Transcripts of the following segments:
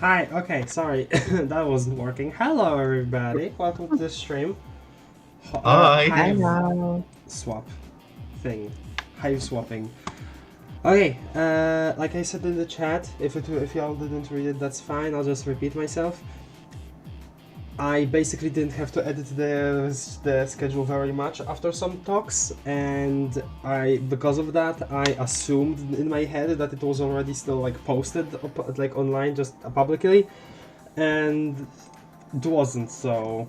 Hi, okay, sorry, that wasn't working. Hello, everybody. Welcome to the stream. Hi. Hive Hello. swap thing. Hive swapping. Okay, like I said in the chat, if y'all didn't read it, that's fine. I'll just repeat myself. I basically didn't have to edit the schedule very much after some talks, and because of that I assumed in my head that it was already still like posted like online just publicly, and it wasn't. So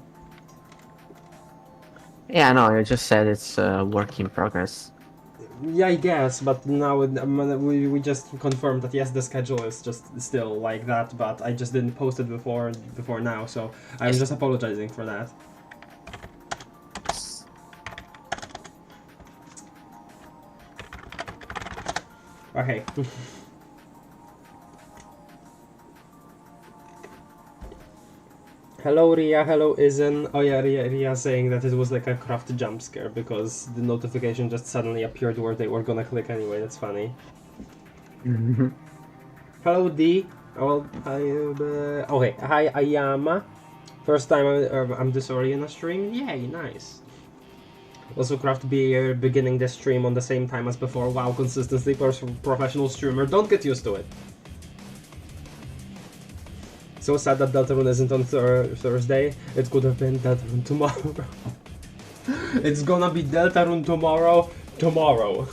Yeah, no, you just said it's a work in progress. yeah, I guess, but now we just confirmed that yes, the schedule is just still like that, but I just didn't post it before now, so I'm just apologizing for that. Okay. Hello Ria, hello Izen. Oh yeah, Ria saying that it was like a craft jump scare because the notification just suddenly appeared where they were gonna click anyway. That's funny. Hello D. Oh, hi, okay, hi Ayama. First time I'm this already in a stream. Yay, nice. Also, Craft Beer beginning the stream on the same time as before. Wow, consistency for professional streamer. Don't get used to it. So sad that Deltarune isn't on Thursday. It could have been Deltarune tomorrow. It's gonna be Deltarune tomorrow.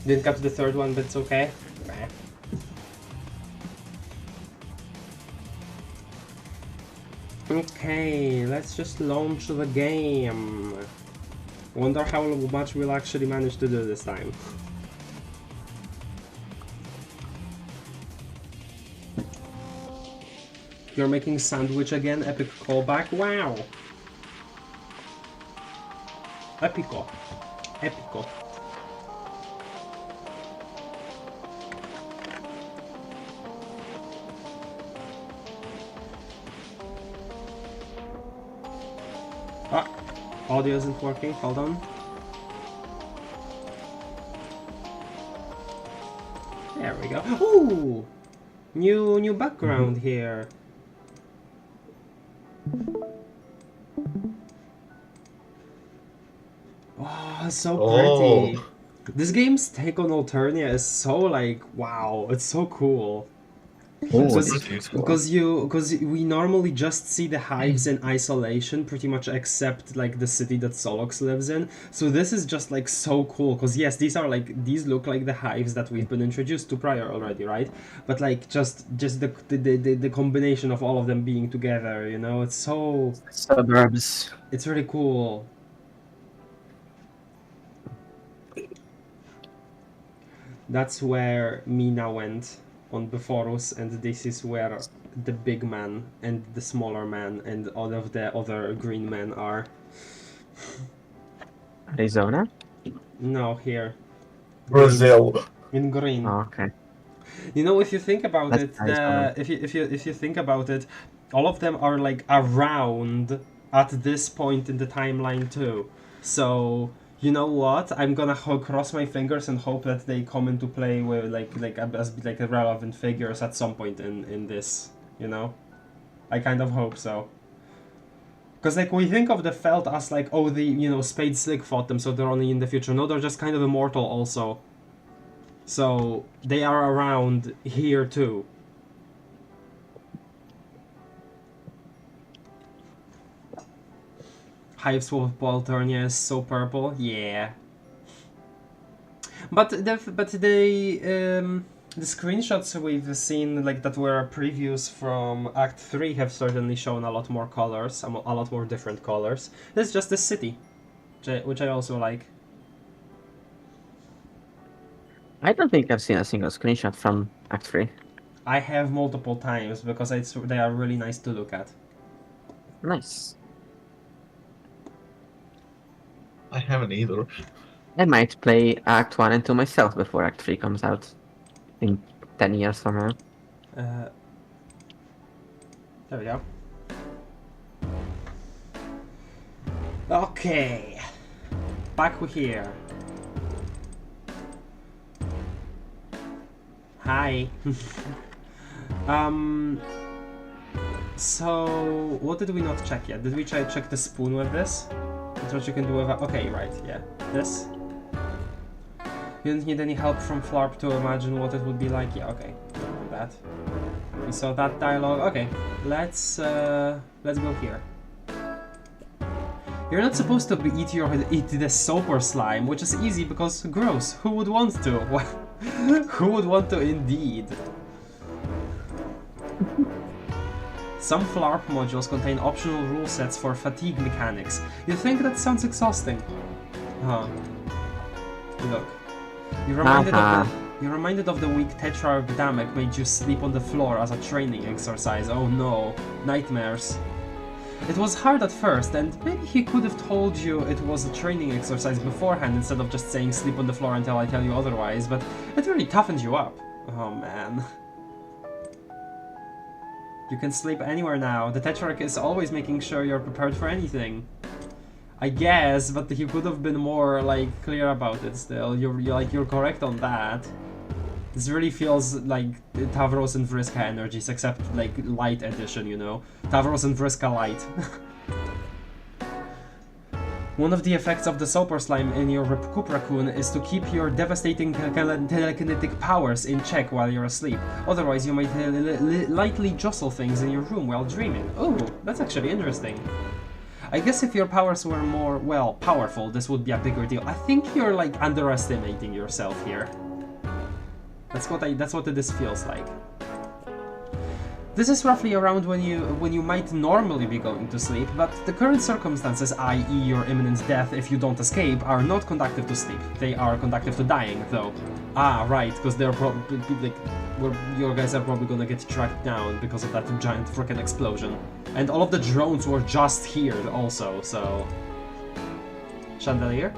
Didn't catch the third one, but it's okay. Okay, let's just launch the game. Wonder how much we'll actually manage to do this time. You're making sandwich again? Epic callback? Wow! Epico. Epico. Ah! Audio isn't working, hold on. There we go. Ooh! New background here. Oh, so pretty. Oh. This game's take on Alternia is so like, wow, it's so cool. Oh, Because we normally just see the hives in isolation, pretty much except like the city that Solox lives in. So this is just like so cool. Because yes, these look like the hives that we've been introduced to prior already, right? But like just the combination of all of them being together, you know, it's so suburbs. it's really cool. That's where Mina went on Beforus, and this is where the big man and the smaller man and all of the other green men are. Arizona? No, here. Brazil. In green. Oh, okay. You know, if you think about That's it, Arizona. if you think about it, all of them are like around at this point in the timeline too. So you know what? I'm gonna cross my fingers and hope that they come into play with as like relevant figures at some point in this. You know, I kind of hope so. Because like we think of the Felt as like, oh, the Spade Slick fought them, so they're only in the future. No, they're just kind of immortal also. So they are around here too. Hiveswap Alternia is so purple, yeah. But the screenshots we've seen like that were previews from Act 3 have certainly shown a lot more colors, a lot more different colors. It's just the city, which I also like. I don't think I've seen a single screenshot from Act 3. I have multiple times because they are really nice to look at. Nice. I haven't either. I might play Act 1 and 2 myself before Act 3 comes out in 10 years from now. There we go. Okay. Back here. Hi. So what did we not check yet? Did we check the spoon with this? That's what you can do with okay, right, yeah. This. You don't need any help from Flarp to imagine what it would be like. Yeah, okay. That. We saw that dialogue. Okay, let's go here. You're not supposed to eat this soap or slime, which is easy because gross. Who would want to? Who would want to indeed? Some Flarp modules contain optional rule sets for fatigue mechanics. You think that sounds exhausting? Huh. Look. You're reminded of the week Tetrarchdamek made you sleep on the floor as a training exercise. Oh no. Nightmares. It was hard at first, and maybe he could have told you it was a training exercise beforehand instead of just saying sleep on the floor until I tell you otherwise, but it really toughened you up. Oh man. You can sleep anywhere now. The Tetrarch is always making sure you're prepared for anything. I guess, but he could have been more, like, clear about it still. You're correct on that. This really feels like Tavros and Vriska energies, except, like, light edition, you know? Tavros and Vriska light. One of the effects of the Soap or Slime in your Recoup Raccoon is to keep your devastating telekinetic powers in check while you're asleep. Otherwise, you might lightly jostle things in your room while dreaming. Oh, that's actually interesting. I guess if your powers were more, well, powerful, this would be a bigger deal. I think you're, like, underestimating yourself here. That's what this feels like. This is roughly around when you might normally be going to sleep, but the current circumstances, i.e. your imminent death if you don't escape, are not conducive to sleep. They are conducive to dying, though. Ah, right, because they're probably, like, your guys are probably gonna get tracked down because of that giant frickin' explosion. And all of the drones were just here also, so... Chandelier?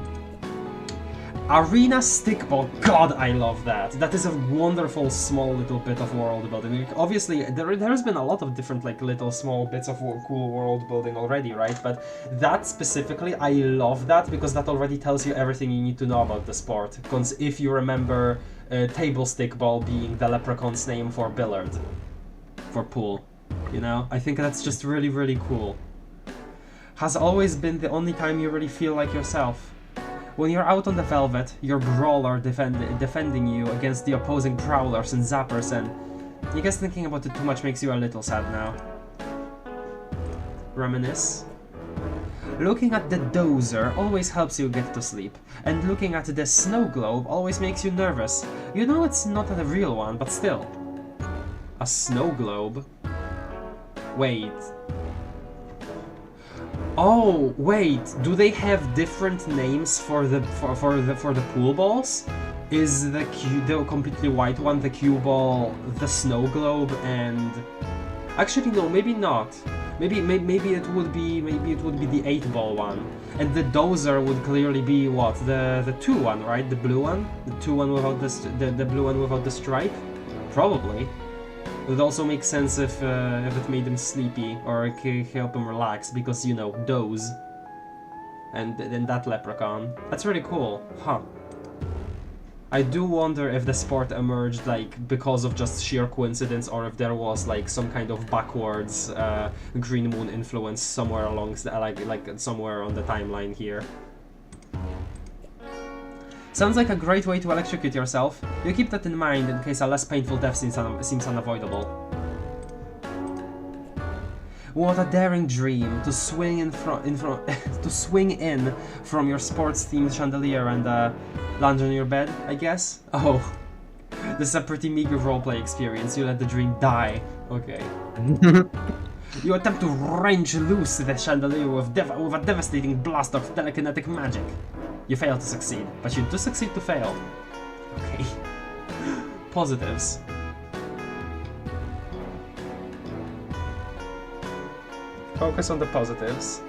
Arena Stickball, god I love that! That is a wonderful small little bit of world building. Like, obviously, there has been a lot of different like little small bits of cool world building already, right? But that specifically, I love that because that already tells you everything you need to know about the sport. Because if you remember Table Stickball being the leprechaun's name for billiard, for pool, you know? I think that's just really, really cool. Has always been the only time you really feel like yourself. When you're out on the Velvet, your brawler defending you against the opposing prowlers and zappers, and I guess thinking about it too much makes you a little sad now. Reminisce. Looking at the dozer always helps you get to sleep, and looking at the snow globe always makes you nervous. You know it's not a real one, but still. A snow globe? Wait. Oh, wait, do they have different names for the pool balls? Is the completely white one the cue ball, the snow globe, and actually no, maybe not. Maybe it would be the 8-ball one, and the dozer would clearly be what, the 2 one, right? The blue one, the 2 one without the blue one without the stripe, probably. It would also make sense if it made him sleepy or help him relax because, you know, doze. And then that leprechaun. That's really cool, huh? I do wonder if the sport emerged like because of just sheer coincidence or if there was like some kind of backwards Green Moon influence somewhere along like somewhere on the timeline here. Sounds like a great way to electrocute yourself. You keep that in mind in case a less painful death seems unavoidable. What a daring dream to swing to swing in from your sports-themed chandelier and land on your bed, I guess. Oh, this is a pretty meager roleplay experience. You let the dream die. Okay. You attempt to wrench loose the chandelier with a devastating blast of telekinetic magic. You fail to succeed, but you do succeed to fail. Okay. Positives. Focus on the positives.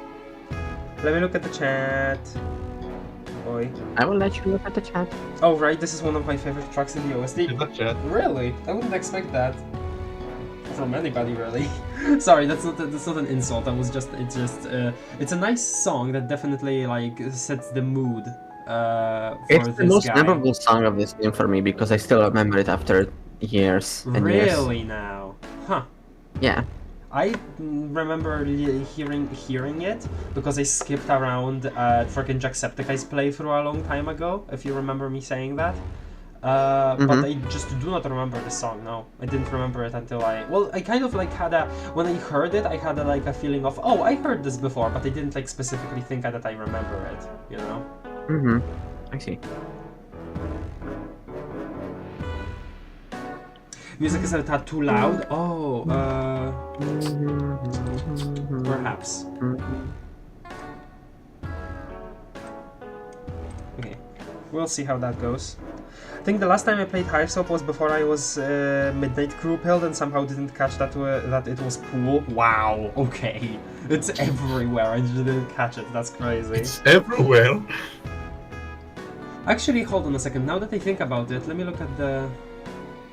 Let me look at the chat. Boy. I will let you look at the chat. Oh right, this is one of my favorite tracks in the OST. In the chat. Really? I wouldn't expect that. From anybody really. Sorry, that's not an insult. It's a nice song that definitely like sets the mood for it's this the most guy. memorable song of this game for me because I still remember it after years and years. Really now? Huh. Yeah. I remember hearing it because I skipped around freaking Jacksepticeye's playthrough a long time ago, if you remember me saying that. But I just do not remember the song, no. I didn't remember it until I kind of like had a, when I heard it, I had like a feeling of, oh, I heard this before, but I didn't like specifically think that I remember it, you know? I see. Music is a tad too loud? Oh, perhaps. Okay, we'll see how that goes. I think the last time I played Hiveswap was before I was Midnight Crew pilled and somehow didn't catch that that it was pool. Wow, okay. It's everywhere, I just didn't catch it, that's crazy. It's everywhere. Actually, hold on a second, now that I think about it, let me look at the...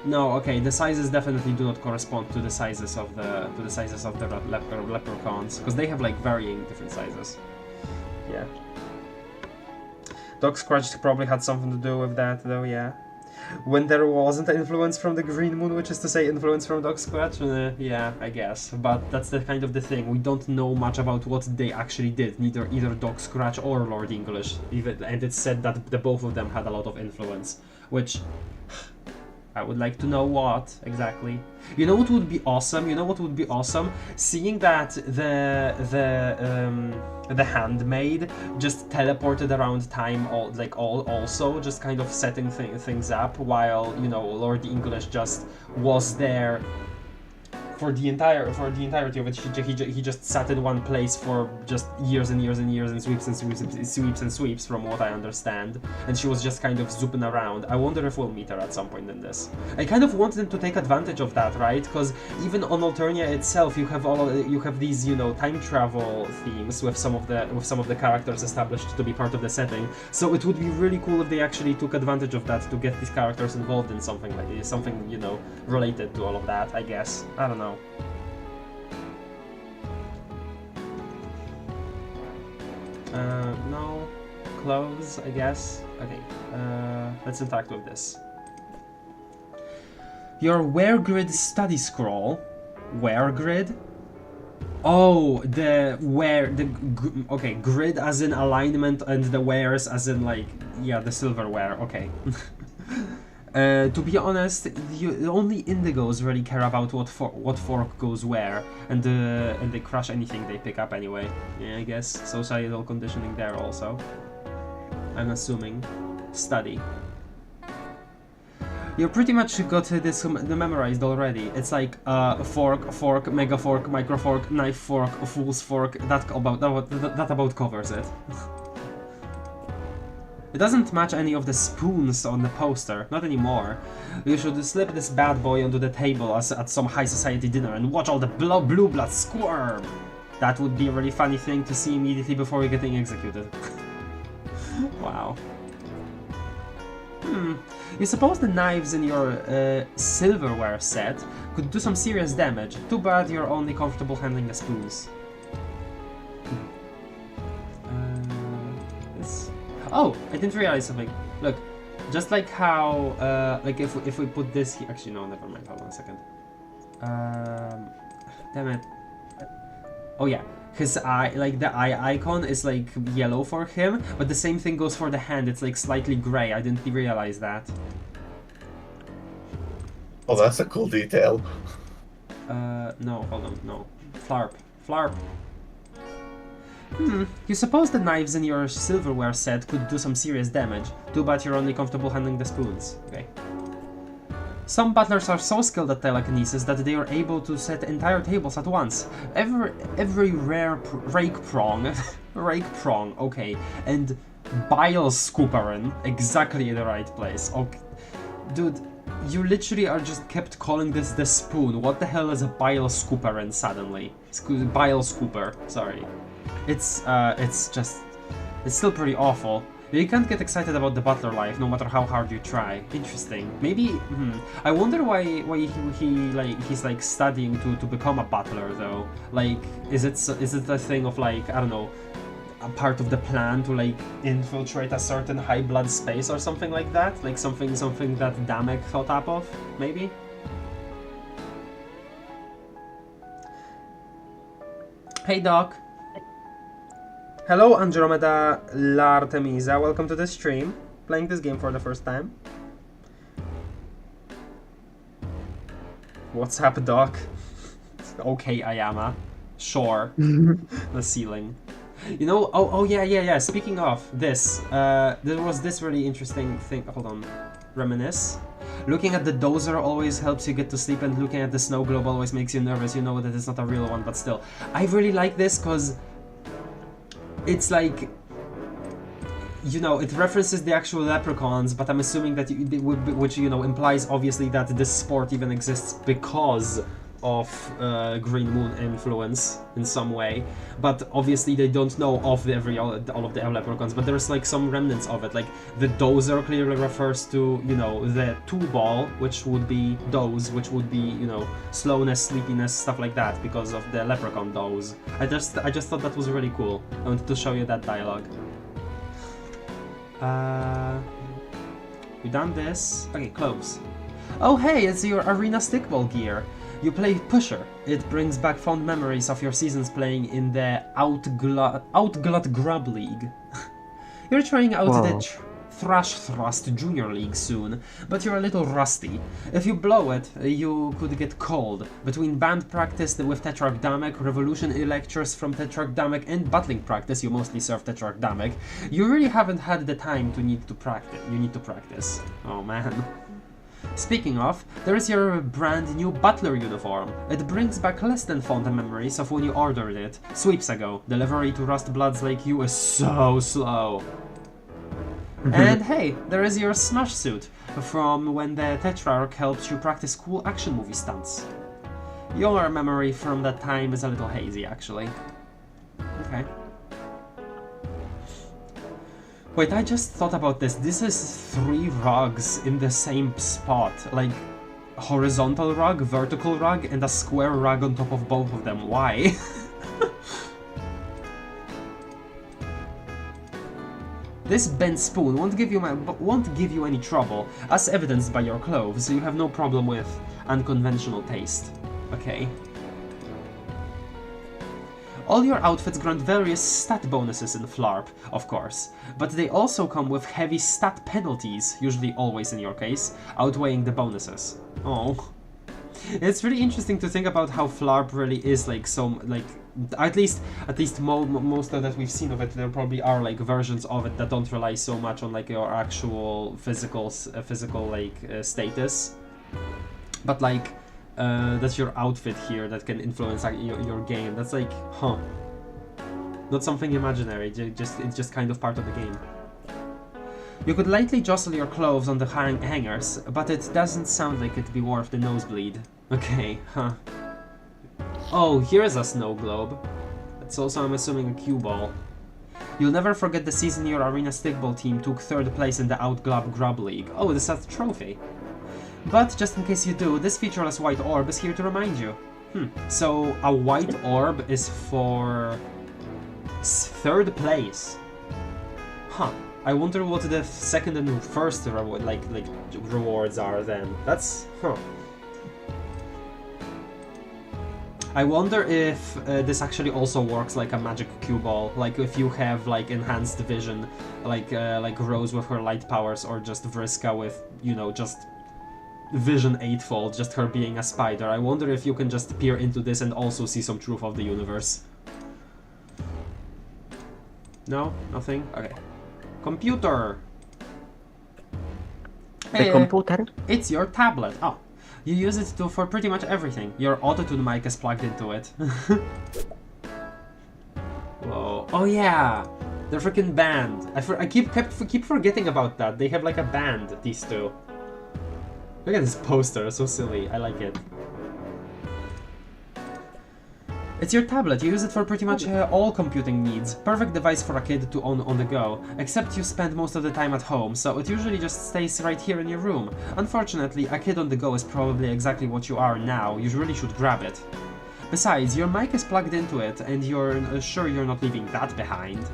No, okay, the sizes definitely do not correspond to the sizes of the leprechauns, because they have like varying different sizes. Yeah. Dog Scratch probably had something to do with that, though, yeah. When there wasn't an influence from the Green Moon, which is to say influence from Dog Scratch, yeah, I guess. But that's the kind of the thing, we don't know much about what they actually did, either Dog Scratch or Lord English, and it's said that the both of them had a lot of influence, which... I would like to know what, exactly. You know what would be awesome? You know what would be awesome? Seeing that the handmaid just teleported around time, also just kind of setting things up, while, you know, Lord English just was there for the entirety of it. He just sat in one place for just years and years and years and sweeps and sweeps from what I understand, and she was just kind of zooping around. I wonder if we'll meet her at some point in this. I kind of want them to take advantage of that, right? Because even on Alternia itself, you have these, you know, time travel themes with some of the characters established to be part of the setting. So it would be really cool if they actually took advantage of that to get these characters involved in something like something, you know, related to all of that. I guess, I don't know. No. Clothes, I guess. Okay, let's interact with this. Your wear grid study scroll. Wear grid? Oh, okay, grid as in alignment and the wares as in like, yeah, the silverware, okay. To be honest, only indigos really care about what fork goes where, and they crush anything they pick up anyway. Yeah, I guess societal conditioning there also. I'm assuming. Study. You pretty much got this memorized already. It's like fork, mega fork, micro fork, knife fork, fool's fork. That about covers it. It doesn't match any of the spoons on the poster, not anymore. You should slip this bad boy onto the table as at some high society dinner and watch all the blue blood squirm. That would be a really funny thing to see immediately before you're getting executed. Wow. You suppose the knives in your silverware set could do some serious damage. Too bad you're only comfortable handling the spoons. Oh, I didn't realize something. Look, just like how, like if we put this here, actually no, never mind. Hold on a second. Damn it. Oh yeah, his eye, like the eye icon is like yellow for him, but the same thing goes for the hand. It's like slightly gray. I didn't realize that. Oh, that's a cool detail. No, hold on, no. Flarp. You suppose the knives in your silverware set could do some serious damage. Too bad you're only comfortable handling the spoons. Okay. Some butlers are so skilled at telekinesis that they are able to set entire tables at once. Every rare rake prong, okay, and bile scooperin, exactly in the right place. Okay, dude, you literally are just kept calling this the spoon. What the hell is a bile scooperin suddenly? Bile scooper, sorry. It's still pretty awful. You can't get excited about the butler life no matter how hard you try. Interesting. Maybe, I wonder why he's like studying to become a butler though. Like, is it a thing of like, I don't know, a part of the plan to like infiltrate a certain high blood space or something like that, like something that Damek thought up of, maybe. Hey Doc. Hello Andromeda Lartemisa, welcome to the stream. Playing this game for the first time. What's up, Doc? Okay, Ayama. Sure. The ceiling. You know, oh yeah. Speaking of this, there was this really interesting thing. Hold on. Reminisce. Looking at the dozer always helps you get to sleep, and looking at the snow globe always makes you nervous. You know that it's not a real one, but still. I really like this because it's like, you know, it references the actual leprechauns, but I'm assuming that which, you know, implies obviously that this sport even exists because of Green Moon influence in some way, but obviously they don't know of all of the leprechauns, but there's like some remnants of it. Like the dozer clearly refers to, you know, the 2-ball, which would be doze, which would be, you know, slowness, sleepiness, stuff like that, because of the leprechaun doze. I just thought that was really cool. I wanted to show you that dialogue. We done this. Okay, close. Oh hey, it's your arena stickball gear. You play Pusher. It brings back fond memories of your seasons playing in the Outglut Grub League. You're trying out the Thrash Thrust Junior League soon, but you're a little rusty. If you blow it, you could get cold. Between band practice with Tetrarch Damek, Revolution lectures from Tetrarch Damek, and battling practice, you mostly serve Tetrarch Damek, you really haven't had the time to need to practice. You need to practice. Oh man. Speaking of, there is your brand new butler uniform. It brings back less than fond memories of when you ordered it. Sweeps ago. Delivery to Rust Bloods like you is so slow. And hey, there is your Smash suit from when the Tetrarch helped you practice cool action movie stunts. Your memory from that time is a little hazy, actually. Okay. Wait, I just thought about this. This is 3 rugs in the same spot. Like, horizontal rug, vertical rug, and a square rug on top of both of them. Why? This bent spoon won't give you any trouble, as evidenced by your clothes, so you have no problem with unconventional taste. Okay. All your outfits grant various stat bonuses in Flarp, of course, but they also come with heavy stat penalties, usually always in your case, outweighing the bonuses. Oh. It's really interesting to think about how Flarp really is like some, like, at least most of that we've seen of it, there probably are like versions of it that don't rely so much on like your actual physical status, but like that's your outfit here that can influence like, your game. That's like, huh, not something imaginary, it's just kind of part of the game. You could lightly jostle your clothes on the hangers, but it doesn't sound like it'd be worth the nosebleed. Okay, huh. Oh, here's a snow globe. It's also, I'm assuming, a cue ball. You'll never forget the season your arena stickball team took 3rd place in the Outglob Grub League. Oh, this is a trophy. But just in case you do, this featureless white orb is here to remind you. So a white orb is for 3rd place. Huh. I wonder what the 2nd and 1st like rewards are then. That's, huh. I wonder if this actually also works like a magic cue ball, like if you have like enhanced vision, like Rose with her light powers, or just Vriska with, you know, just vision 8-fold, just her being a spider. I wonder if you can just peer into this and also see some truth of the universe. No? Nothing? Okay. Computer! The computer? It's your tablet. Oh. You use it for pretty much everything. Your autotune mic is plugged into it. Whoa. Oh yeah! The freaking band. I keep forgetting about that. They have like a band, these two. Look at this poster, so silly. I like it. It's your tablet. You use it for pretty much all computing needs. Perfect device for a kid to own on the go. Except you spend most of the time at home, so it usually just stays right here in your room. Unfortunately, a kid on the go is probably exactly what you are now. You really should grab it. Besides, your mic is plugged into it, and you're sure you're not leaving that behind.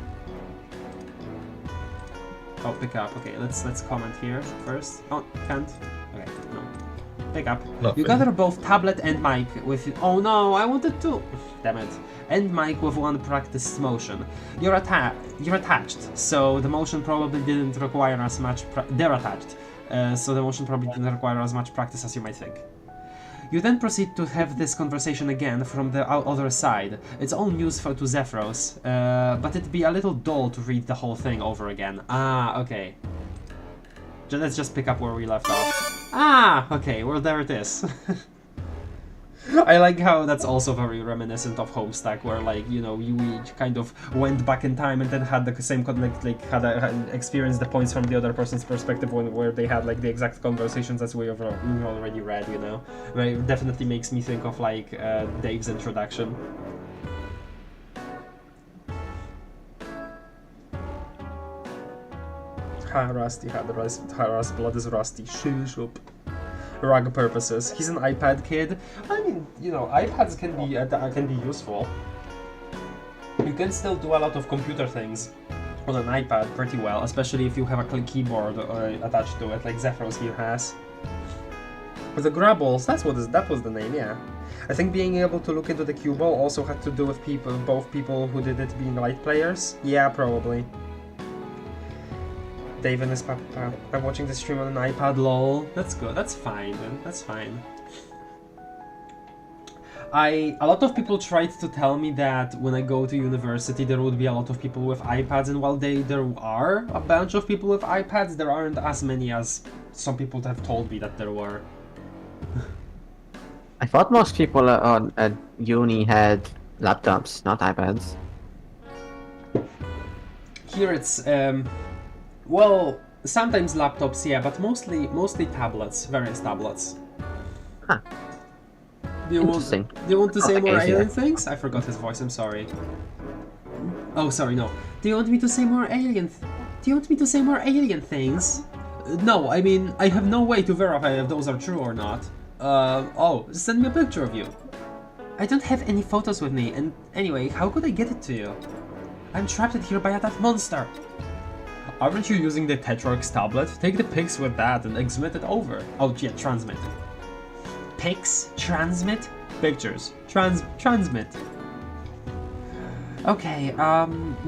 Oh, pick up. Okay, let's comment here first. Oh, can't. Okay, no. Pick up. Nothing. You gather both tablet and mic with. Oh no, I wanted to. Damn it. And mic with one practiced motion. You're attached, so the motion probably didn't require as much. They're attached, so the motion probably didn't require as much practice as you might think. You then proceed to have this conversation again from the other side. It's all news to Zephyros, but it'd be a little dull to read the whole thing over again. Ah, okay. Let's just pick up where we left off. Ah, okay, well there it is. I like how that's also very reminiscent of Homestuck, where like, you know, you each kind of went back in time and then had the same had experienced the points from the other person's perspective where they had like the exact conversations as we've already read, you know. It definitely makes me think of like Dave's introduction. Rusty had Rust blood is rusty. Shup. Rug purposes. He's an iPad kid. I mean, you know, iPads can be useful. You can still do a lot of computer things on an iPad pretty well, especially if you have a keyboard attached to it, like Zephyros here has. The Grabbles, that was the name, yeah. I think being able to look into the cue ball also had to do with both people who did it being light players. Yeah, probably. Dave and his papa. I'm watching the stream on an iPad, lol. That's good. That's fine, then. That's fine. A lot of people tried to tell me that when I go to university there would be a lot of people with iPads, and while there are a bunch of people with iPads, there aren't as many as some people have told me that there were. I thought most people at uni had laptops, not iPads. Here it's well, sometimes laptops, yeah, but mostly tablets, various tablets. Huh. Do you want to say more alien things? I forgot his voice. I'm sorry. Oh, sorry. No. Do you want me to say more alien? Do you want me to say more alien things? No. I mean, I have no way to verify if those are true or not. Oh, send me a picture of you. I don't have any photos with me, and anyway, how could I get it to you? I'm trapped in here by that monster. Aren't you using the Tetrarch's tablet? Take the pics with that and exmit it over. Oh, yeah, transmit. Pics? Transmit? Pictures. Transmit. Okay,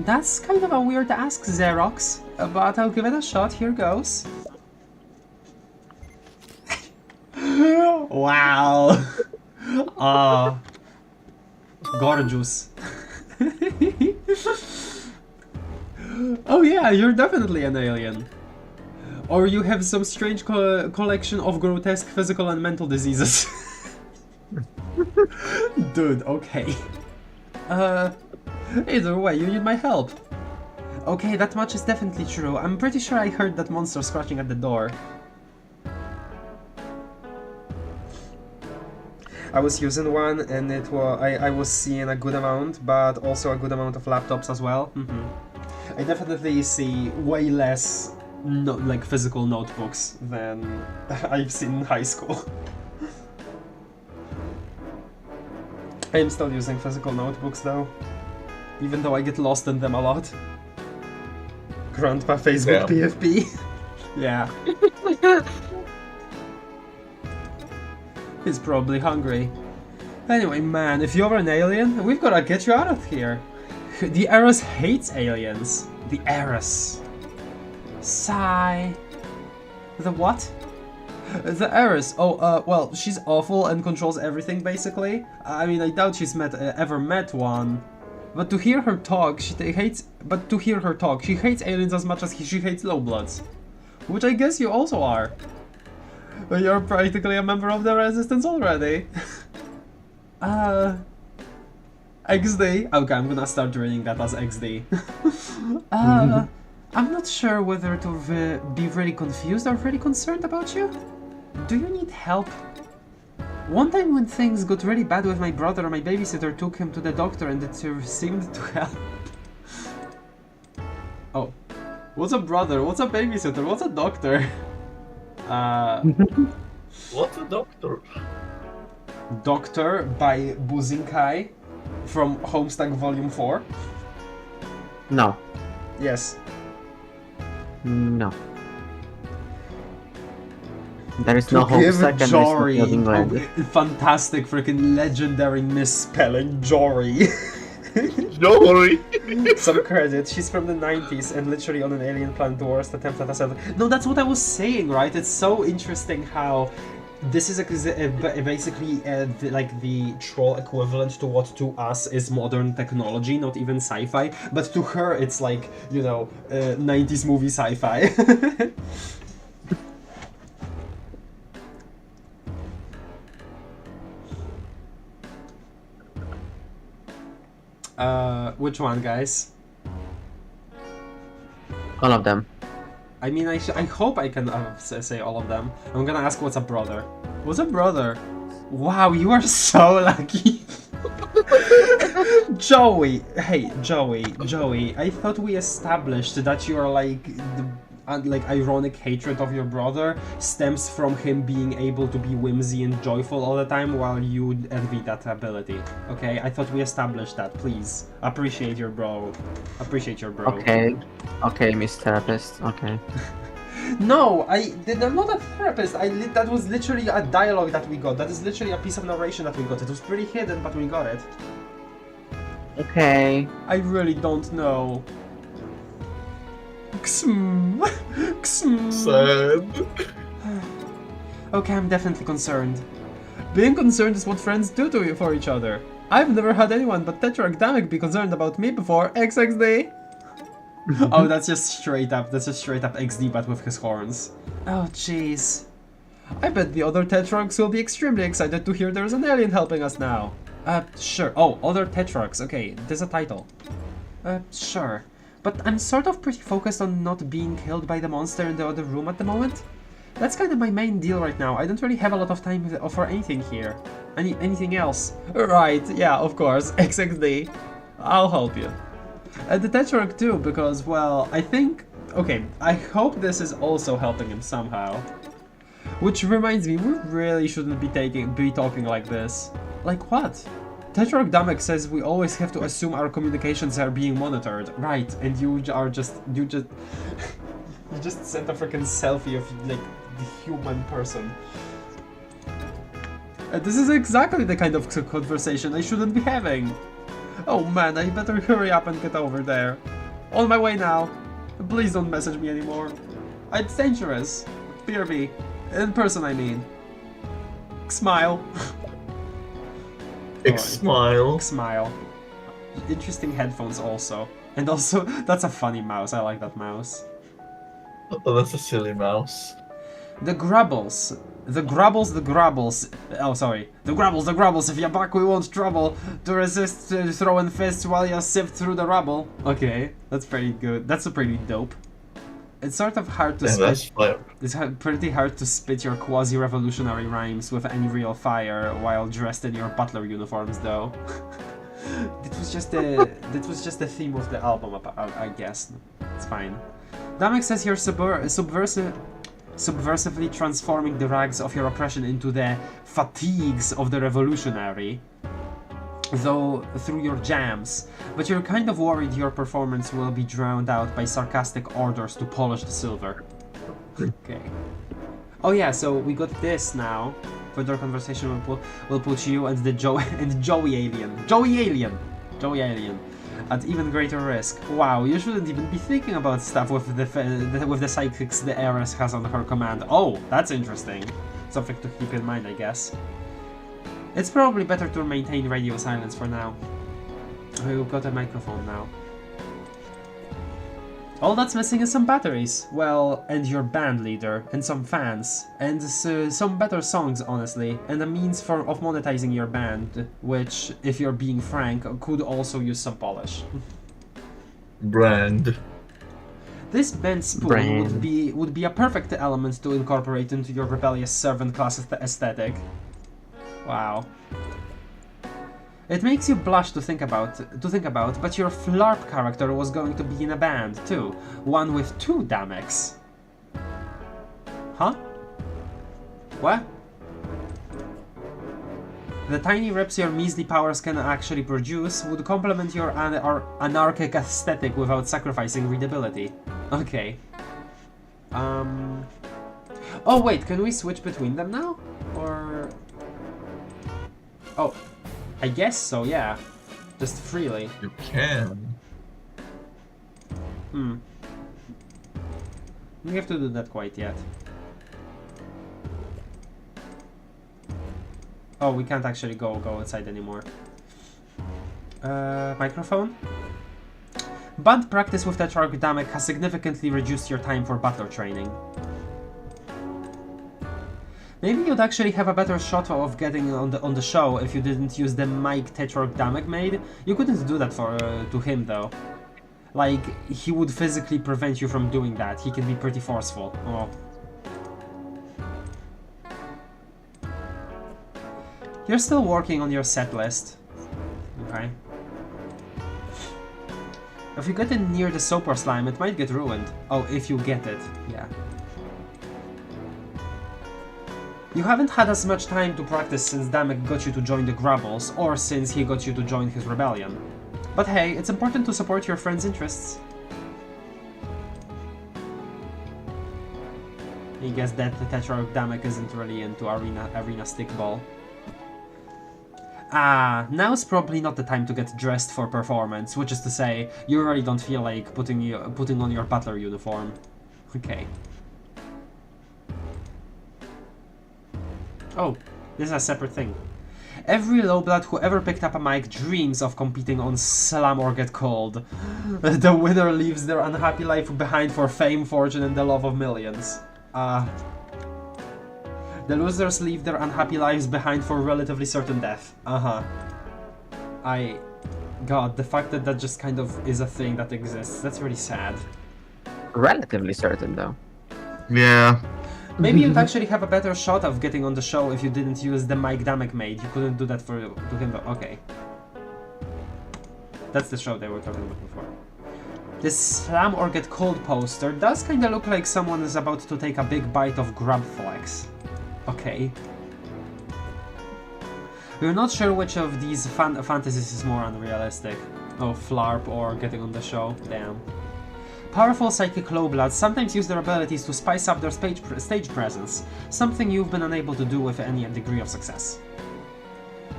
that's kind of a weird ask, Xerox, but I'll give it a shot. Here goes. Wow. Gorgeous. Oh yeah, you're definitely an alien. Or you have some strange collection of grotesque physical and mental diseases. Dude, okay. Either way, you need my help. Okay, that much is definitely true. I'm pretty sure I heard that monster scratching at the door. I was using one and I was seeing a good amount, but also a good amount of laptops as well. I definitely see way less like physical notebooks than I've seen in high school. I am still using physical notebooks though, even though I get lost in them a lot. Grandpa Facebook PFP. Yeah. He's probably hungry. Anyway, man, if you're an alien, we've gotta get you out of here. The Eris hates aliens. The Eris. Sigh. The what? The Eris. Oh, well, she's awful and controls everything, basically. I mean, I doubt she's ever met one. But to hear her talk, she hates aliens as much as she hates lowbloods. Which I guess you also are. You're practically a member of the Resistance already. XD. Okay, I'm gonna start reading that as XD. I'm not sure whether to be really confused or really concerned about you. Do you need help? One time when things got really bad with my brother, my babysitter took him to the doctor and it seemed to help. Oh. What's a brother? What's a babysitter? What's a doctor? What's a doctor? Doctor by Buzinkai from Homestuck Volume 4? No. Yes. No. There is To no give Homestuck and there is Jory, no Building Land. fantastic freaking legendary misspelling, Jory. Don't worry. Some credit. She's from the 90s and literally on an alien planet, the worst attempt at us ever. No, that's what I was saying, right? It's so interesting how this is basically like the troll equivalent to what to us is modern technology, not even sci-fi. But to her, it's like, you know, 90s movie sci-fi. Which one, guys? All of them. I mean, I hope I can say all of them. I'm gonna ask what's a brother. What's a brother? Wow, you are so lucky. Joey, hey, Joey, I thought we established that you are like like ironic hatred of your brother stems from him being able to be whimsy and joyful all the time while you envy that ability. Okay, I thought we established that. Please appreciate your bro. Appreciate your bro. Okay, Miss Therapist. Okay. No, I'm not a therapist. That was literally a dialogue that we got. That is literally a piece of narration that we got. It was pretty hidden, but we got it. Okay. I really don't know. Sad. Okay, I'm definitely concerned. Being concerned is what friends do to you for each other. I've never had anyone but Tetrarchdamek be concerned about me before. XXD. Oh, that's just straight up XD but with his horns. Oh, jeez. I bet the other Tetrarchs will be extremely excited to hear there's an alien helping us now. Sure. Oh, other Tetrarchs. Okay, there's a title. Sure. But I'm sort of pretty focused on not being killed by the monster in the other room at the moment. That's kind of my main deal right now. I don't really have a lot of time for anything here. Anything else. Right, yeah, of course. XXD. I'll help you. The Tetrarch too, because, well, I think... Okay, I hope this is also helping him somehow. Which reminds me, we really shouldn't be talking like this. Like what? Tetrarchdamek says we always have to assume our communications are being monitored. Right, and you just sent a freaking selfie of like the human person. This is exactly the kind of conversation I shouldn't be having. Oh man, I better hurry up and get over there. On my way now. Please don't message me anymore. It's dangerous. BRB. In person, I mean. Smile. Smile. Smile. Interesting headphones also. And also, that's a funny mouse. I like that mouse. Oh, that's a silly mouse. The Grubbles. The Grubbles. Oh, sorry. The Grubbles. If you're back, we want trouble. To resist throwing fists while you sift through the rubble. Okay, that's pretty good. That's pretty dope. It's sort of hard to spit. It's pretty hard to spit your quasi-revolutionary rhymes with any real fire while dressed in your butler uniforms, though. That was just the theme of the album, I guess. It's fine. Damek says you're subversively transforming the rags of your oppression into the fatigues of the revolutionary, though through your jams, but you're kind of worried your performance will be drowned out by sarcastic orders to polish the silver. Okay. Oh yeah, so we got this now. Further conversation will put you and the Joey Alien at even greater risk. Wow, you shouldn't even be thinking about stuff with the psychics the heiress has on her command. Oh, that's interesting. Something to keep in mind, I guess. It's probably better to maintain radio silence for now. We've got a microphone now. All that's missing is some batteries. Well, and your band leader, and some fans, and some better songs, honestly, and a means of monetizing your band, which, if you're being frank, could also use some polish. Brand. This bent spoon would be a perfect element to incorporate into your rebellious servant class aesthetic. Wow. It makes you blush to think about, but your Flarp character was going to be in a band, too. One with 2 Dameks. Huh? What? The tiny rips your measly powers can actually produce would complement your anarchic aesthetic without sacrificing readability. Okay. Oh wait, can we switch between them now? Or... Oh, I guess so, yeah. Just freely. You can. We have to do that quite yet. Oh, we can't actually go outside anymore. Microphone? Band practice with Tetrarchidamic has significantly reduced your time for battler training. Maybe you'd actually have a better shot of getting on the show if you didn't use the mic Tetrarchidamic made. You couldn't do that to him though. Like, he would physically prevent you from doing that. He can be pretty forceful. Oh. You're still working on your set list. Okay. If you get in near the soap or slime, it might get ruined. Oh, if you get it. Yeah. You haven't had as much time to practice since Damek got you to join the Grubbles, or since he got you to join his rebellion. But hey, it's important to support your friend's interests. I guess that the Tetrarchidamic isn't really into arena stickball. Ah, now's probably not the time to get dressed for performance, which is to say, you really don't feel like putting on your butler uniform. Okay. Oh, this is a separate thing. Every lowblood who ever picked up a mic dreams of competing on Slam or Get Cold. The winner leaves their unhappy life behind for fame, fortune, and the love of millions. The losers leave their unhappy lives behind for relatively certain death. God, the fact that that just kind of is a thing that exists, that's really sad. Relatively certain, though. Yeah. Maybe you'd actually have a better shot of getting on the show if you didn't use the mic Damek made. You couldn't do that to him, though. Okay. That's the show they were talking about before. This Slam or Get Cold poster does kinda look like someone is about to take a big bite of Grub Flex. Okay. We're not sure which of these fantasies is more unrealistic. Oh, Flarp or getting on the show. Damn. Powerful psychic lowbloods sometimes use their abilities to spice up their stage presence, something you've been unable to do with any degree of success.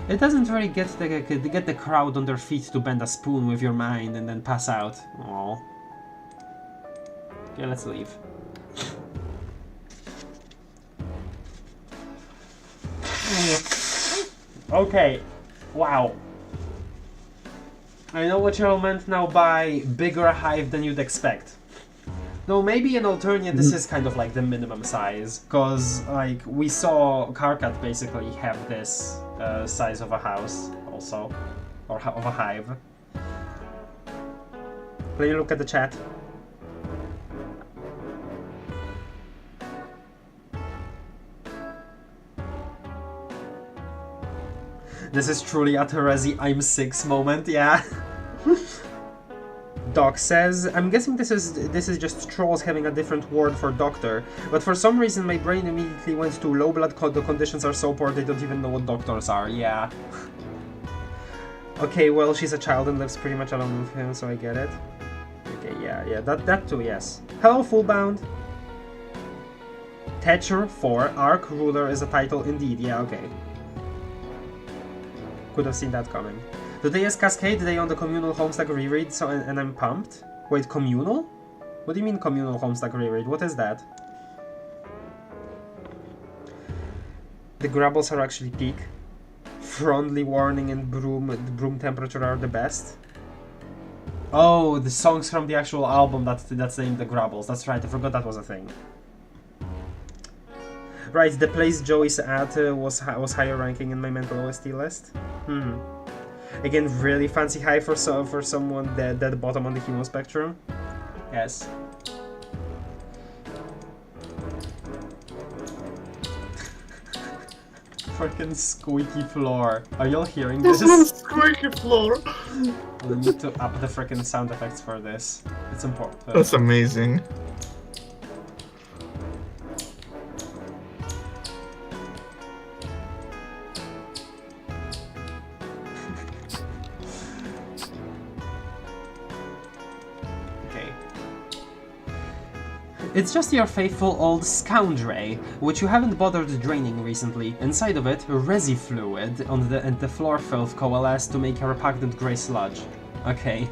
It doesn't really get the crowd on their feet to bend a spoon with your mind and then pass out. Aww. Okay, let's leave. Okay, wow. I know what you're meant now by bigger hive than you'd expect. No, maybe in Alternia this is kind of like the minimum size, cause like we saw Karkat basically have this size of a house also, or of a hive. Please look at the chat. This is truly a Terezi I'm 6 moment, yeah. Doc says, I'm guessing this is just trolls having a different word for doctor, but for some reason my brain immediately went to low blood the conditions are so poor they don't even know what doctors are, yeah. Okay, well, she's a child and lives pretty much alone with him, so I get it. Okay, yeah, that too, yes. Hello, Fullbound. Tetcher 4, Arc Ruler is a title indeed, yeah, okay. Could have seen that coming. Today is Cascade Day on the communal Homestuck reread, so and I'm pumped. Wait, communal? What do you mean communal Homestuck reread? What is that? The Grubbles are actually peak. Frondly Warning and Broom Temperature are the best. Oh, the songs from the actual album that's named the Grubbles. That's right, I forgot that was a thing. Right, the place Joey's at was higher ranking in my mental OST list. Again, really fancy high for someone dead bottom on the hemo spectrum. Yes. Freaking squeaky floor. Are y'all hearing this? This is squeaky floor. We need to up the freaking sound effects for this. It's important. That's amazing. It's just your faithful old scoundrel, which you haven't bothered draining recently. Inside of it, resi fluid and the floor filth coalesce to make a repugnant grey sludge. Okay.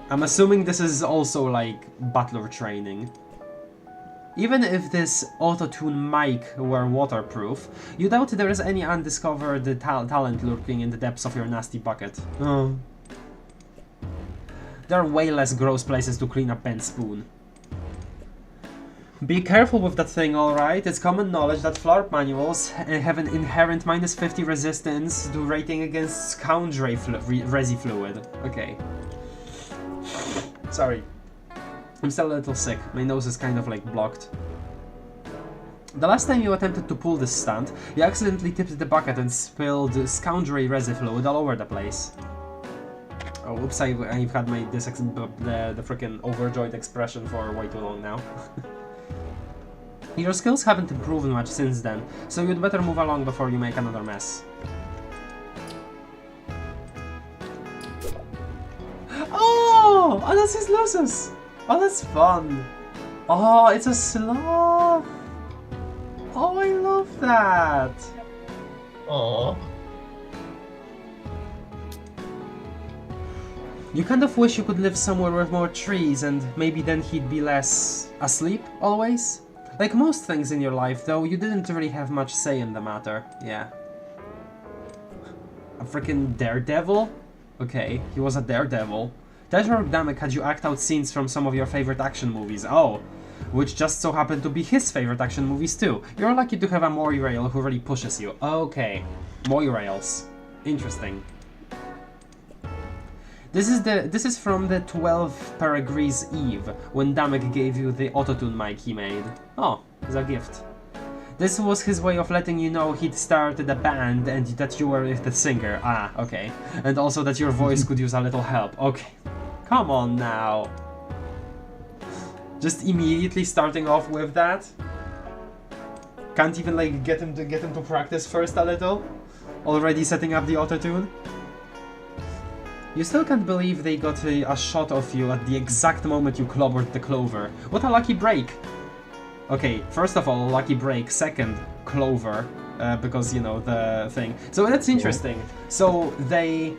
I'm assuming this is also like butler training. Even if this auto-tune mic were waterproof, you doubt there is any undiscovered talent lurking in the depths of your nasty bucket. Oh. There are way less gross places to clean up pen spoon. Be careful with that thing, alright? It's common knowledge that floor manuals have an inherent -50 resistance to rating against scoundrel resi fluid. Okay. Sorry. I'm still a little sick. My nose is kind of like blocked. The last time you attempted to pull this stunt, you accidentally tipped the bucket and spilled scoundrel resi fluid all over the place. Oh, oops, I've had the freaking overjoyed expression for way too long now. Your skills haven't improved much since then, so you'd better move along before you make another mess. Oh! Oh, that's his losses! Oh, that's fun! Oh, it's a sloth! Oh, I love that! Aww. You kind of wish you could live somewhere with more trees and maybe then he'd be less asleep always? Like most things in your life though, you didn't really have much say in the matter, yeah. A freaking daredevil? Okay, he was a daredevil. Tetrarch Damek had you act out scenes from some of your favorite action movies, oh! Which just so happened to be his favorite action movies too. You're lucky to have a Moirail who really pushes you. Okay, Moirails. Interesting. This is from the 12 Peregrees Eve, when Damek gave you the autotune mic he made. Oh, it's a gift. This was his way of letting you know he'd started a band and that you were the singer. Ah, okay. And also that your voice could use a little help. Okay. Come on now. Just immediately starting off with that? Can't even like get him to practice first a little? Already setting up the autotune? You still can't believe they got a shot of you at the exact moment you clobbered the clover. What a lucky break! Okay, first of all, lucky break. Second, clover, because, you know, the thing. So that's interesting. So they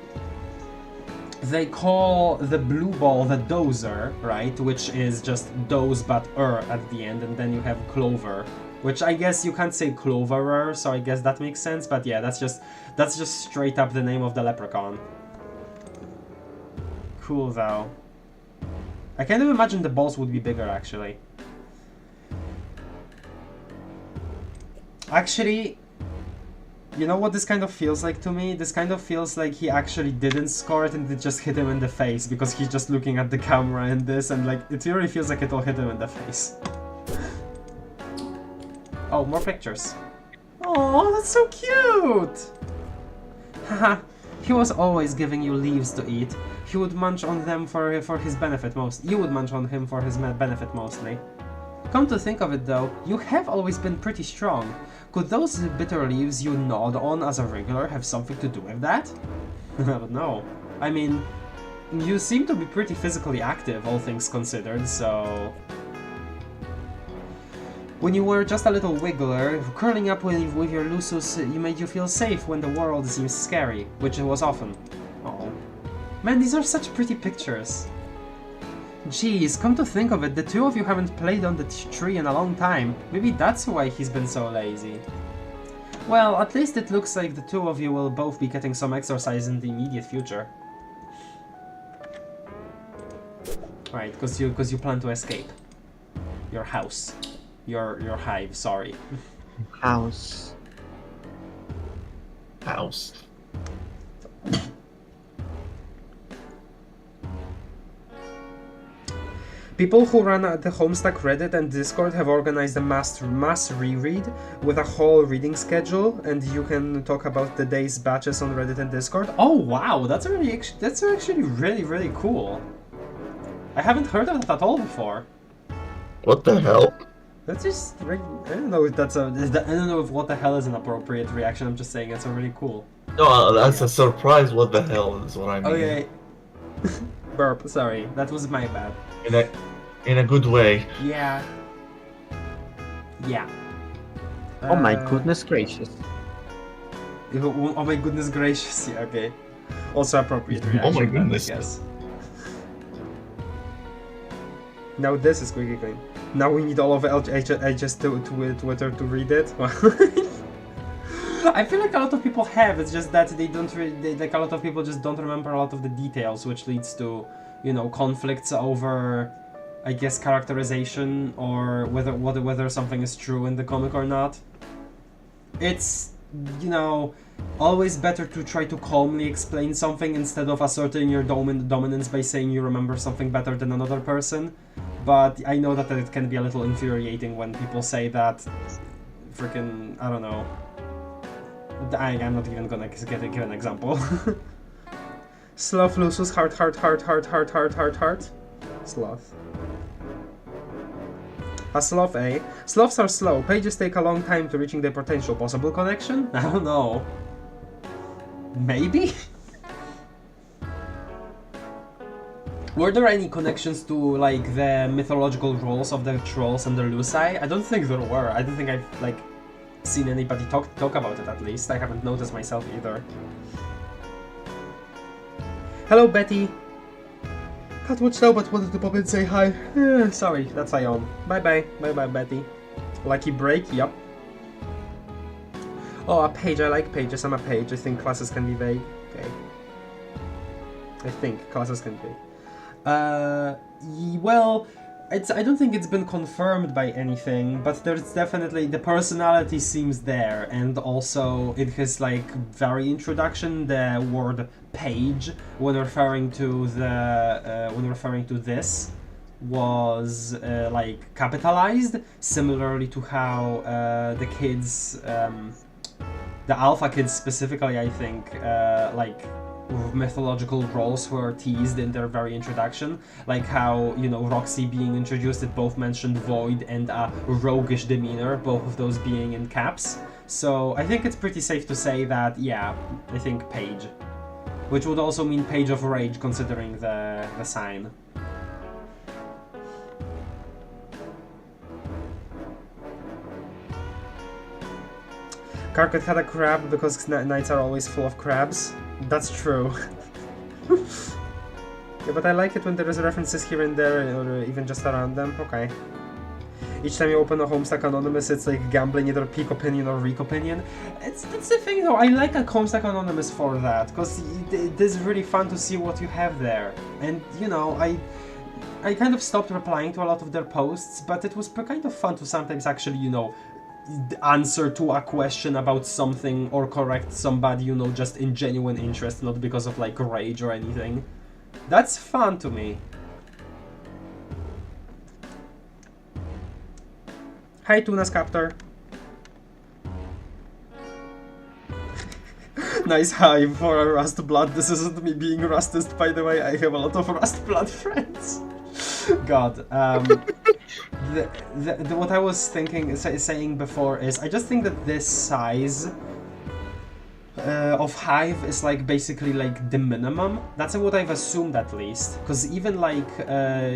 call the blue ball the dozer, right? Which is just doze but at the end, and then you have clover. Which I guess you can't say cloverer, so I guess that makes sense. But yeah, that's just straight up the name of the leprechaun. Cool though. I can't even imagine the balls would be bigger actually. Actually, you know what this kind of feels like to me? This kind of feels like he actually didn't score it and it just hit him in the face because he's just looking at the camera and this and like it really feels like it'll hit him in the face. Oh, more pictures. Oh, that's so cute! Haha, he was always giving you leaves to eat. He would munch on them for his benefit most. You would munch on him for his benefit mostly. Come to think of it though, you have always been pretty strong. Could those bitter leaves you gnawed on as a regular have something to do with that? I don't know. I mean, you seem to be pretty physically active, all things considered, so... When you were just a little wiggler, curling up with your lusus, you made you feel safe when the world seems scary, which it was often. Oh. Man, these are such pretty pictures. Jeez, come to think of it, the two of you haven't played on the tree in a long time. Maybe that's why he's been so lazy. Well, at least it looks like the two of you will both be getting some exercise in the immediate future. Right, because you plan to escape. Your house. Your hive, sorry. House. House. People who run the Homestuck Reddit and Discord have organized a mass reread with a whole reading schedule, and you can talk about the day's batches on Reddit and Discord. Oh wow, that's actually really cool. I haven't heard of that at all before. What the hell? That's just I don't know if that's I don't know if what the hell is an appropriate reaction. I'm just saying it's a really cool. No, that's a surprise. What the hell is what I mean. Okay. Burp. Sorry, that was my bad. in a good way. Yeah. Yeah. Oh my goodness gracious. Oh my goodness gracious, yeah, okay. Also appropriate Oh reaction, my then, goodness. I guess. Now this is squeaky clean. Now we need all of AGHHHH to Twitter to read it. I feel like a lot of people have, it's just that they don't like a lot of people just don't remember a lot of the details, which leads to, you know, conflicts over, I guess, characterization or whether something is true in the comic or not. It's, you know, always better to try to calmly explain something instead of asserting your dominance by saying you remember something better than another person. But I know that it can be a little infuriating when people say that freaking, I don't know. I'm not even gonna give an example. Sloth loses heart. Sloth. A sloth, eh? Sloths are slow. Pages take a long time to reaching their potential. Possible connection? I don't know. Maybe? Were there any connections to, like, the mythological roles of the trolls and the Luci? I don't think there were. I don't think I've, like, seen anybody talk about it, at least. I haven't noticed myself either. Hello, Betty. Can't watch now, but wanted to pop in and say hi. Sorry, that's Ion. Bye-bye. Bye-bye, Betty. Lucky break? Yup. Oh, a page. I like pages. I'm a page. I think classes can be vague. Okay. I think classes can be vague. Well, I don't think it's been confirmed by anything, but there's definitely, the personality seems there, and also in his, like, very introduction, the word page, when referring to this, was, like, capitalized, similarly to how, the kids, the alpha kids specifically, I think, like, mythological roles were teased in their very introduction, like how, you know, Roxy being introduced, it both mentioned Void and a roguish demeanor, both of those being in caps. So I think it's pretty safe to say that, yeah, I think Page. Which would also mean Page of Rage, considering the sign. Karkat had a crab because nights are always full of crabs. That's true. Yeah, but I like it when there is references here and there, or even just around them. Okay. Each time you open a Homestuck Anonymous, it's like gambling either peak opinion or weak opinion. That's the thing though, I like a Homestuck Anonymous for that, because it is really fun to see what you have there. And, you know, I kind of stopped replying to a lot of their posts, but it was kind of fun to sometimes actually, you know, answer to a question about something or correct somebody, you know, just in genuine interest, not because of like rage or anything. That's fun to me. Hi, Tuna's Captor. Nice hive for a rust blood. This isn't me being rustist, by the way. I have a lot of rust blood friends. God. What I was saying before is, I just think that this size of hive is like basically like the minimum. That's what I've assumed, at least, because even like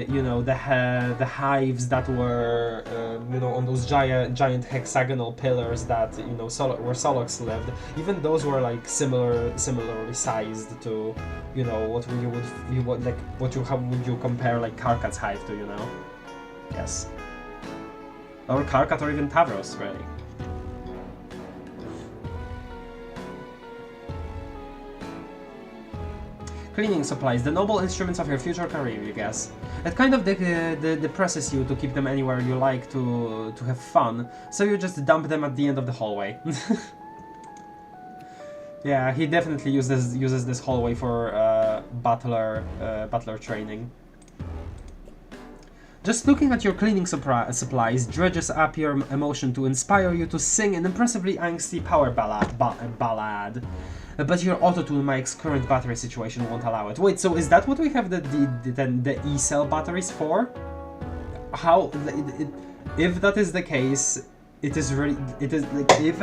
you know, the hives that were you know, on those giant hexagonal pillars that, you know, where Solatrus lived, even those were like similarly sized to, you know, what how would you compare like Karkat's hive to, you know? Yes. Or Karkat, or even Tavros, really. Cleaning supplies, the noble instruments of your future career, you guess. It kind of depresses you to keep them anywhere you like to have fun, so you just dump them at the end of the hallway. Yeah, he definitely uses this hallway for butler training. Just looking at your cleaning supplies dredges up your emotion to inspire you to sing an impressively angsty power ballad. But your auto-tune mic's current battery situation won't allow it. Wait, so is that what we have the E-cell batteries for? How... if that is the case, it is really, it is like, if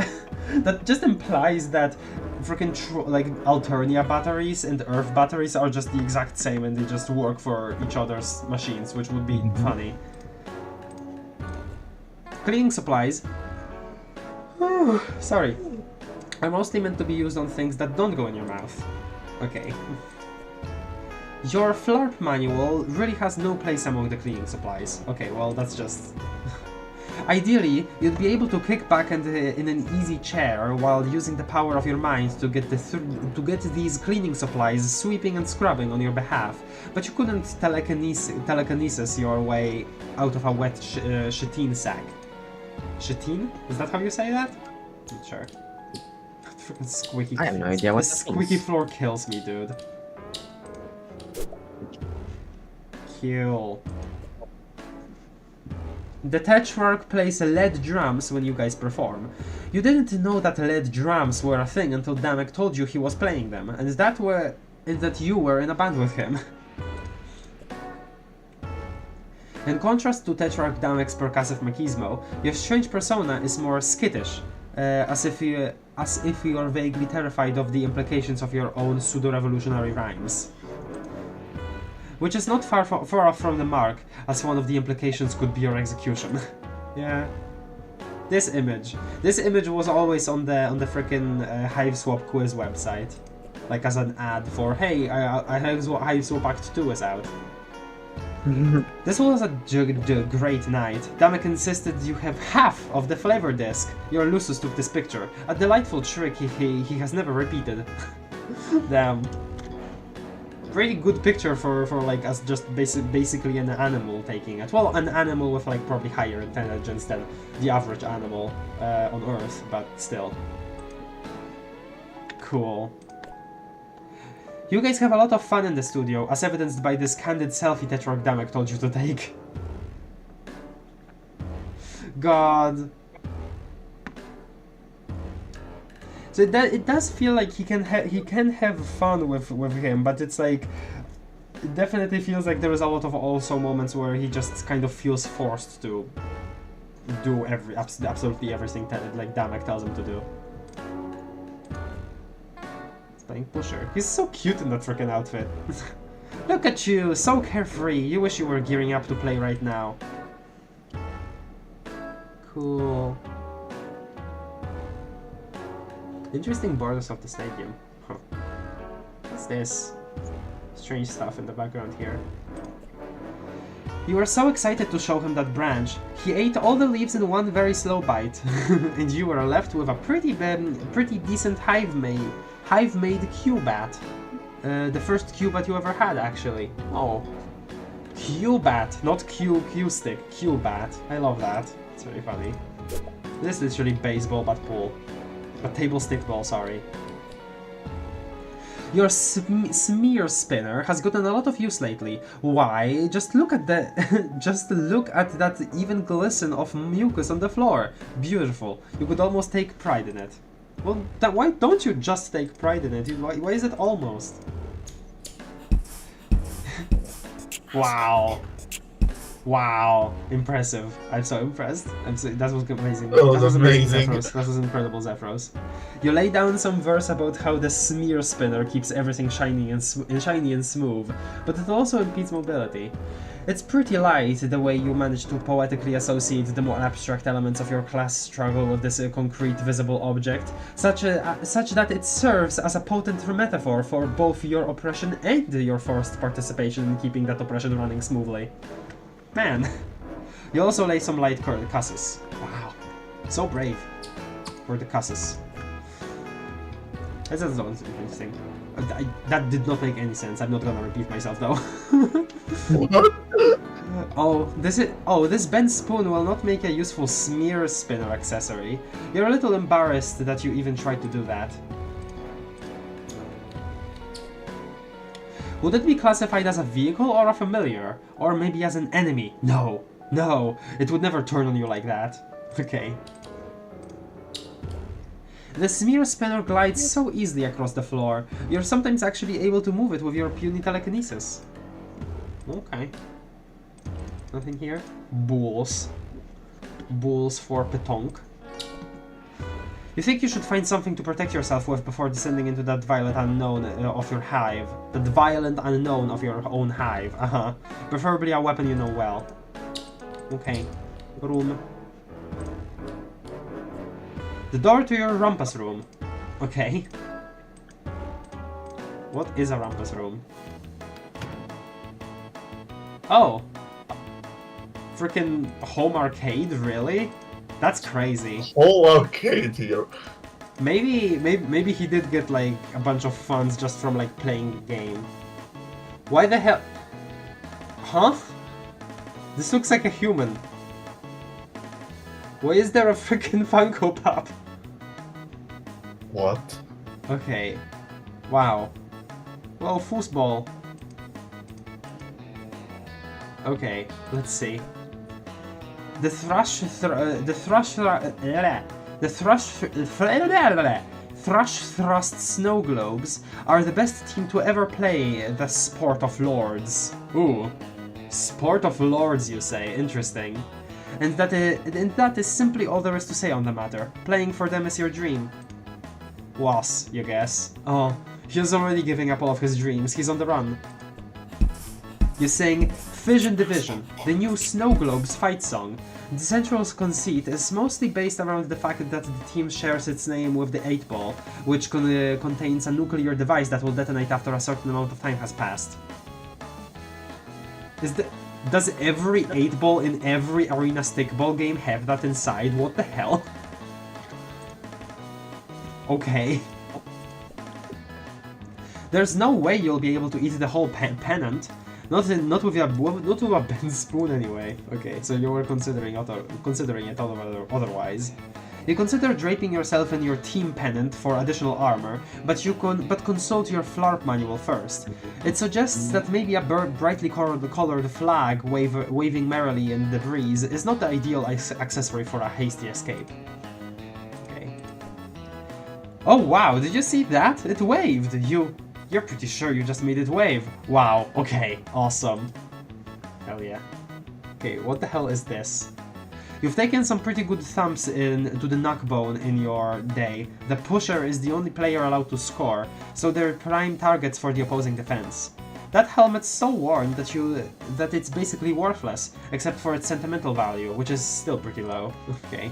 that just implies that freaking like Alternia batteries and Earth batteries are just the exact same and they just work for each other's machines, which would be funny. Cleaning supplies. Sorry. Are mostly meant to be used on things that don't go in your mouth. Okay. Your Flarp manual really has no place among the cleaning supplies. Okay, well that's just... Ideally, you'd be able to kick back in an easy chair while using the power of your mind to get these cleaning supplies sweeping and scrubbing on your behalf, but you couldn't telekinesis your way out of a wet chitine sack. Chitine? Is that how you say that? Not sure. Freaking squeaky. I have no idea what the that squeaky means. floor kills me, dude. Kill. The Tetchwork plays lead drums when you guys perform. You didn't know that lead drums were a thing until Damek told you he was playing them, and that you were in a band with him. In contrast to Tetrarch Damek's percussive machismo, your strange persona is more skittish, as if you are vaguely terrified of the implications of your own pseudo-revolutionary rhymes. Which is not far off from the mark, as one of the implications could be your execution. Yeah. This image was always on the frickin' Hiveswap quiz website, like as an ad for, hey, Hiveswap Act 2 is out. This was a great night. Damek insisted you have half of the flavor disc. Your Lusus took this picture, a delightful trick he has never repeated. Damn. Pretty good picture for like us just basically an animal taking it. Well, an animal with like probably higher intelligence than the average animal on Earth, but still. Cool. You guys have a lot of fun in the studio, as evidenced by this candid selfie Tetrarch Damek told you to take. God. So it does feel like he can have fun with him, but it's like it definitely feels like there is a lot of also moments where he just kind of feels forced to do absolutely everything that like Damek tells him to do. He's playing Pusher. He's so cute in that freaking outfit. Look at you, so carefree. You wish you were gearing up to play right now. Cool. Interesting borders of the stadium. Huh. What's this? Strange stuff in the background here. You were so excited to show him that branch. He ate all the leaves in one very slow bite, and you were left with a pretty decent hive-made Cubat. The first Cubat you ever had, actually. Oh, Cubat, not Q-stick. Cubat. I love that. It's really funny. This is literally baseball but pool. A table stick ball, sorry. Your smear spinner has gotten a lot of use lately. Why? Just look at that even glisten of mucus on the floor. Beautiful. You could almost take pride in it. Well, why don't you just take pride in it? Why is it almost? Wow. Wow, impressive. I'm so impressed. That was amazing. That was amazing. That was incredible, Zephyros. You lay down some verse about how the smear spinner keeps everything shiny and smooth, but it also impedes mobility. It's pretty light the way you manage to poetically associate the more abstract elements of your class struggle with this concrete visible object, such that it serves as a potent metaphor for both your oppression and your forced participation in keeping that oppression running smoothly. Man. You also lay some light cusses. Wow. So brave for the cusses. That's interesting. That did not make any sense. I'm not gonna repeat myself though. What? This bent spoon will not make a useful smear spinner accessory. You're a little embarrassed that you even tried to do that. Would it be classified as a vehicle or a familiar? Or maybe as an enemy? No, it would never turn on you like that. Okay. The smear spinner glides so easily across the floor. You're sometimes actually able to move it with your puny telekinesis. Okay. Nothing here? Bulls. Bulls for Petonk. You think you should find something to protect yourself with before descending into that violent unknown of your hive. That violent unknown of your own hive. Preferably a weapon you know well. Okay. Room. The door to your rumpus room. Okay. What is a rumpus room? Oh. Freaking home arcade, really? That's crazy. Whole arcade here. Maybe he did get like a bunch of funds just from like playing the game. Why the hell? Huh? This looks like a human. Why is there a freaking Funko Pop? What? Okay. Wow. Well, foosball. Okay, let's see. The thrush thrust snow globes are the best team to ever play the sport of lords. Ooh, sport of lords, you say? Interesting. And that is simply all there is to say on the matter. Playing for them is your dream. Was, you guess? Oh, he's already giving up all of his dreams. He's on the run. You sing Fission Division, the new Snow Globes fight song. The central conceit is mostly based around the fact that the team shares its name with the 8-ball, which contains a nuclear device that will detonate after a certain amount of time has passed. Does every 8-ball in every arena stickball game have that inside? What the hell? Okay. There's no way you'll be able to eat the whole pennant. Not with a bent spoon anyway. Okay, so you were considering it otherwise. You consider draping yourself in your team pennant for additional armor, but consult your FLARP manual first. It suggests that maybe a brightly colored flag waving merrily in the breeze is not the ideal accessory for a hasty escape. Okay. Oh wow, did you see that? It waved! You're pretty sure you just made it wave. Wow, okay, awesome. Hell yeah. Okay, what the hell is this? You've taken some pretty good thumps into the knuckbone in your day. The pusher is the only player allowed to score, so they're prime targets for the opposing defense. That helmet's so worn that it's basically worthless, except for its sentimental value, which is still pretty low. Okay.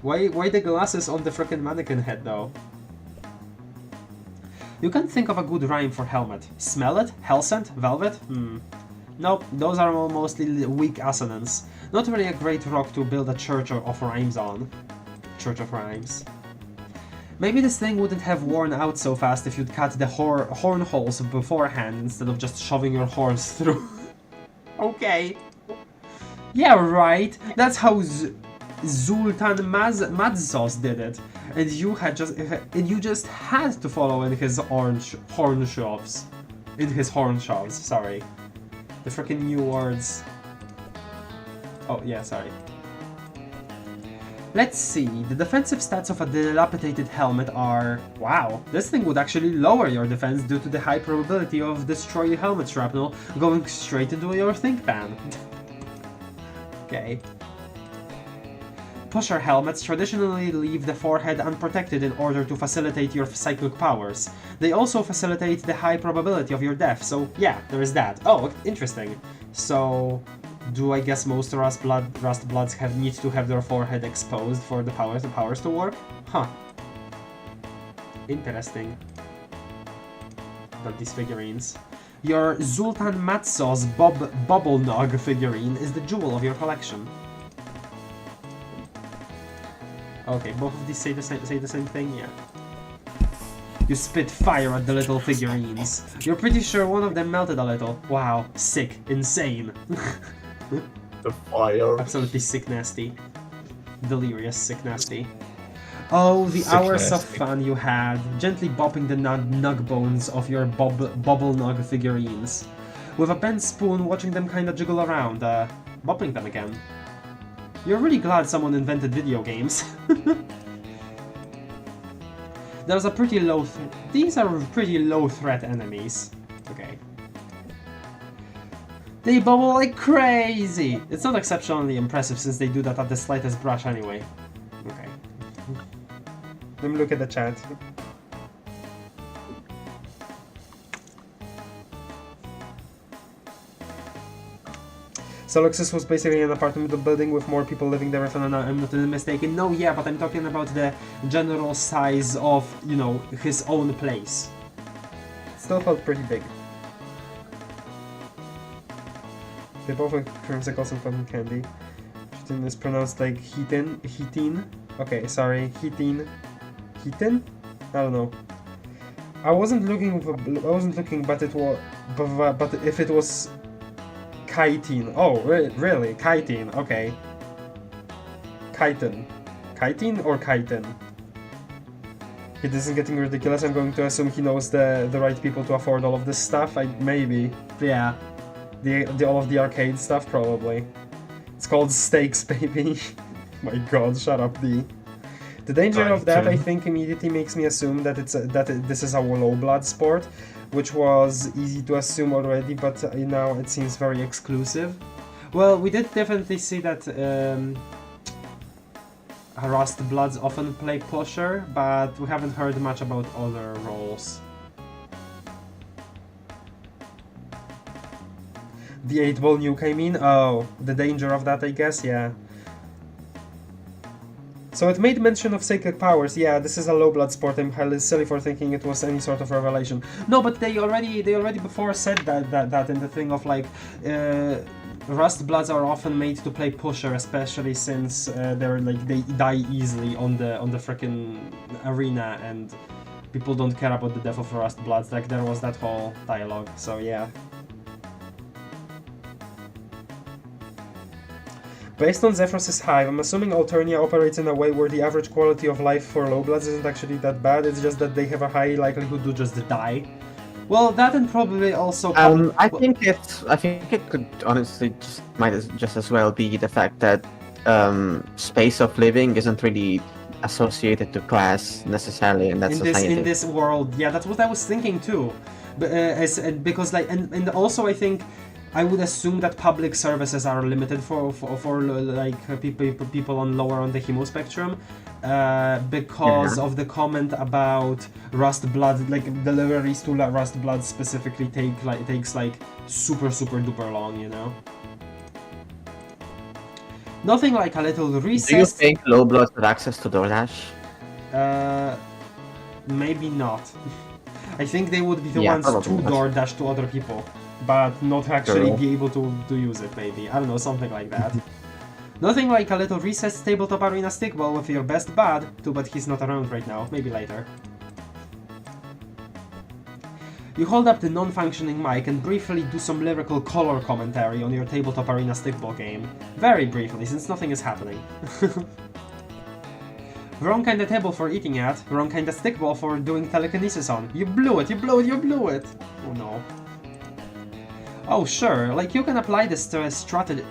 Why the glasses on the frickin' mannequin head though? You can't think of a good rhyme for helmet. Smell it? Hellscent? Velvet? Nope, those are all mostly weak assonance. Not really a great rock to build a church of rhymes on. Church of rhymes. Maybe this thing wouldn't have worn out so fast if you'd cut the horn holes beforehand instead of just shoving your horns through. Okay. Yeah, right. That's how Zultan Madzos did it, and you just had to follow in his horn shoves. Sorry, the freaking new words. Oh yeah, sorry. Let's see. The defensive stats of a dilapidated helmet are... Wow, this thing would actually lower your defense due to the high probability of destroyed helmet shrapnel going straight into your think pan. Okay. Pusher helmets traditionally leave the forehead unprotected in order to facilitate your psychic powers. They also facilitate the high probability of your death, so yeah, there is that. Oh, interesting. So, do I guess most Rust Bloods need to have their forehead exposed for the powers to work? Huh. Interesting. But these figurines. Your Zultan Matsos Bubble Nog figurine is the jewel of your collection. Okay, both of these say the same thing? Yeah. You spit fire at the little figurines. You're pretty sure one of them melted a little. Wow, sick, insane. The fire. Absolutely sick nasty. Delirious sick nasty. Oh, the hours of fun you had, gently bopping the nug bones of your bubble nog figurines. With a bent spoon watching them kinda jiggle around, bopping them again. You're really glad someone invented video games. There's a pretty low... These are pretty low threat enemies. Okay. They bubble like crazy! It's not exceptionally impressive since they do that at the slightest brush anyway. Okay. Let me look at the chat. Solatrus was basically an apartment building with more people living there, if I'm not mistaken. No, yeah, but I'm talking about the general size of, you know, his own place. Still felt pretty big. They both have creamsicles and cotton candy. Heatin is pronounced like heatin. Heatin. Okay, sorry. Heatin. Heatin? I don't know. I wasn't looking, but it was. But if it was chitin. Oh, really? Chitin. Okay. Chitin. Chitin or chitin? It isn't getting ridiculous. I'm going to assume he knows the right people to afford all of this stuff. Maybe. Yeah. All of the arcade stuff, probably. It's called stakes, baby. My god, shut up, D. The danger of that, I think, immediately makes me assume that this is a low blood sport, which was easy to assume already, but now it seems very exclusive. Well, we did definitely see that Rust Bloods often play pusher, but we haven't heard much about other roles. The 8-ball nuke, I mean? Oh, the danger of that, I guess, yeah. So it made mention of sacred powers. Yeah, this is a low blood sport. I'm highly silly for thinking it was any sort of revelation. No, but they already before said that in the thing of like Rust Bloods are often made to play pusher, especially since they die easily on the frickin' arena, and people don't care about the death of Rust Bloods. Like there was that whole dialogue. So yeah. Based on Zephyrus' Hive, I'm assuming Alternia operates in a way where the average quality of life for low bloods isn't actually that bad, it's just that they have a high likelihood to just die. Well, that and probably also... I think it could honestly might just as well be the fact that space of living isn't really associated to class necessarily in that society. In this world, yeah, that's what I was thinking too. But, because like, and also I think I would assume that public services are limited for like people on the hemo spectrum, because of the comment about Rust Blood, like deliveries to Rust Blood specifically takes like super duper long, you know. Nothing like a little recess. Do you think low bloods have access to DoorDash? Maybe not. I think they would be the ones to DoorDash to other people, but not actually be able to use it, maybe. I don't know, something like that. Nothing like a little recessed tabletop arena stickball with your best bud. Too bad he's not around right now, maybe later. You hold up the non-functioning mic and briefly do some lyrical color commentary on your tabletop arena stickball game. Very briefly, since nothing is happening. Wrong kind of table for eating at, wrong kind of stickball for doing telekinesis on. You blew it, you blew it, you blew it! Oh no. Oh sure, like you can apply this to stratagems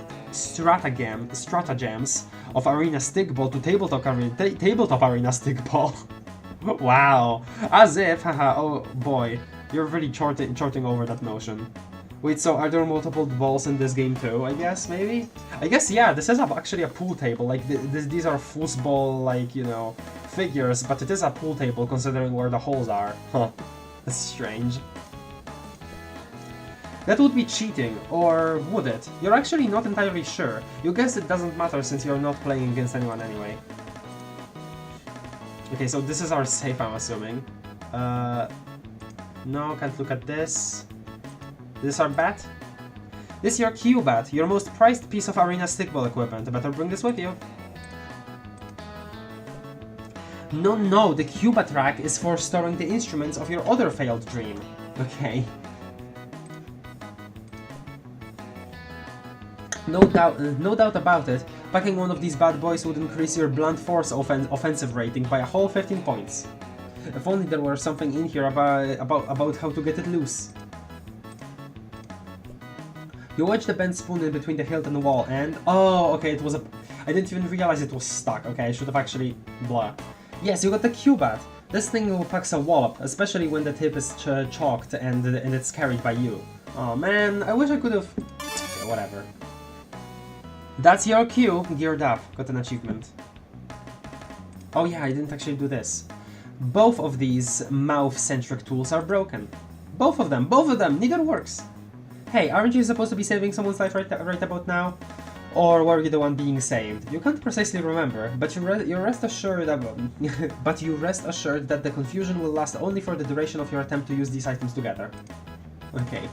of arena stickball to tabletop arena stickball. Wow, as if, haha, oh boy, you're really charting over that notion. Wait, so are there multiple balls in this game too, I guess, maybe? I guess, yeah, this is actually a pool table, like, these are foosball, like, you know, figures, but it is a pool table considering where the holes are. Huh, that's strange. That would be cheating, or would it? You're actually not entirely sure. You guess it doesn't matter since you're not playing against anyone anyway. Okay, so this is our safe, I'm assuming. No, can't look at this. This is our bat? This is your Q-bat, your most prized piece of arena stickball equipment. Better bring this with you. No, the Q-bat rack is for storing the instruments of your other failed dream. Okay. No doubt about it, packing one of these bad boys would increase your blunt force offensive rating by a whole 15 points. If only there were something in here about how to get it loose. You wedge the bent spoon in between the hilt and the wall and... Oh, okay, it was a... I didn't even realize it was stuck. Okay, I should have actually... Blah. Yes, you got the Q-bat. This thing packs a wallop, especially when the tip is chalked and it's carried by you. Oh man, I wish I could have... Okay, whatever. That's your Q, geared up. Got an achievement. Oh yeah, I didn't actually do this. both of these mouth-centric tools are broken. Both of them, neither works. Hey, aren't you supposed to be saving someone's life right about now? Or were you the one being saved? You can't precisely remember, but you rest assured that the confusion will last only for the duration of your attempt to use these items together. Okay.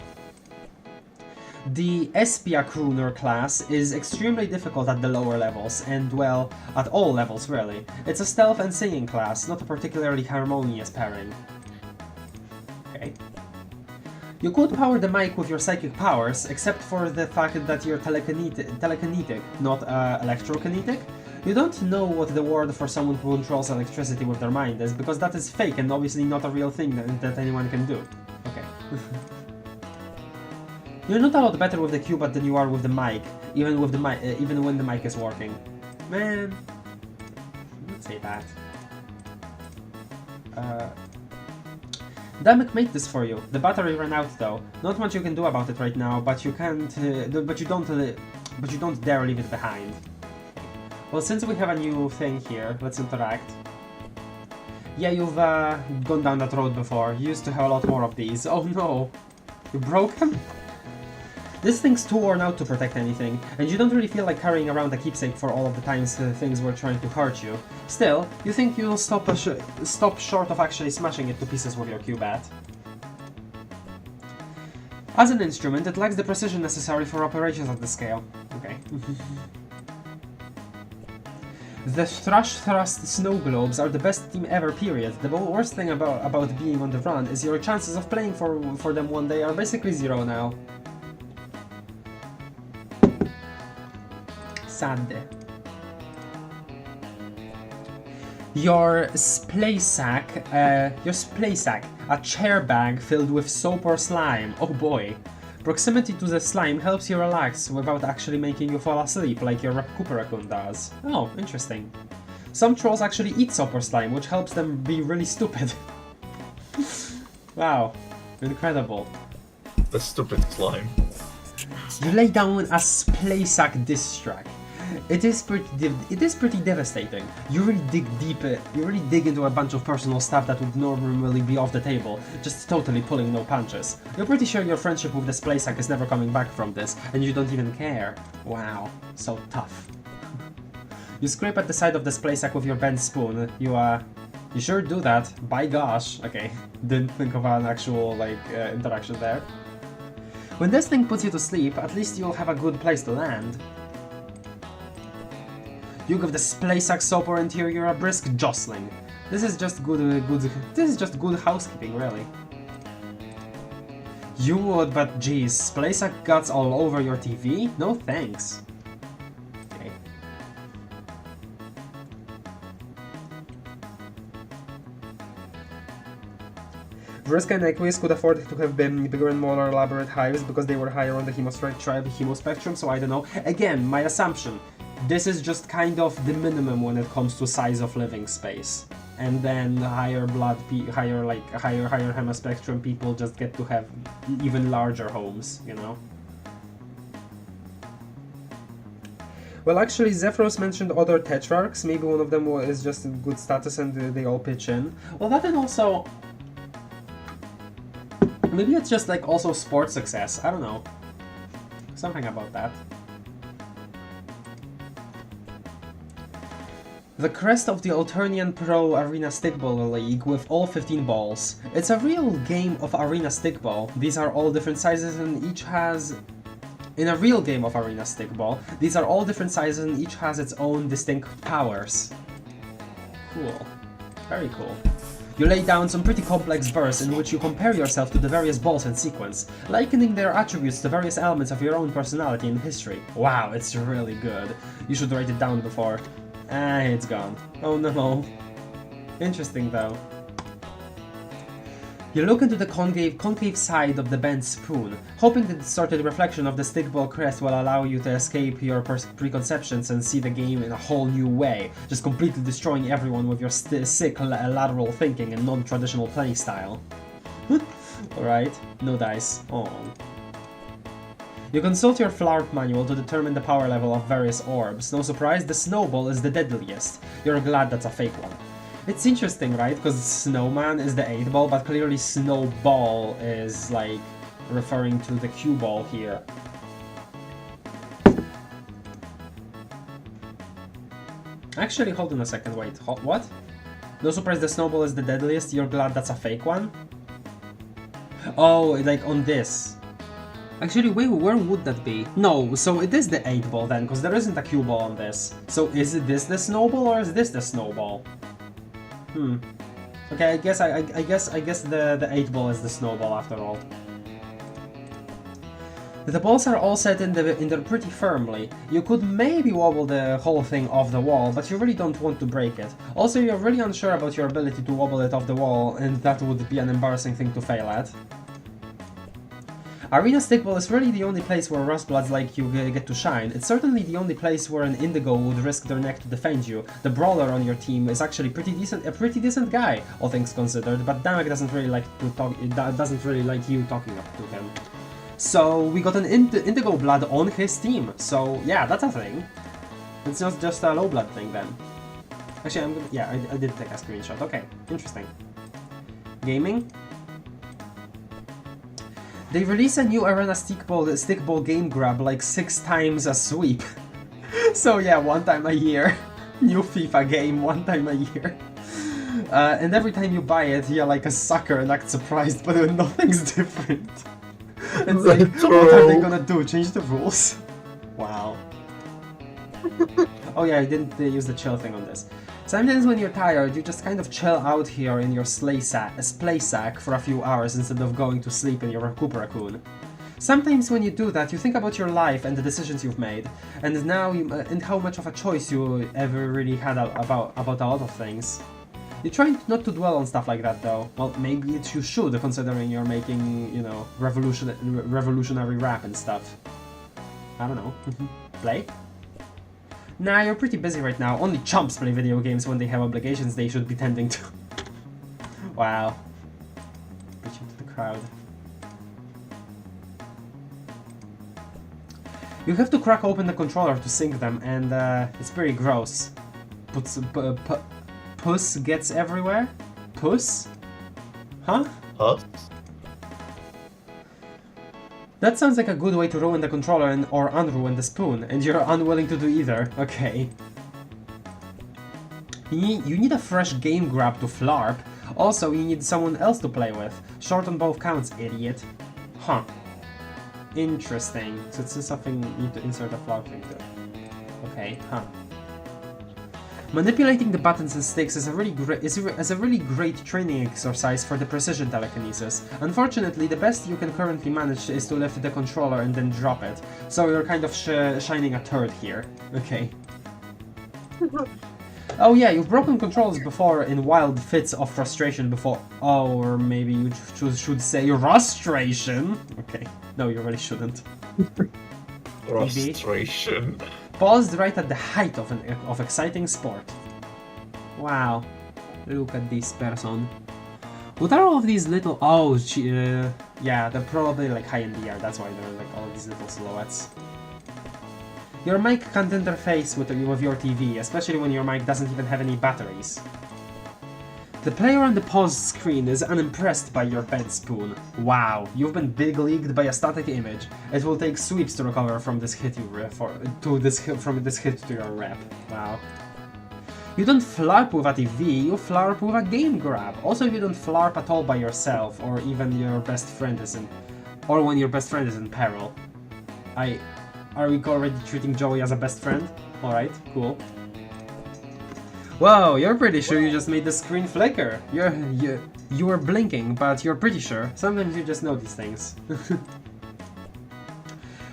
The Espia Crooner class is extremely difficult at the lower levels, and well, at all levels really. It's a stealth and singing class, not a particularly harmonious pairing. Okay. You could power the mic with your psychic powers, except for the fact that you're telekinetic, not electrokinetic. You don't know what the word for someone who controls electricity with their mind is, because that is fake and obviously not a real thing that anyone can do. Okay. You're not a lot better with the Cubot than you are with the mic, even when the mic is working. Man, let's say that. Damek made this for you. The battery ran out though. Not much you can do about it right now, but you can't. But you don't dare leave it behind. Well, since we have a new thing here, let's interact. Yeah, you've gone down that road before. You used to have a lot more of these. Oh no, you broke them? This thing's too worn out to protect anything, and you don't really feel like carrying around a keepsake for all of the times things were trying to hurt you. Still, you think you'll stop short of actually smashing it to pieces with your Cubat. As an instrument, it lacks the precision necessary for operations at the scale. Okay. The Thrush Thrust Snow Globes are the best team ever, period. The worst thing about being on the run is your chances of playing for them one day are basically zero now. Sad. Your splay sack, a chair bag filled with soap or slime. Oh boy. Proximity to the slime helps you relax without actually making you fall asleep like your Cooper Raccoon does. Oh, interesting. Some trolls actually eat soap or slime, which helps them be really stupid. Wow, incredible. The stupid slime. You lay down a splay sack diss track. It is pretty devastating. You really dig deep. You really dig into a bunch of personal stuff that would normally be off the table, just totally pulling no punches. You're pretty sure your friendship with the splay sack is never coming back from this, and you don't even care. Wow, so tough. You scrape at the side of the splay sack with your bent spoon. You sure do that. By gosh. Okay, didn't think of an actual interaction there. When this thing puts you to sleep, at least you'll have a good place to land. You give the splay sack soap or interior a brisk jostling. This is just good housekeeping, really. You would, but geez, splay sack guts all over your TV? No thanks. Okay. Vriska and Equus could afford to have been bigger and more elaborate hives because they were higher on the hemospectrum, so I don't know. Again, my assumption. This is just kind of the minimum when it comes to size of living space, and then higher higher hemispectrum people just get to have even larger homes, you know. Well, actually, Zephyros mentioned other tetrarchs. Maybe one of them is just in good status and they all pitch in. Well, that and also maybe it's just like also sports success. I don't know, something about that. The crest of the Alternian Pro Arena Stickball League with all 15 balls. It's a real game of Arena Stickball. These are all different sizes and each has... In a real game of Arena Stickball, these are all different sizes and each has its own distinct powers. Cool. Very cool. You lay down some pretty complex verse in which you compare yourself to the various balls in sequence, likening their attributes to various elements of your own personality and history. Wow, it's really good. You should write it down before... Ah, it's gone. Oh no. Interesting though. You look into the concave side of the bent spoon, hoping the distorted reflection of the stickball crest will allow you to escape your preconceptions and see the game in a whole new way, just completely destroying everyone with your sick lateral thinking and non-traditional playstyle. Alright, no dice. Oh. You consult your Flarp manual to determine the power level of various orbs. No surprise, the snowball is the deadliest. You're glad that's a fake one. It's interesting, right? Because snowman is the 8 ball, but clearly snowball is like referring to the cue ball here. Actually, hold on a second, wait, what? No surprise the snowball is the deadliest, you're glad that's a fake one? Oh, like on this. Actually, wait, where would that be? No, so it is the 8 ball then, because there isn't a cue ball on this. So is this the snowball or is this the snowball? Okay, I guess the 8 ball is the snowball after all. The balls are all set in there pretty firmly. You could maybe wobble the whole thing off the wall, but you really don't want to break it. Also, you're really unsure about your ability to wobble it off the wall, and that would be an embarrassing thing to fail at. Arena Stickball is really the only place where Rustbloods like you get to shine. It's certainly the only place where an Indigo would risk their neck to defend you. The brawler on your team is actually a pretty decent guy, all things considered, but Damek doesn't really like you talking up to him. So we got an Indigo Blood on his team. So yeah, that's a thing. It's not just a low blood thing then. Actually, I did take a screenshot. Okay, interesting. Gaming. They release a new Arena Stickball game grab like 6 times a sweep. So yeah, 1 time a year. New FIFA game, 1 time a year. And every time you buy it, you're like a sucker and act surprised, but nothing's different. It's like, what are they gonna do? Change the rules? Wow. Oh yeah, I didn't use the chill thing on this. Sometimes when you're tired, you just kind of chill out here in your splay sack for a few hours instead of going to sleep in your Raccoon. Sometimes when you do that, you think about your life and the decisions you've made, and and how much of a choice you ever really had about a lot of things. You try not to dwell on stuff like that though. Well, maybe you should, considering you're making, you know, revolutionary rap and stuff. I don't know. Play? Nah, you're pretty busy right now. Only chumps play video games when they have obligations they should be tending to. Wow. Preaching to the crowd. You have to crack open the controller to sync them, and it's pretty gross. Puss gets everywhere? Puss? Huh? Huh? That sounds like a good way to ruin the controller or unruin the spoon, and you're unwilling to do either. Okay. You need a fresh game grab to flarp. Also, you need someone else to play with. Short on both counts, idiot. Huh. Interesting. So it's something you need to insert a flarp into. Okay, huh. Manipulating the buttons and sticks is a really great training exercise for the precision telekinesis. Unfortunately, the best you can currently manage is to lift the controller and then drop it. So you're kind of shining a turd here. Okay. Oh yeah, you've broken controls before in wild fits of frustration before. Oh, or maybe you should say frustration. Okay. No, you really shouldn't. Frustration. Paused right at the height of exciting sport. Wow. Look at this person. What are all of these little... Oh, yeah, they're probably like high in the air. That's why there are like all of these little silhouettes. Your mic can't interface with your TV, especially when your mic doesn't even have any batteries. The player on the pause screen is unimpressed by your bed spoon. Wow, you've been big leagued by a static image. It will take sweeps to recover from this hit to your rep. Wow. You don't flarp with a TV, you flarp with a game grab. Also, you don't flarp at all by yourself, or even your best friend is or when your best friend is in peril. Are we already treating Joey as a best friend? Alright, cool. Whoa, you're pretty sure you just made the screen flicker. You were blinking, but you're pretty sure. Sometimes you just notice things.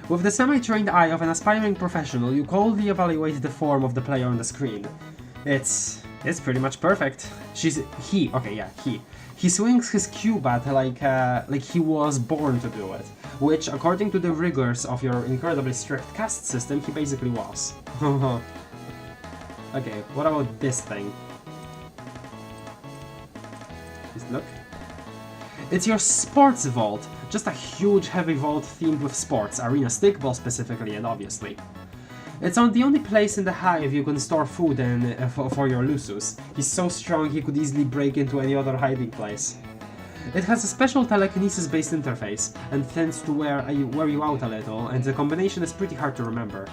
With the semi-trained eye of an aspiring professional, you coldly evaluate the form of the player on the screen. It's pretty much perfect. He swings his cue bat like he was born to do it, which, according to the rigors of your incredibly strict caste system, he basically was. Okay, what about this thing? Just look. It's your sports vault, just a huge heavy vault themed with sports, arena stickball specifically, and obviously. It's on the only place in the hive you can store food in for your Lusus. He's so strong he could easily break into any other hiding place. It has a special telekinesis-based interface, and tends to wear you out a little, and the combination is pretty hard to remember.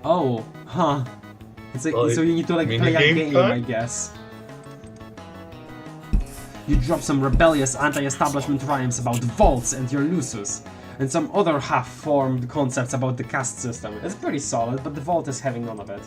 Oh, huh. It's like, so you need to like play a game, I guess. You drop some rebellious anti-establishment rhymes about vaults and your Lusus, and some other half-formed concepts about the caste system. It's pretty solid, but the vault is having none of it.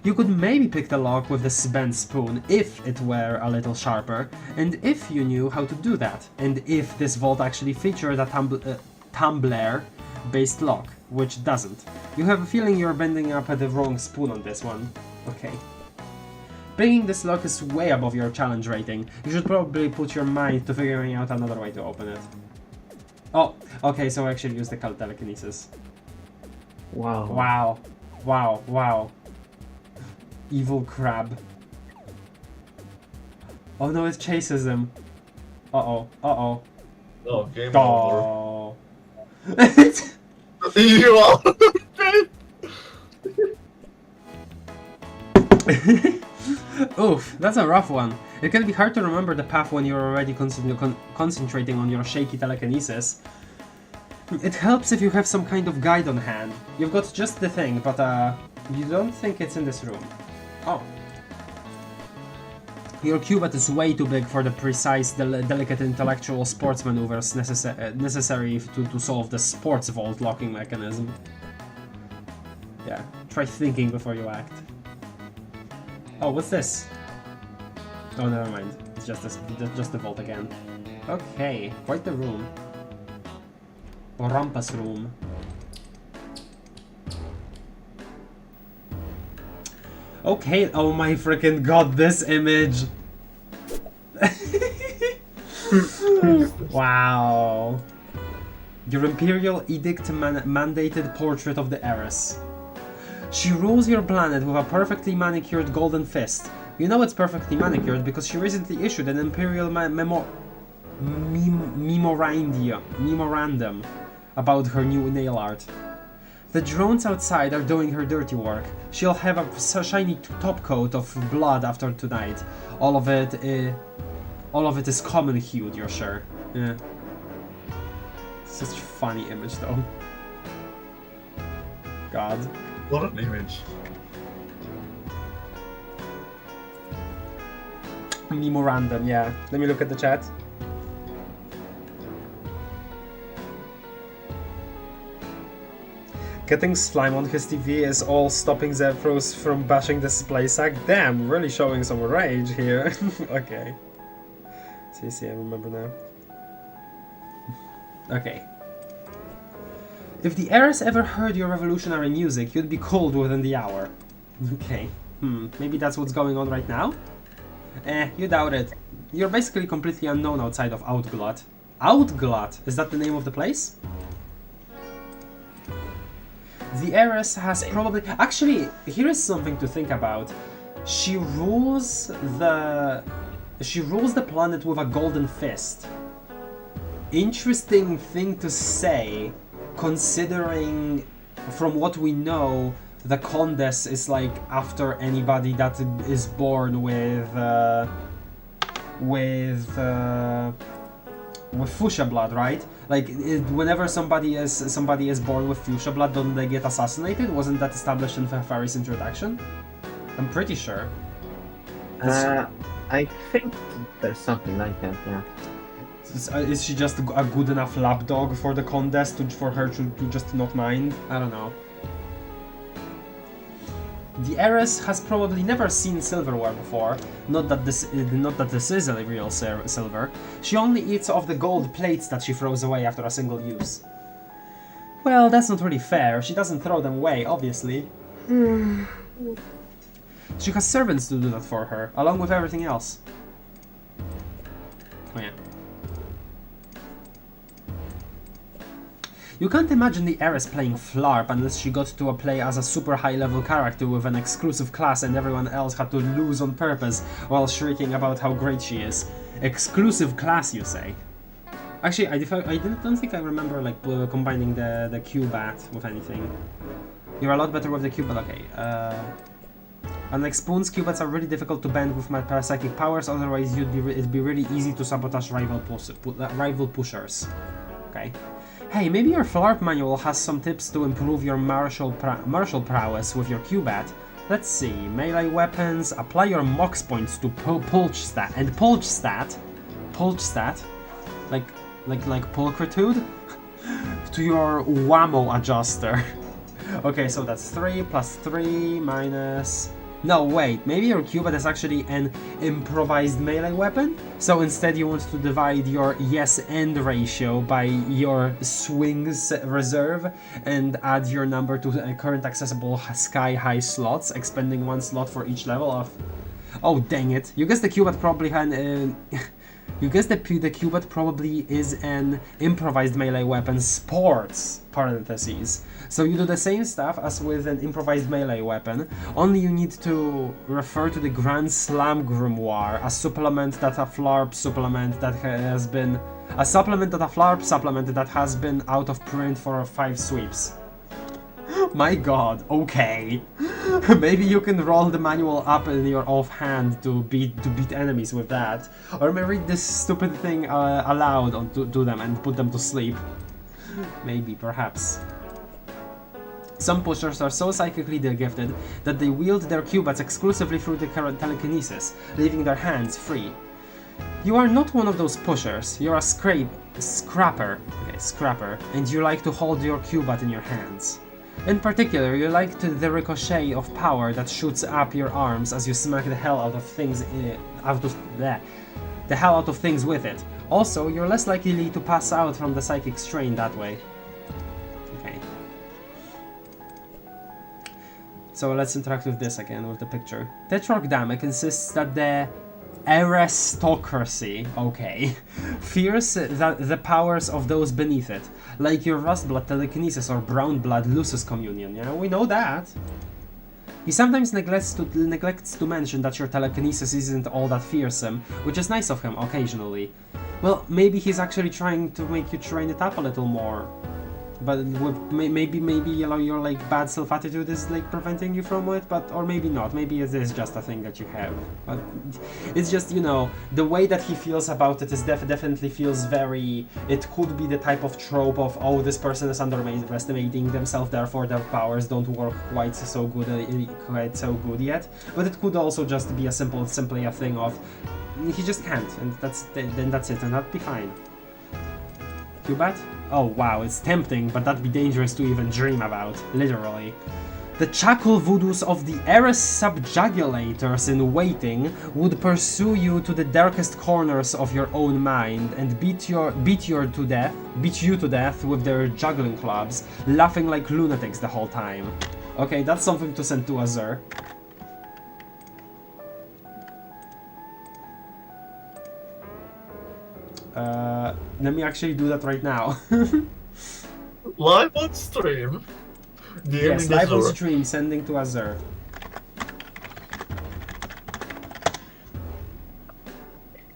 You could maybe pick the lock with the bent spoon if it were a little sharper, and if you knew how to do that, and if this vault actually featured a tumbler-based lock, which doesn't. You have a feeling you're bending up at the wrong spoon on this one. Okay. Picking this lock is way above your challenge rating. You should probably put your mind to figuring out another way to open it. Oh, okay, so I actually use the telekinesis. Wow. Wow. Wow, wow. Evil crab. Oh no, it chases him. Uh-oh, uh-oh. Oh, game over. Oh. You are Oof, that's a rough one. It can be hard to remember the path when you're already concentrating on your shaky telekinesis. It helps if you have some kind of guide on hand. You've got just the thing, but you don't think it's in this room. Oh. Your cubit is way too big for the precise, delicate intellectual sports maneuvers necessary to solve the sports vault locking mechanism. Yeah, try thinking before you act. Oh, what's this? Oh, never mind. It's just the vault again. Okay, quite the room. Rampus room. Okay, oh my freaking god, this image! Wow. Your Imperial Edict mandated portrait of the heiress. She rules your planet with a perfectly manicured golden fist. You know it's perfectly manicured because she recently issued an Imperial memorandum about her new nail art. The drones outside are doing her dirty work. She'll have a shiny top coat of blood after tonight. All of it is common hued, you're sure. Yeah. Such a funny image though. God. what an image. Memorandum, yeah. Let me look at the chat. Getting slime on his TV is all stopping Zephyros from bashing the display sack. Damn, really showing some rage here. Okay. See, I remember now. Okay. If the heiress ever heard your revolutionary music, you'd be cold within the hour. Okay. Maybe that's what's going on right now? You doubt it. You're basically completely unknown outside of Outglut. Outglut? Is that the name of the place? The heiress has probably... Actually, here is something to think about. She rules the planet with a golden fist. Interesting thing to say, considering from what we know, the Condes is like after anybody that is born with fuchsia blood, right? Like whenever somebody is born with fuchsia blood, don't they get assassinated? Wasn't that established in Fari's introduction? I'm pretty sure. I think there's something like that, yeah. Is she just a good enough lapdog for the Condes for her to just not mind? I don't know. The heiress has probably never seen silverware before. Not that this is a real silver. She only eats off the gold plates that she throws away after a single use. Well, that's not really fair. She doesn't throw them away, obviously. She has servants to do that for her, along with everything else. Oh yeah. You can't imagine the heiress playing Flarp unless she got to play as a super high-level character with an exclusive class and everyone else had to lose on purpose while shrieking about how great she is. Exclusive class, you say? Actually, don't think I remember like combining the Q-bat with anything. You're a lot better with the Q-bat, okay. Unlike spoons, Q-bats are really difficult to bend with my parapsychic powers, otherwise it'd be really easy to sabotage rival pushers. Okay. Hey, maybe your Flarp manual has some tips to improve your martial prowess with your Q-bat. Let's see, melee weapons, apply your mox points to pulch stat, like pulchritude, to your whammo adjuster. Okay, so that's 3 plus 3 minus... No, wait, maybe your Q-bat is actually an improvised melee weapon? So instead you want to divide your yes-and ratio by your swings reserve and add your number to current accessible sky-high slots, expending 1 slot for each level of... Oh, dang it. You guess the Q-bat probably had... You guess the Q-bat probably is an improvised melee weapon, sports, parentheses. So you do the same stuff as with an improvised melee weapon, only you need to refer to the Grand Slam Grimoire, a supplement that a Flarp supplement that has been... A supplement that a Flarp supplement that has been out of print for 5 sweeps. My god, okay. Maybe you can roll the manual up in your offhand to beat enemies with that. Or maybe read this stupid thing aloud to them and put them to sleep. Maybe, perhaps. Some pushers are so psychically gifted that they wield their Q-bats exclusively through the telekinesis, leaving their hands free. You are not one of those pushers, you're a scrapper, and you like to hold your Q-bat in your hands. In particular, you like the ricochet of power that shoots up your arms as you smack the hell out of things with it. Also, you're less likely to pass out from the psychic strain that way. Okay. So let's interact with this again, with the picture. Tetrarch Dame insists that the aristocracy, okay, fears the powers of those beneath it, like your rust blood telekinesis or brown blood Lucis communion, yeah, we know that. He sometimes neglects to mention that your telekinesis isn't all that fearsome, which is nice of him occasionally. Well, maybe he's actually trying to make you train it up a little more. But maybe you know, your like bad self-attitude is like preventing you from it, but or maybe not. Maybe it is just a thing that you have. But it's just, you know, the way that he feels about it is definitely feels very. It could be the type of trope of, oh, this person is underestimating themselves, therefore their powers don't work quite so good yet. But it could also just be simply a thing of he just can't, and that's it, and that'd be fine. Q-bat? Oh wow, it's tempting, but that'd be dangerous to even dream about, literally. The chackle voodoos of the Eris subjugulators in waiting would pursue you to the darkest corners of your own mind and beat you to death with their juggling clubs, laughing like lunatics the whole time. Okay, that's something to send to Azure. Let me actually do that right now. Live on stream? Yes, live on stream, sending to Azure.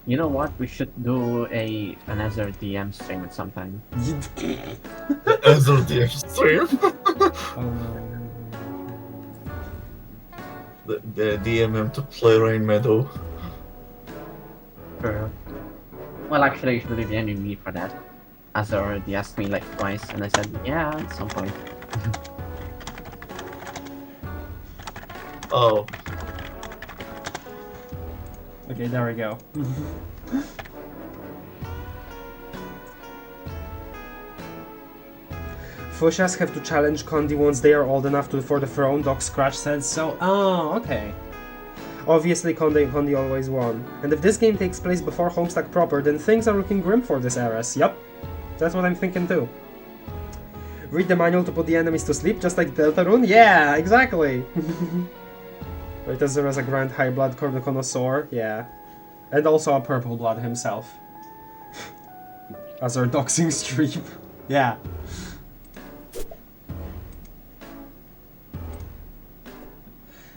You know what? We should do an Azure DM stream at some time. Azure DM stream? The DMM to play Rain Meadow. Sure. Well, actually, you should leave any me for that. Azure already asked me like twice, and I said, yeah, at some point. Oh. Okay, there we go. Fushas have to challenge Condi once they are old enough for the throne, Doc Scratch said so. Oh, okay. Obviously, Condi always won. And if this game takes place before Homestuck proper, then things are looking grim for this Eris. Yup. That's what I'm thinking too. Read the manual to put the enemies to sleep, just like Deltarune? Yeah, exactly! Right, as there is a Grand High Blood Connoisseur, yeah. And also a Purple Blood himself. As our doxing stream. Yeah.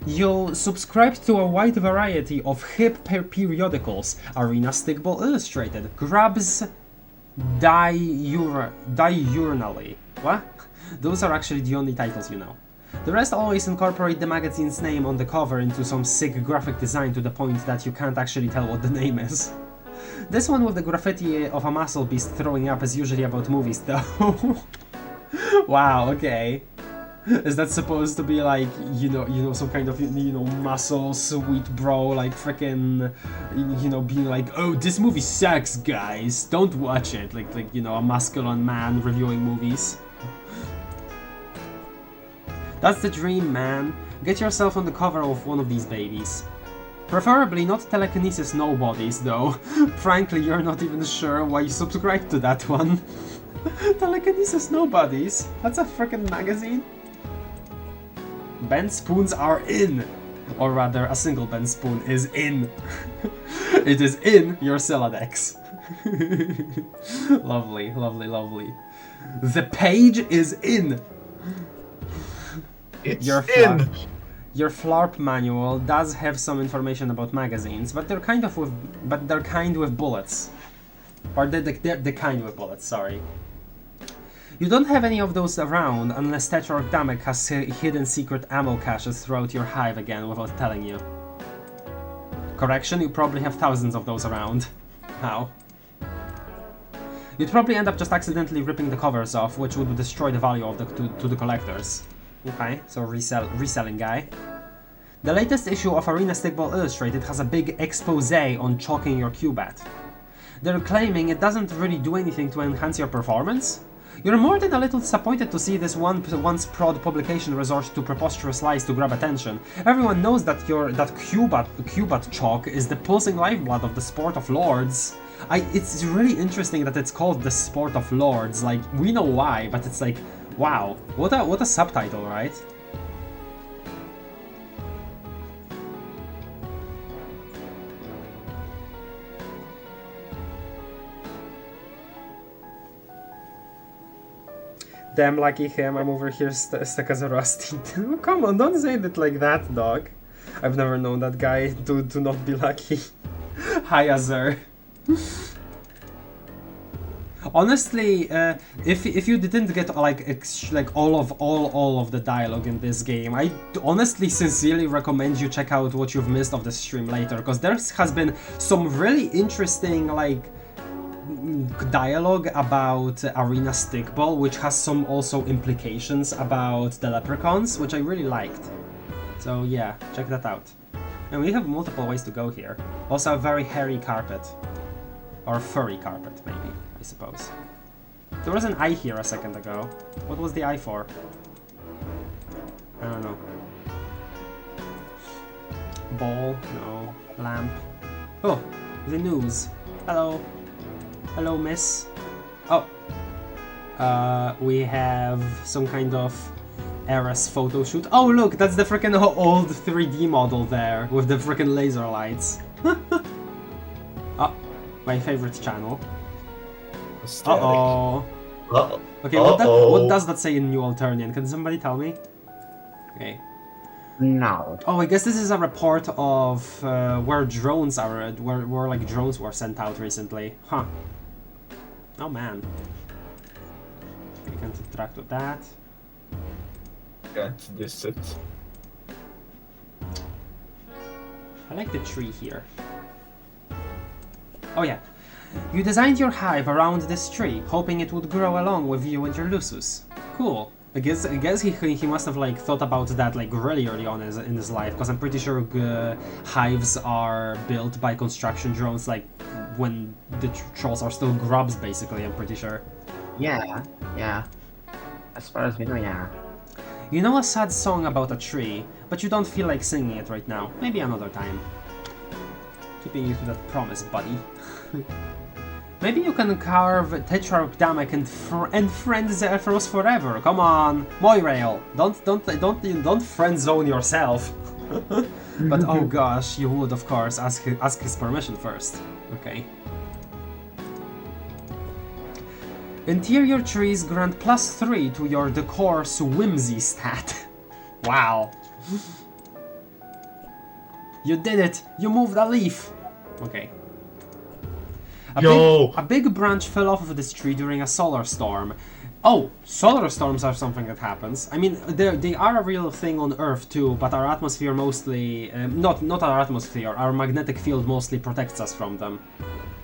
You'll subscribe to a wide variety of hip periodicals, Arena Stickball Illustrated, Grabs, diurnally. What? Those are actually the only titles you know. The rest always incorporate the magazine's name on the cover into some sick graphic design to the point that you can't actually tell what the name is. This one with the graffiti of a muscle beast throwing up is usually about movies though. Wow, okay. Is that supposed to be like, you know, some kind of, muscle, sweet bro, like frickin', being like, oh, this movie sucks, guys, don't watch it, like, a masculine man reviewing movies. That's the dream, man. Get yourself on the cover of one of these babies. Preferably not telekinesis nobodies, though. Frankly, you're not even sure why you subscribed to that one. Telekinesis nobodies? That's a frickin' magazine? Bent spoons are in! Or rather, a single bent spoon is in. It is in your Soladex. Lovely, lovely, lovely. The page is in! It's Your in! Your FLARP manual does have some information about magazines, but they're kind with bullets. Or they're kind with bullets, sorry. You don't have any of those around unless Tetrarch Damek has hidden secret ammo caches throughout your hive again without telling you. Correction, you probably have thousands of those around. How? You'd probably end up just accidentally ripping the covers off, which would destroy the value of to the collectors. Okay, so reselling guy. The latest issue of Arena Stickball Illustrated has a big expose on chalking your Cubat. They're claiming it doesn't really do anything to enhance your performance? You're more than a little disappointed to see this once prod publication resort to preposterous lies to grab attention. Everyone knows that Cubat chalk is the pulsing lifeblood of the sport of lords. It's really interesting that it's called the sport of lords. Like, we know why, but it's like, wow, what a subtitle, right? Damn lucky him, I'm over here stuck as a rusty. Come on, don't say it like that, dog. I've never known that guy to not be lucky. Hi, Azur. Honestly, if you didn't get like all of the dialogue in this game, I honestly sincerely recommend you check out what you've missed of the stream later, because there has been some really interesting like dialogue about Arena Stickball, which has some also implications about the leprechauns, which I really liked. So yeah, check that out. And we have multiple ways to go here. Also a very hairy carpet. Or furry carpet, maybe, I suppose. There was an eye here a second ago. What was the eye for? I don't know. Ball? No. Lamp. Oh, the news. Hello. Hello, miss. Oh. We have some kind of Eris photo shoot. Oh, look, that's the freaking old 3D model there with the freaking laser lights. Oh, my favorite channel. Uh-oh. Uh-oh. Okay, what does that say in New Alternian? Can somebody tell me? Okay. No. Oh, I guess this is a report of where drones are, where like drones were sent out recently. Huh. Oh man. I can't interact with that. Can't diss it. I like the tree here. Oh yeah. You designed your hive around this tree, hoping it would grow along with you and your Lusus. Cool. I guess he must have like thought about that like really early on in his life, because I'm pretty sure hives are built by construction drones like when the trolls are still grubs, basically. I'm pretty sure. Yeah, yeah. As far as we know, yeah. You know a sad song about a tree, but you don't feel like singing it right now. Maybe another time. Keeping you to that promise, buddy. Maybe you can carve Tetrarch Damek and friend Zephyros forever. Come on, Moirail. Don't friend zone yourself. But oh gosh, you would of course ask his permission first. Okay. Interior trees grant +3 to your decor whimsy stat. Wow. You did it! You moved a leaf! Okay. Yo! A big branch fell off of this tree during a solar storm. Oh, solar storms are something that happens. I mean, they are a real thing on Earth too, but our atmosphere mostly... not our atmosphere, our magnetic field mostly protects us from them.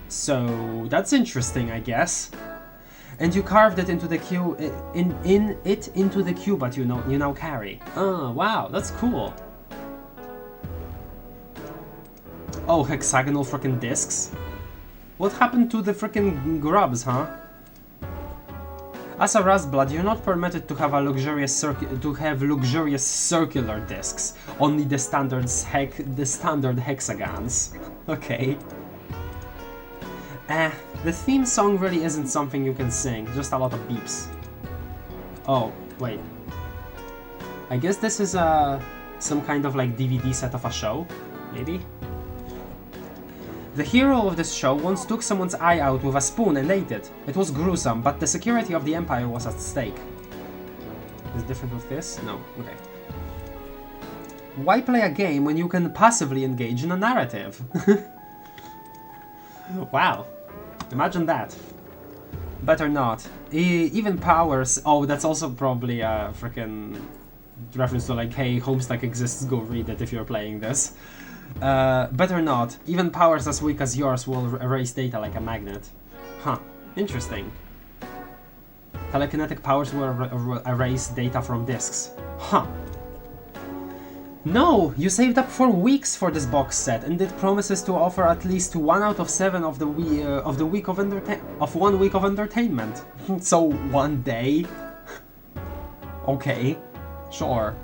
So, that's interesting, I guess. And you carved it into the cube... into the cube that you now carry. Oh, wow, that's cool. Oh, hexagonal frickin' discs? What happened to the frickin' grubs, huh? As a Rustblood, you're not permitted to have luxurious circular discs, only the standard hexagons. Okay. The theme song really isn't something you can sing, just a lot of beeps. Oh, wait. I guess this is some kind of like DVD set of a show, maybe? The hero of this show once took someone's eye out with a spoon and ate it. It was gruesome, but the security of the Empire was at stake. Is it different with this? No, okay. Why play a game when you can passively engage in a narrative? Wow. Imagine that. Better not. Even powers... Oh, that's also probably a freaking reference to like, hey, Homestuck exists, go read it if you're playing this. Better not. Even powers as weak as yours will erase data like a magnet. Huh. Interesting. Telekinetic powers will erase data from disks. Huh. No! You saved up for weeks for this box set, and it promises to offer at least 1 out of 7 of the week of 1 week of entertainment. So 1 day? Okay. Sure.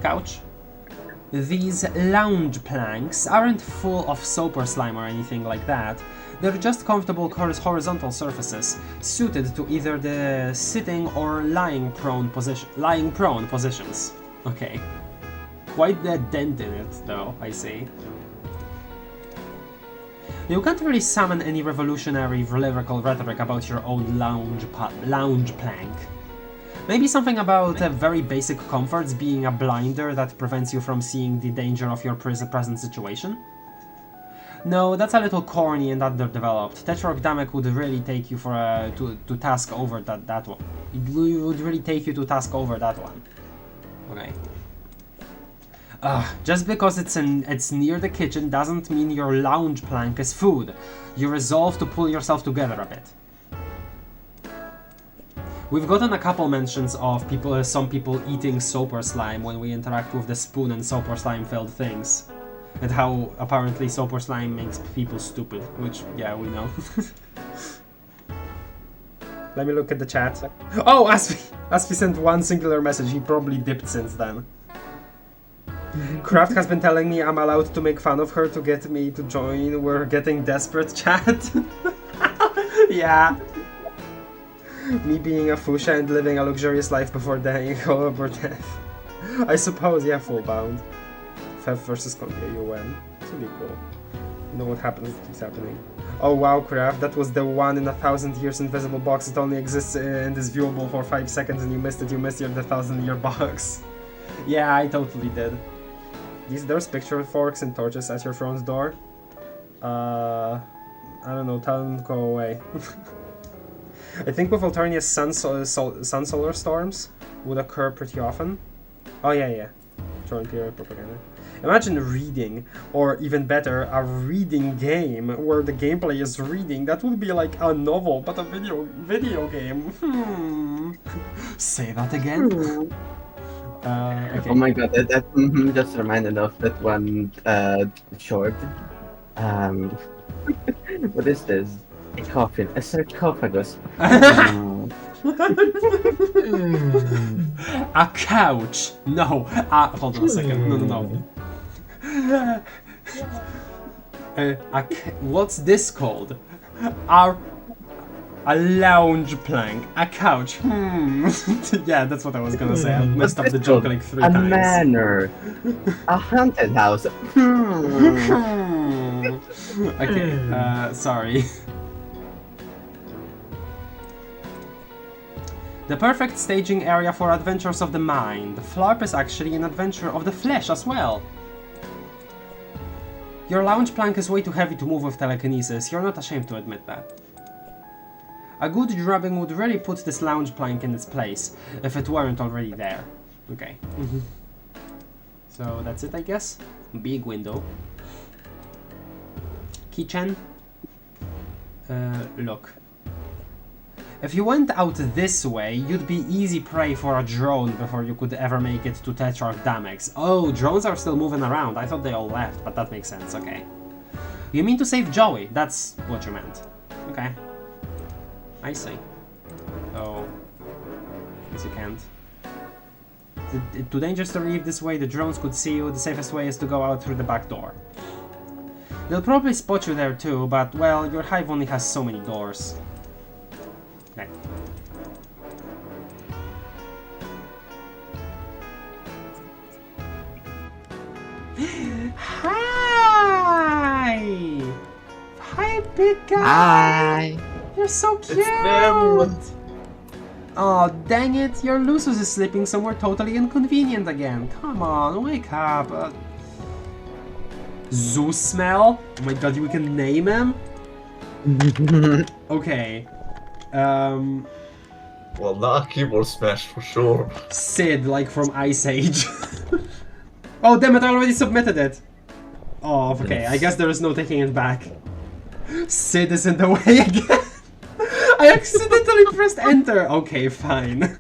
Couch. These lounge planks aren't full of soap or slime or anything like that. They're just comfortable horizontal surfaces, suited to either the sitting or lying prone positions. Okay. Quite the dent in it, though, I see. You can't really summon any revolutionary lyrical rhetoric about your own lounge plank. Maybe something about very basic comforts being a blinder that prevents you from seeing the danger of your present situation? No, that's a little corny and underdeveloped. Tetrarchdamek would really take you to task over that one. It would really take you to task over that one. Okay. Just because it's near the kitchen doesn't mean your lounge plank is food. You resolve to pull yourself together a bit. We've gotten a couple mentions of some people eating soap or slime when we interact with the spoon and soap or slime filled things. And how apparently soap or slime makes people stupid, which, yeah, we know. Let me look at the chat. Oh, Aspi sent one singular message, he probably dipped since then. Kraft has been telling me I'm allowed to make fun of her to get me to join. We're getting desperate, chat. Yeah. Me being a fuchsia and living a luxurious life before dying over death. I suppose, yeah, full bound. Fev versus UN. It's really cool. You know what happens, it keeps happening. Oh wow, Kraft, that was the 1 in 1,000 years invisible box. It only exists and is viewable for 5 seconds and you missed it. You missed the 1,000-year box. Yeah, I totally did. There's picture forks and torches at your front door. I don't know, tell them to go away. I think with Alternia's sun solar storms would occur pretty often. Oh yeah. Joint period propaganda. Imagine reading, or even better, a reading game where the gameplay is reading. That would be like a novel, but a video game. Say that again. Okay. Oh my god, that just reminded of that one short. What is this? A coffin, a sarcophagus. A couch. No. Hold on a second. No. What's this called? A lounge plank. A couch. Yeah, that's what I was gonna say. I messed up the joke like 3 times. A manor. A haunted house. Okay, sorry. The perfect staging area for adventures of the mind. Flarp is actually an adventure of the flesh as well. Your lounge plank is way too heavy to move with telekinesis. You're not ashamed to admit that. A good drubbing would really put this lounge plank in its place, if it weren't already there. Okay. So that's it, I guess. Big window. Kitchen. Look. If you went out this way, you'd be easy prey for a drone before you could ever make it to Tetrarch Damex. Oh, drones are still moving around. I thought they all left, but that makes sense, okay. You mean to save Joey? That's what you meant. Okay. I see. Oh. Guess you can't. Too dangerous to leave this way, the drones could see you. The safest way is to go out through the back door. They'll probably spot you there too, but, well, your hive only has so many doors. Okay. Hi! Hi, big guy! Hi! You're so cute! It's them! Oh, dang it! Your Lucius is sleeping somewhere totally inconvenient again. Come on, wake up. Zoo smell? Oh my god, we can name him? Okay. Well, not a keyboard smash for sure. Sid, like from Ice Age. Oh, damn it, I already submitted it. Oh, okay, I guess there is no taking it back. Sid is in the way again. I accidentally pressed enter. Okay, fine.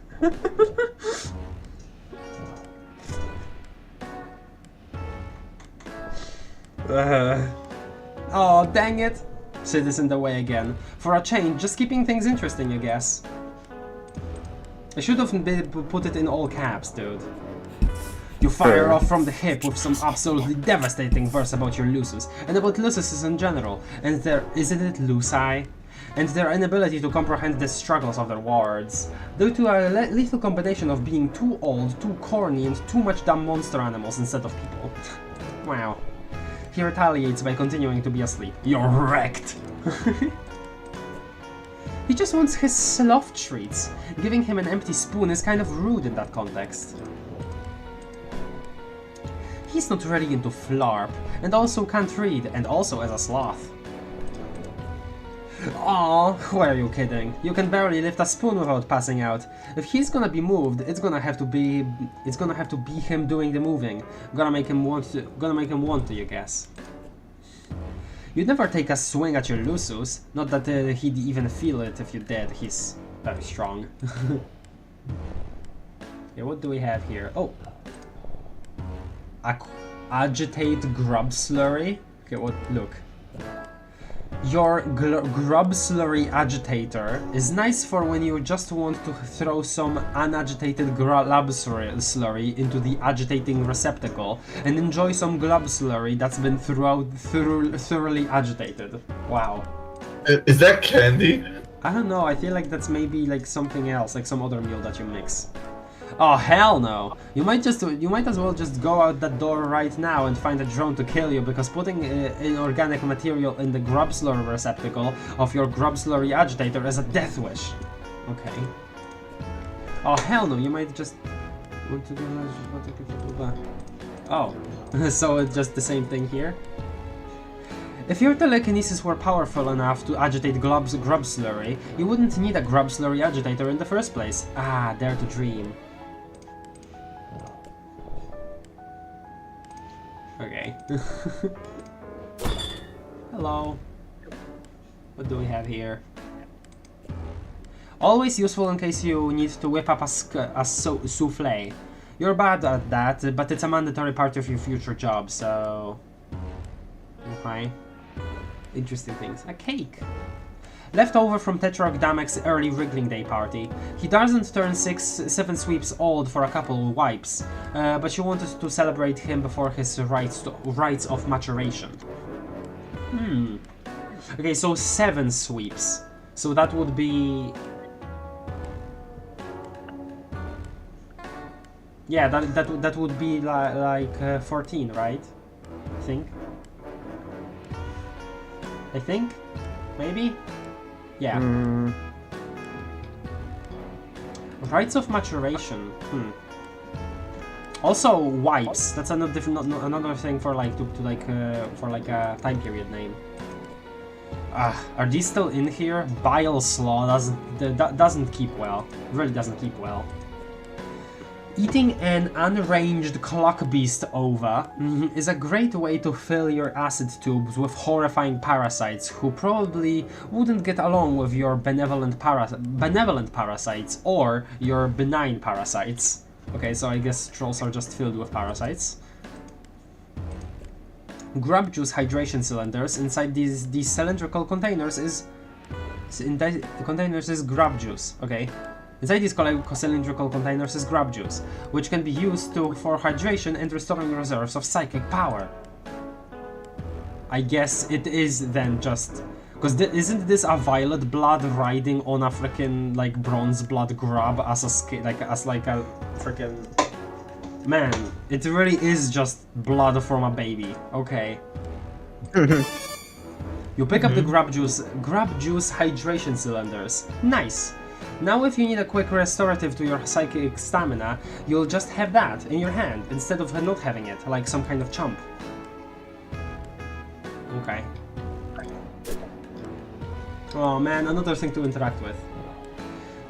Oh, dang it. Sid is in the way again. For a change, just keeping things interesting, I guess. I should have put it in all caps, dude. You fire off from the hip with some absolutely devastating verse about your Lucius, and about Luciuses in general, and isn't it Luci? And their inability to comprehend the struggles of their wards, due to a lethal combination of being too old, too corny, and too much dumb monster animals instead of people. Wow. He retaliates by continuing to be asleep. You're wrecked! He just wants his sloth treats. Giving him an empty spoon is kind of rude in that context. He's not really into flarp, and also can't read, and also as a sloth. Aw, who are you kidding? You can barely lift a spoon without passing out. If he's gonna be moved, it's gonna have to be him doing the moving. Gonna make him want to, you guess. You'd never take a swing at your Lucius, not that he'd even feel it if you did. He's very strong. Yeah, what do we have here? Oh, agitate grub slurry. Okay, what? Look. Your grub slurry agitator is nice for when you just want to throw some unagitated grub slurry into the agitating receptacle and enjoy some grub slurry that's been thoroughly agitated. Wow. Is that candy? I don't know, I feel like that's maybe like something else, like some other meal that you mix. Oh hell no! You might as well just go out that door right now and find a drone to kill you, because putting inorganic material in the grub slurry receptacle of your grub slurry agitator is a death wish. Okay. Oh hell no! You might just want to do. Oh, so it's just the same thing here. If your telekinesis were powerful enough to agitate grub slurry, you wouldn't need a grub slurry agitator in the first place. Ah, dare to dream. Okay. Hello. What do we have here? Always useful in case you need to whip up a souffle. You're bad at that, but it's a mandatory part of your future job, so... Okay. Interesting things. A cake! Left over from Tetrarch Damex's early Wriggling Day party. He doesn't turn 7 sweeps old for a couple of wipes, but she wanted to celebrate him before his rites of maturation. Okay, so 7 sweeps. So that would be... Yeah, that would be like 14, right? I think? Maybe? Yeah. Rites of maturation. Also, wipes. That's another different, another thing for like for like a time period name. Are these still in here? Bile Slaw doesn't keep well. Really doesn't keep well. Eating an unranged clock beast ova is a great way to fill your acid tubes with horrifying parasites who probably wouldn't get along with your benevolent parasites or your benign parasites. Okay, so I guess trolls are just filled with parasites. Grub juice hydration cylinders. Inside these cylindrical containers is grub juice. Okay. Inside these cylindrical containers is grub juice, which can be used for hydration and restoring reserves of psychic power. I guess it is then just... Because isn't this a violet blood riding on a freaking like bronze blood grub as a freaking... Man, it really is just blood from a baby. Okay. You pick up the grub juice hydration cylinders. Nice. Now if you need a quick restorative to your psychic stamina, you'll just have that in your hand, instead of not having it, like some kind of chump. Okay. Oh man, another thing to interact with.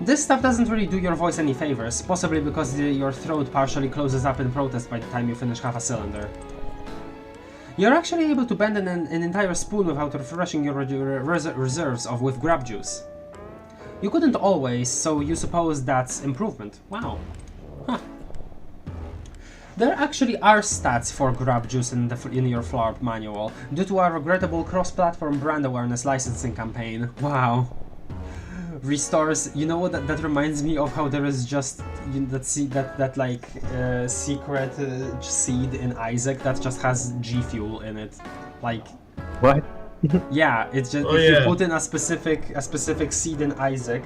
This stuff doesn't really do your voice any favors, possibly because your throat partially closes up in protest by the time you finish half a cylinder. You're actually able to bend an entire spoon without refreshing your reserves with grub juice. You couldn't always, so you suppose that's improvement. Wow. Huh. There actually are stats for grub juice in your FLARP manual, due to a regrettable cross-platform brand awareness licensing campaign. Wow. Restores, you know what, that reminds me of how there is just that secret seed in Isaac that just has G Fuel in it. Like... What? Yeah, it's just you put in a specific seed in Isaac,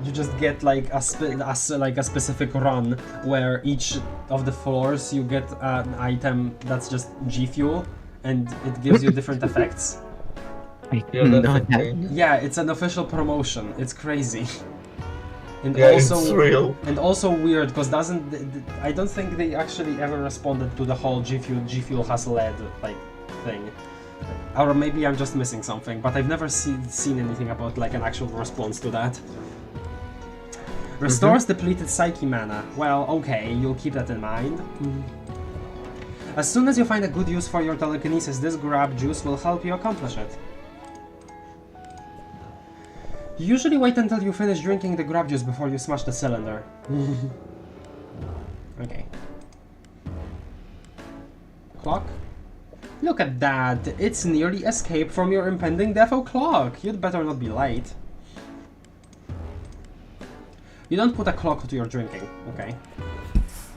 you just get like a specific run where each of the floors you get an item that's just G Fuel, and it gives you different effects. Yeah, it's an official promotion. It's crazy. And yeah, also, it's real. And also weird because I don't think they actually ever responded to the whole G Fuel has lead like thing. Or maybe I'm just missing something, but I've never seen anything about like an actual response to that. Restores depleted psyche mana. Well, okay, you'll keep that in mind. As soon as you find a good use for your telekinesis, this grub juice will help you accomplish it. You usually wait until you finish drinking the grub juice before you smash the cylinder. Okay. Clock? Look at that! It's nearly escaped from your impending death o'clock! You'd better not be late. You don't put a clock to your drinking, okay?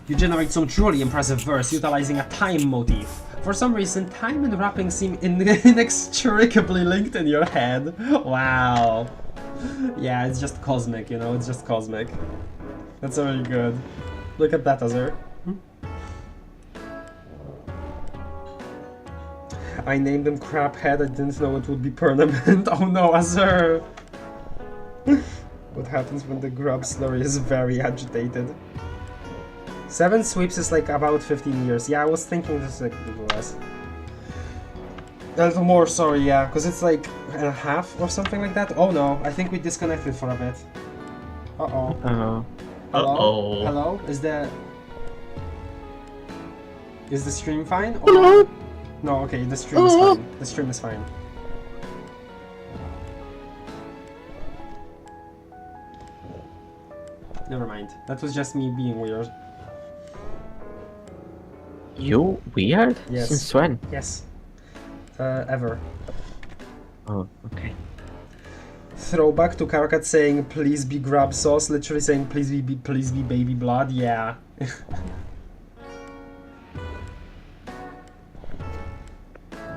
You generate some truly impressive verse utilizing a time motif. For some reason, time and rapping seem inextricably linked in your head. Wow. Yeah, it's just cosmic, you know, it's just cosmic. That's very good. Look at that, Azur. I named him Craphead, I didn't know it would be permanent. Oh no, Azur! What happens when the grub slurry is very agitated? 7 sweeps is like about 15 years. Yeah, I was thinking this is like less. A little more, sorry, yeah, because it's like a half or something like that. Oh no, I think we disconnected for a bit. Uh-oh. Uh-oh. Hello? Uh-oh. Hello? Is the stream fine? Or... Hello? No, okay, the stream is fine. The stream is fine. Never mind. That was just me being weird. You weird? Yes. Since when? Yes. Ever. Oh, okay. Throwback to Karakat saying please be grub sauce, literally saying please be baby blood, yeah.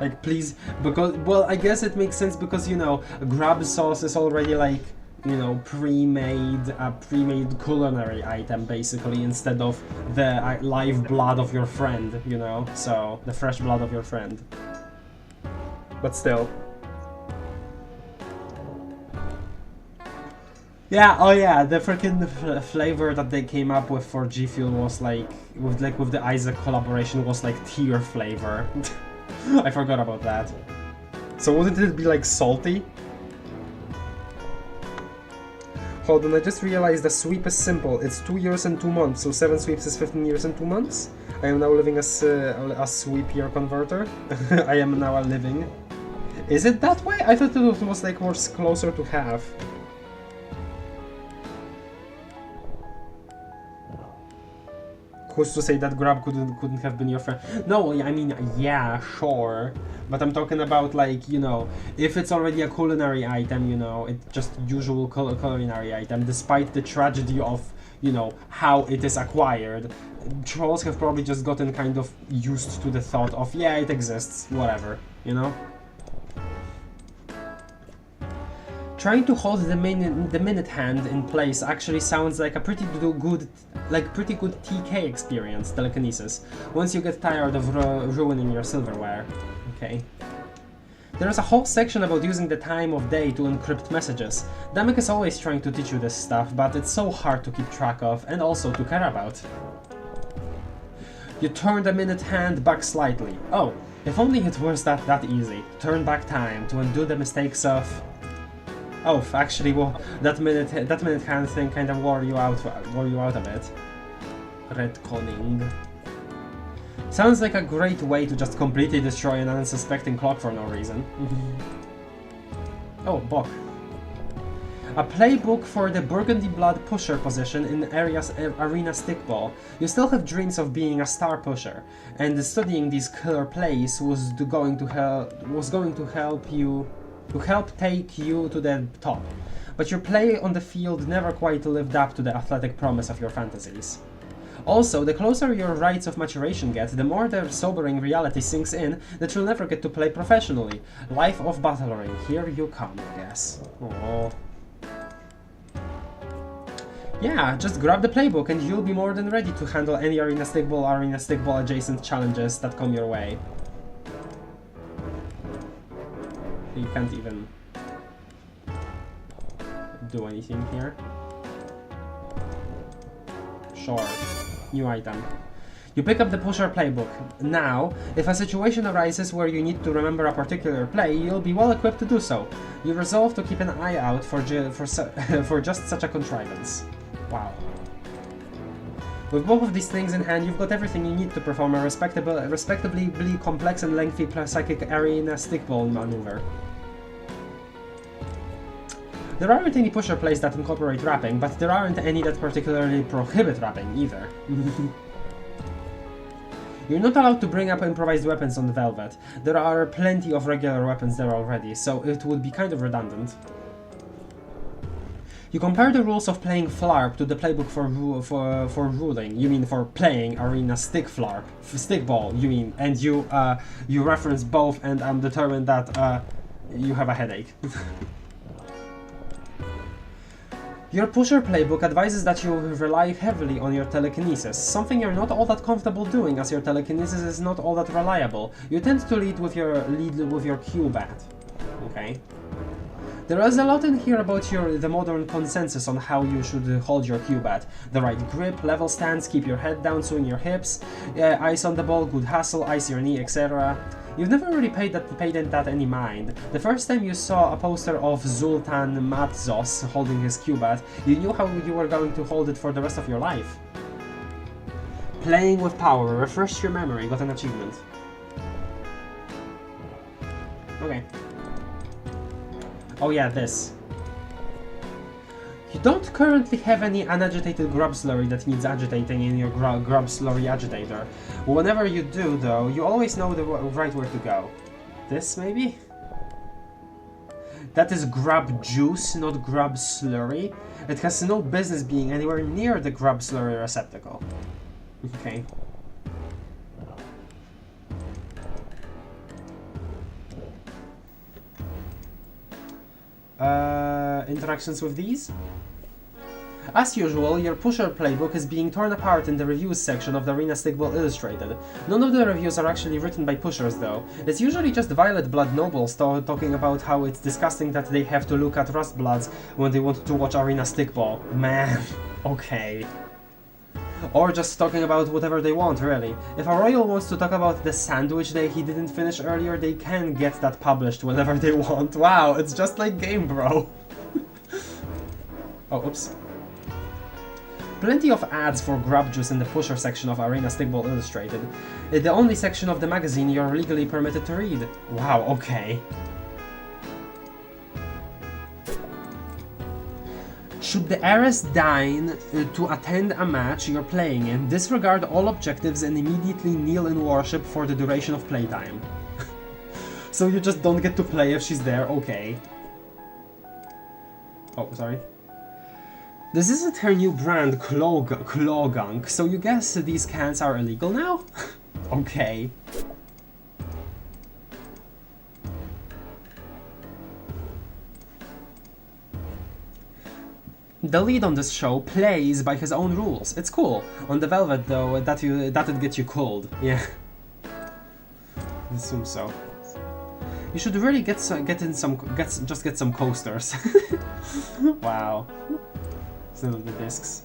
Like please, because, well, I guess it makes sense because, you know, grub sauce is already like, you know, pre-made culinary item basically, instead of the live blood of your friend, you know, so the fresh blood of your friend. But still. Yeah, oh yeah, the freaking flavor that they came up with for G Fuel was like with the Isaac collaboration was like tear flavor. I forgot about that. So wouldn't it be like salty? Hold on, I just realized the sweep is simple. It's 2 years and 2 months, so 7 sweeps is 15 years and 2 months. I am now living as a sweep year converter. I am now a living. Is it that way? I thought it was like more closer to half. Who's to say that grab couldn't have been your friend? No, I mean, yeah, sure. But I'm talking about, like, you know, if it's already a culinary item, you know, it's just usual culinary item, despite the tragedy of, you know, how it is acquired, trolls have probably just gotten kind of used to the thought of, yeah, it exists, whatever, you know? Trying to hold the minute hand in place actually sounds like a pretty good TK experience, telekinesis, once you get tired of ruining your silverware. Okay. There is a whole section about using the time of day to encrypt messages. Damek is always trying to teach you this stuff, but it's so hard to keep track of and also to care about. You turn the minute hand back slightly. Oh, if only it was that easy. Turn back time to undo the mistakes of... Oh, actually, well, that minute hand thing kind of wore you out a bit. Retconning. Sounds like a great way to just completely destroy an unsuspecting clock for no reason. Oh, book. A playbook for the Burgundy Blood pusher position in Arena Stickball. You still have dreams of being a star pusher, and studying these killer plays was going to help take you to the top. But your play on the field never quite lived up to the athletic promise of your fantasies. Also, the closer your rites of maturation get, the more the sobering reality sinks in that you'll never get to play professionally. Life of Battling, here you come, I guess. Aww. Yeah, just grab the playbook and you'll be more than ready to handle any Arena Stickball adjacent challenges that come your way. You can't even do anything here. Sure. New item. You pick up the pusher playbook. Now, if a situation arises where you need to remember a particular play, you'll be well equipped to do so. You resolve to keep an eye out for just such a contrivance. Wow. With both of these things in hand, you've got everything you need to perform a respectably complex and lengthy psychic arena stickball maneuver. There aren't any pusher plays that incorporate rapping, but there aren't any that particularly prohibit rapping either. You're not allowed to bring up improvised weapons on Velvet. There are plenty of regular weapons there already, so it would be kind of redundant. You compare the rules of playing Flarp to the playbook for ruling. You mean for playing Arena Stickball, you mean, and you reference both, and I'm determined that you have a headache. Your pusher playbook advises that you rely heavily on your telekinesis, something you're not all that comfortable doing as your telekinesis is not all that reliable. You tend to lead with your Q-bat. Okay. There is a lot in here about the modern consensus on how you should hold your Q-bat. The right grip, level stance, keep your head down, swing your hips, eyes on the ball, good hustle, ice your knee, etc. You've never really paid that any mind. The first time you saw a poster of Zoltan Matzos holding his Q-bat, you knew how you were going to hold it for the rest of your life. Playing with power, refresh your memory, got an achievement. Okay. Oh yeah, this. You don't currently have any unagitated grub slurry that needs agitating in your grub slurry agitator. Whenever you do, though, you always know the right where to go. This, maybe? That is grub juice, not grub slurry. It has no business being anywhere near the grub slurry receptacle. Okay. Interactions with these? As usual, your pusher playbook is being torn apart in the reviews section of the Arena Stickball Illustrated. None of the reviews are actually written by pushers though. It's usually just Violet Blood Nobles talking about how it's disgusting that they have to look at Rust Bloods when they want to watch Arena Stickball. Man, okay. Or just talking about whatever they want, really. If a royal wants to talk about the sandwich that he didn't finish earlier, they can get that published whenever they want. Wow, it's just like Game Bro. Oh, oops. Plenty of ads for grub juice in the pusher section of Arena Stickball Illustrated. The only section of the magazine you're legally permitted to read. Wow, okay. Should the heiress deign to attend a match you're playing in, disregard all objectives and immediately kneel in worship for the duration of playtime. So you just don't get to play if she's there, okay. Oh, sorry. This isn't her new brand, Clawgunk, so you guess these cans are illegal now? Okay. The lead on this show plays by his own rules. It's cool. On the Velvet, though, that'd get you cold. Yeah. I assume so. You should really get some coasters. Wow. Instead of the discs.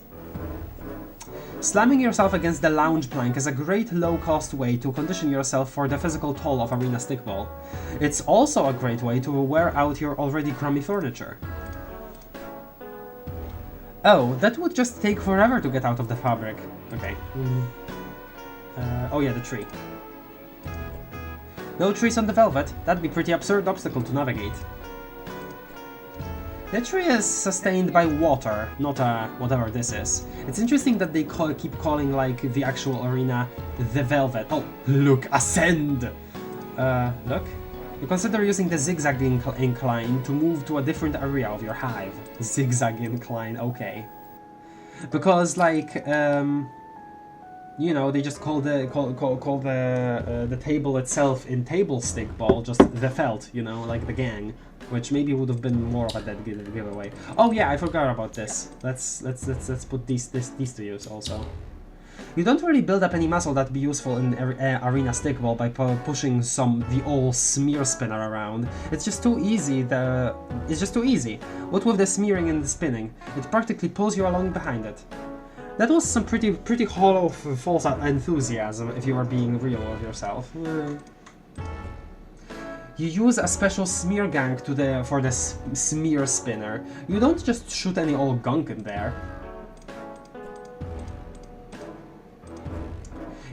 Slamming yourself against the lounge plank is a great low-cost way to condition yourself for the physical toll of Arena Stickball. It's also a great way to wear out your already crummy furniture. Oh, that would just take forever to get out of the fabric. Okay. Oh yeah, the tree. No trees on the Velvet. That'd be a pretty absurd obstacle to navigate. The tree is sustained by water, not whatever this is. It's interesting that they keep calling like the actual arena the Velvet. Oh, look, ascend! Look. You consider using the zigzag incline to move to a different area of your hive. Zigzag incline, okay. Because like, you know, they just call the table itself in table stickball just the felt, you know, like the gang, which maybe would have been more of a dead giveaway. Oh yeah, I forgot about this. Let's put these to use also. You don't really build up any muscle that'd be useful in Arena Stickball by pushing the old smear spinner around. It's just too easy. What with the smearing and the spinning, it practically pulls you along behind it. That was some pretty hollow false enthusiasm if you are being real with yourself. You use a special smear gang for the smear spinner. You don't just shoot any old gunk in there.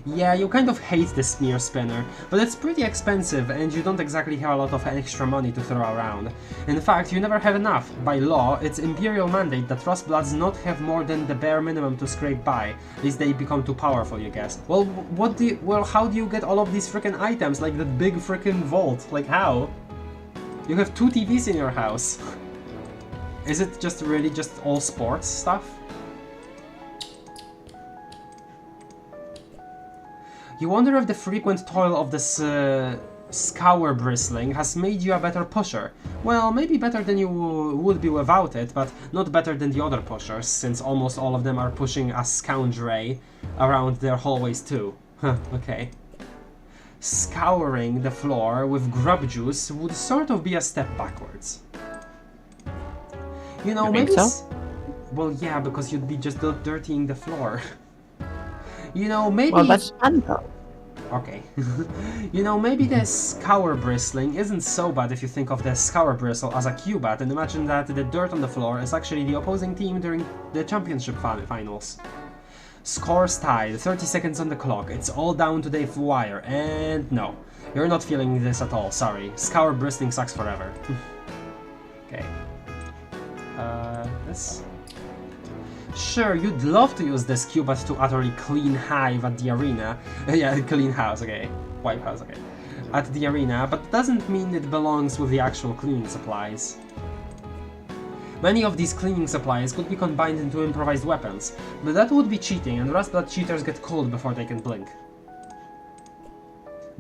Yeah, you kind of hate the smear spinner, but it's pretty expensive and you don't exactly have a lot of extra money to throw around. In fact, you never have enough. By law, it's imperial mandate that Rust Bloods not have more than the bare minimum to scrape by, lest they become too powerful, you guess. Well, how do you get all of these freaking items, like the big freaking vault? Like, how? You have 2 TVs in your house. Is it just really just all sports stuff? You wonder if the frequent toil of this scour bristling has made you a better pusher. Well, maybe better than you would be without it, but not better than the other pushers, since almost all of them are pushing a scoundrel around their hallways too. Huh, okay. Scouring the floor with grub juice would sort of be a step backwards. You know, you maybe... think so? Well, yeah, because you'd be just dirtying the floor. You know, maybe... Well, that's fun though. Okay. You know, maybe the scour bristling isn't so bad if you think of the scour bristle as a cubat and imagine that the dirt on the floor is actually the opposing team during the championship finals. Scores tied, 30 seconds on the clock, it's all down to the wire, and no. You're not feeling this at all, sorry. Scour bristling sucks forever. Okay. This... Sure, you'd love to use this cubat to utterly clean hive at the arena. Yeah, clean house, okay. Wipe house, okay. At the arena, but doesn't mean it belongs with the actual cleaning supplies. Many of these cleaning supplies could be combined into improvised weapons, but that would be cheating, and Rust Blood cheaters get cold before they can blink.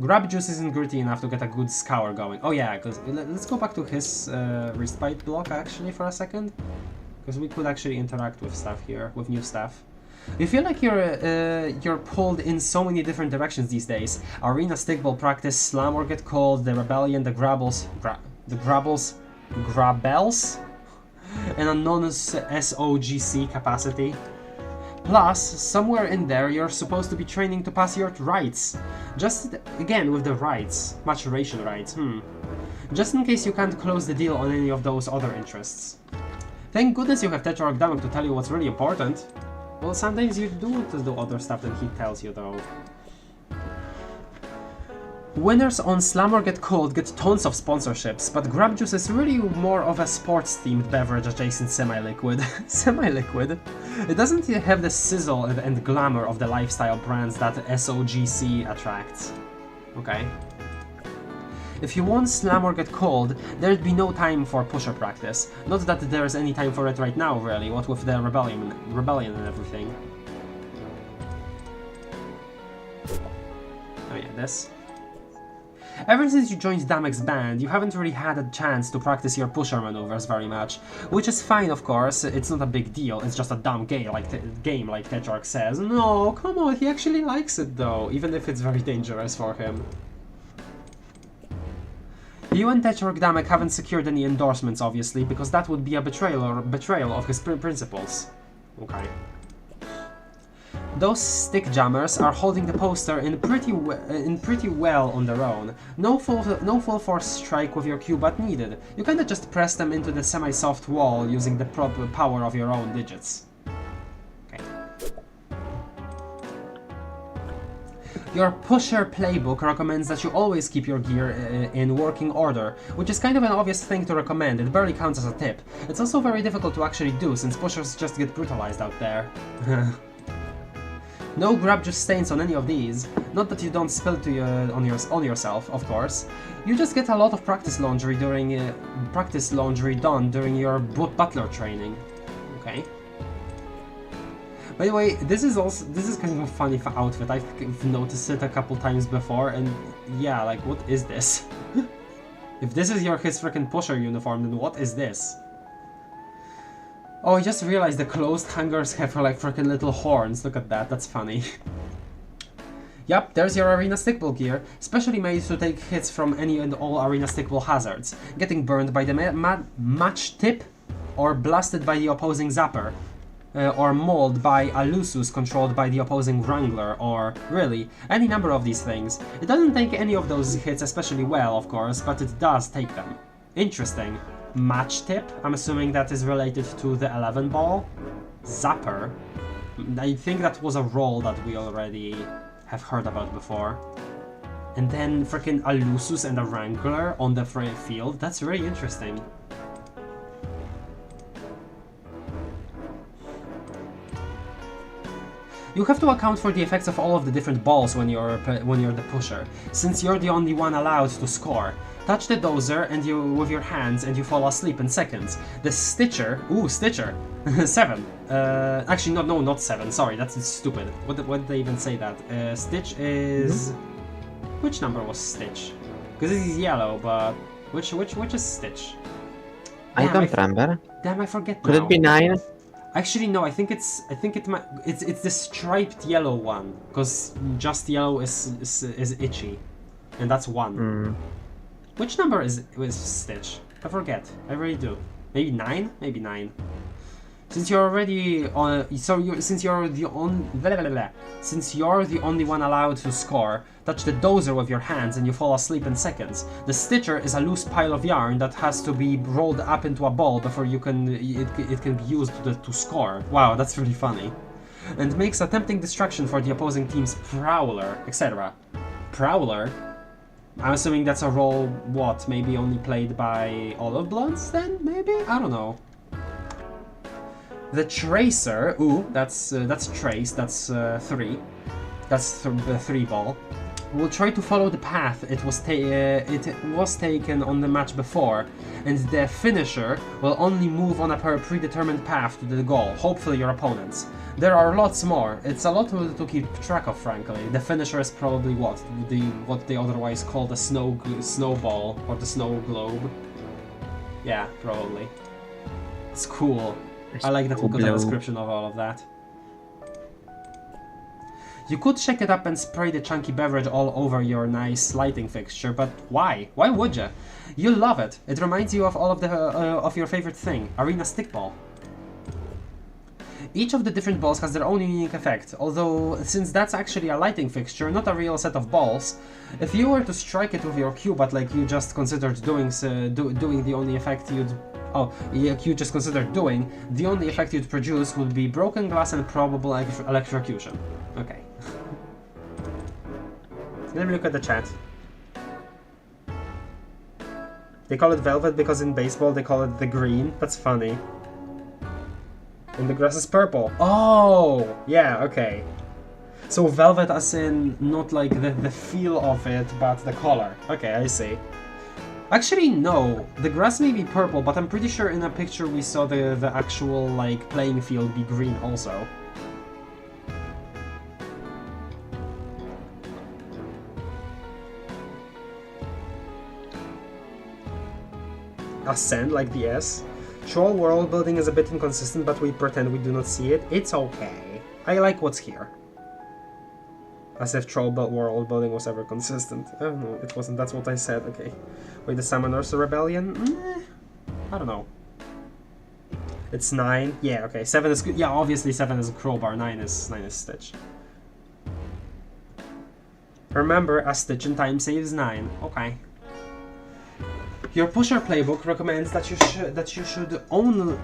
Grub juice isn't gritty enough to get a good scour going. Oh yeah, because let's go back to his respite block actually for a second. because we could actually interact with stuff here, with new stuff. You feel like you're pulled in so many different directions these days. Arena, stickball practice, slam or get called, the rebellion, the grabbles, grabels, and a non-SOGC capacity. Plus, somewhere in there, you're supposed to be training to pass your rites. Just, again, with the rites. Maturation rites, Just in case you can't close the deal on any of those other interests. Thank goodness you have Tetrarch Damek to tell you what's really important. Well, sometimes you do want to do other stuff than he tells you, though. Winners on Slam or Get Cold get tons of sponsorships, but Grab Juice is really more of a sports-themed beverage adjacent semi-liquid. Semi-liquid? It doesn't have the sizzle and glamour of the lifestyle brands that SOGC attracts. Okay. If you want Slam or Get Cold, there'd be no time for pusher practice. Not that there's any time for it right now, really, what with the rebellion and everything. Oh yeah, this. Ever since you joined Damek's band, you haven't really had a chance to practice your pusher maneuvers very much, which is fine, of course. It's not a big deal, it's just a dumb game like Tetrarch says. No, come on, he actually likes it though, even if it's very dangerous for him. You and Tetrarch Damek haven't secured any endorsements, obviously, because that would be a betrayal of his principles. Okay. Those stick jammers are holding the poster in pretty well on their own. No full force strike with your Q but needed. You kinda just press them into the semi-soft wall using the proper power of your own digits. Okay. Your pusher playbook recommends that you always keep your gear in working order, which is kind of an obvious thing to recommend. It barely counts as a tip. It's also very difficult to actually do since pushers just get brutalized out there. No grab juice stains on any of these. Not that you don't spill on yourself, of course. You just get a lot of practice laundry done during your butler training. Okay. By the way, this is kind of a funny outfit. I've noticed it a couple times before, and yeah, like, what is this? If this is his freaking pusher uniform, then what is this? Oh, I just realized the closed hangers have like freaking little horns. Look at that, that's funny. Yep, there's your arena stickball gear, specially made to take hits from any and all arena stickball hazards. Getting burned by the match tip, or blasted by the opposing zapper, or mauled by a Lusus controlled by the opposing wrangler, or really, any number of these things. It doesn't take any of those hits especially well, of course, but it does take them. Interesting. Match tip, I'm assuming that is related to the 11 ball. Zapper, I think that was a role that we already have heard about before. And then freaking a Lusus and a Wrangler on the field, that's really interesting. You have to account for the effects of all of the different balls when you're the pusher, since you're the only one allowed to score. Touch the dozer and with your hands and you fall asleep in seconds. The Stitcher, Stitcher, 7. Actually, no, not 7. Sorry, that's stupid. What did they even say that? Stitch is which number was Stitch? Because this is yellow, but which is Stitch? I don't remember. Damn, I forget. Could now. It be 9? Actually, no. I think it's the striped yellow one, because just yellow is itchy, and that's 1. Which number is Stitch? I forget. I really do. Maybe 9? Maybe 9. Since you're already on, since you're the only one allowed to score, touch the dozer with your hands and you fall asleep in seconds. The Stitcher is a loose pile of yarn that has to be rolled up into a ball before it can be used to score. Wow, that's really funny. And makes a tempting distraction for the opposing team's Prowler, etc. Prowler? I'm assuming that's a role, what, maybe only played by Olive Bloods then, maybe? I don't know. The Tracer, that's Trace, that's 3. That's the 3 ball. Will try to follow the path it was taken on the match before, and the Finisher will only move on a predetermined path to the goal, hopefully your opponent's. There are lots more. It's a lot to keep track of, frankly. The Finisher is probably what they otherwise call the snowball or the snow globe. Yeah, probably. It's cool. I like that we got a Blow. description of all of that. You could shake it up and spray the chunky beverage all over your nice lighting fixture, but why? Why would you? You'll love it. It reminds you of all of the of your favorite thing, arena stickball. Each of the different balls has their own unique effect, although since that's actually a lighting fixture, not a real set of balls, if you were to strike it with your cue, but like you just considered doing the only effect you'd... Oh, you just considered doing, the only effect you'd produce would be broken glass and probable electrocution. Okay. Let me look at the chat. They call it velvet because in baseball they call it the green. That's funny. And the grass is purple. Oh! Yeah, okay. So velvet as in not like the feel of it, but the color. Okay, I see. Actually, no. The grass may be purple, but I'm pretty sure in a picture we saw the actual like playing field be green also. Ascend like the S. Troll world building is a bit inconsistent, but we pretend we do not see it. It's okay. I like what's here. As if troll world building was ever consistent. Oh no, it wasn't. That's what I said. Okay. Wait, the Summoners Rebellion? I don't know. It's 9. Yeah, okay. 7 is good. Yeah, obviously 7 is a crowbar. 9 is Stitch. Remember, a stitch in time saves 9. Okay. Your pusher playbook recommends that you should own.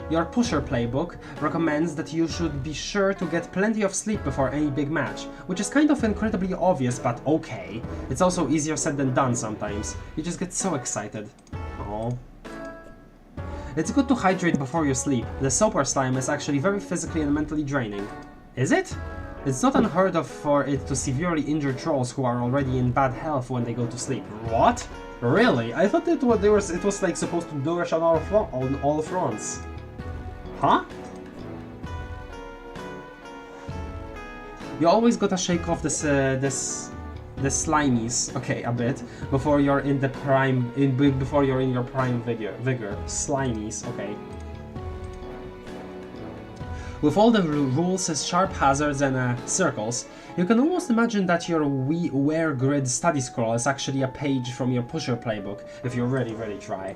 Your pusher playbook recommends that you should be sure to get plenty of sleep before any big match, which is kind of incredibly obvious, but okay. It's also easier said than done sometimes. You just get so excited. Oh. It's good to hydrate before you sleep. The Soper slime is actually very physically and mentally draining. Is it? It's not unheard of for it to severely injure trolls who are already in bad health when they go to sleep. What? Really? I thought it was like supposed to nourish on all fronts. Huh? You always gotta shake off the slimies, okay, a bit before you're in the before you're in your prime vigor. Slimies, okay. With all the rules as sharp hazards and circles, you can almost imagine that your Wear Grid study scroll is actually a page from your pusher playbook, if you really try.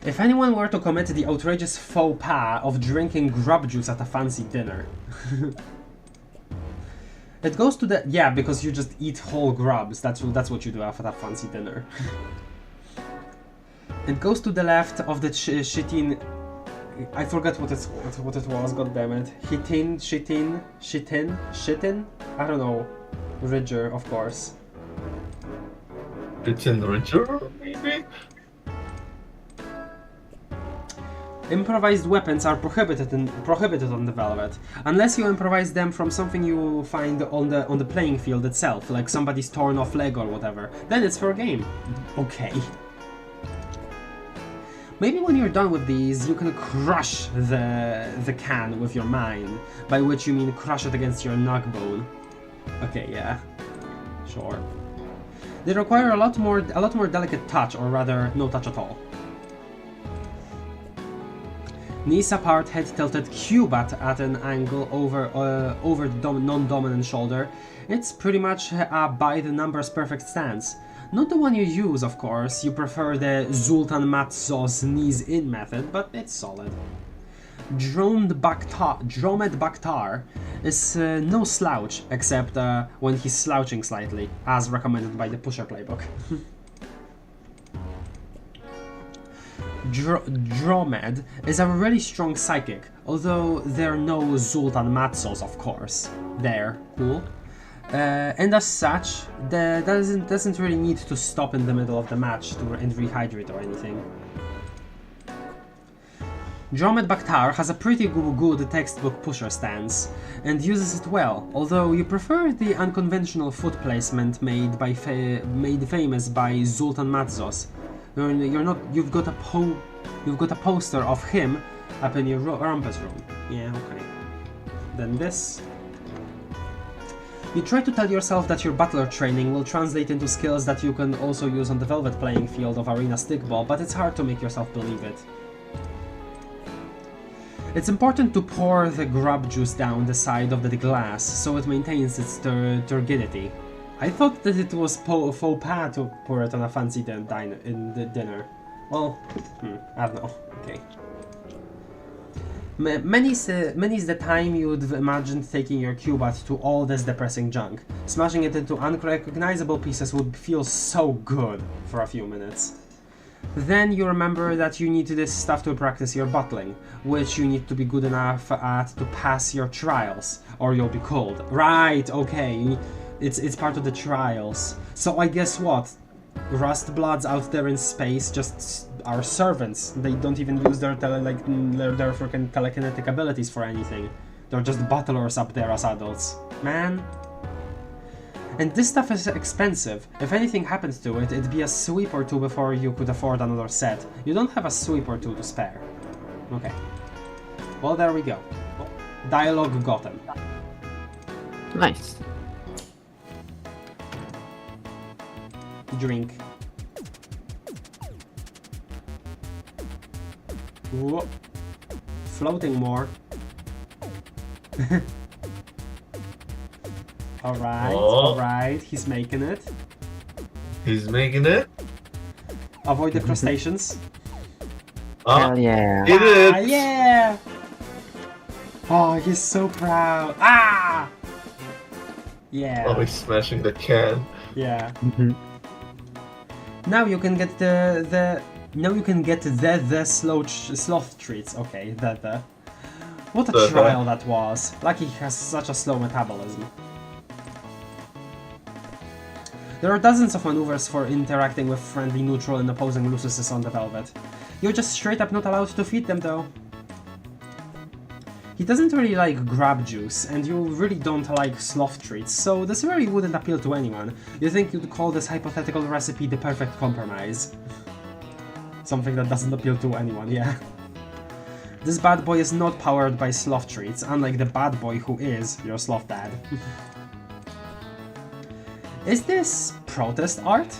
If anyone were to commit the outrageous faux pas of drinking grub juice at a fancy dinner. It goes to the... Yeah, because you just eat whole grubs, that's what you do at a fancy dinner. It goes to the left of the shitting... I forget what it was, goddammit. Shittin? I don't know. Ridger, of course. Shittin Ridger, maybe? Improvised weapons are prohibited on the Velvet, unless you improvise them from something you find on the playing field itself, like somebody's torn off leg or whatever. Then it's fair game. Okay. Maybe when you're done with these, you can crush the can with your mind, by which you mean crush it against your nug bone. Okay, yeah, sure. They require a lot more delicate touch, or rather, no touch at all. Knees apart, head tilted, cube at an angle over the non-dominant shoulder. It's pretty much a by the numbers perfect stance. Not the one you use, of course. You prefer the Zoltan Matzos knees in method, but it's solid. Dromed Bakhtar is no slouch, except when he's slouching slightly, as recommended by the pusher playbook. Dromed is a really strong psychic, although there are no Zoltan Matzos, of course. There, cool. And as such, doesn't really need to stop in the middle of the match and rehydrate or anything. Dromed Bakhtar has a pretty good textbook pusher stance, and uses it well, although you prefer the unconventional foot placement made famous by Zoltan Matzos. You've got a poster of him up in your rumpus room. Yeah, okay. Then this. You try to tell yourself that your battler training will translate into skills that you can also use on the velvet playing field of arena stickball, but it's hard to make yourself believe it. It's important to pour the grub juice down the side of the glass so it maintains its turgidity. I thought that it was faux pas to pour it on a fancy dinner. Well, I don't know. Okay. Many's the time you'd imagined taking your Cubat to all this depressing junk. Smashing it into unrecognizable pieces would feel so good for a few minutes. Then you remember that you need this stuff to practice your bottling, which you need to be good enough at to pass your trials, or you'll be cold. Right, okay, it's part of the trials. So I guess what? Rust Bloods out there in space just are servants. They don't even use their freaking telekinetic abilities for anything. They're just battlers up there as adults. Man. And this stuff is expensive. If anything happens to it, it'd be a sweep or two before you could afford another set. You don't have a sweep or two to spare. Okay. Well, there we go. Dialogue gotten. Nice. Drink. Whoa. Floating more. Alright, alright, he's making it. He's making it. Avoid the crustaceans. Hell yeah. He did. Ah, yeah! Oh, he's so proud. Ah! Yeah. Oh, he's smashing the can. Yeah. Mhm. Now you can get the sloth treats. Okay, What a trial that was. Lucky he has such a slow metabolism. There are dozens of maneuvers for interacting with friendly, neutral, and opposing Luciuses on the Velvet. You're just straight up not allowed to feed them though. He doesn't really like grab juice, and you really don't like sloth treats, so this really wouldn't appeal to anyone. You think you'd call this hypothetical recipe the perfect compromise. Something that doesn't appeal to anyone, yeah. This bad boy is not powered by sloth treats, unlike the bad boy who is your sloth dad. Is this protest art?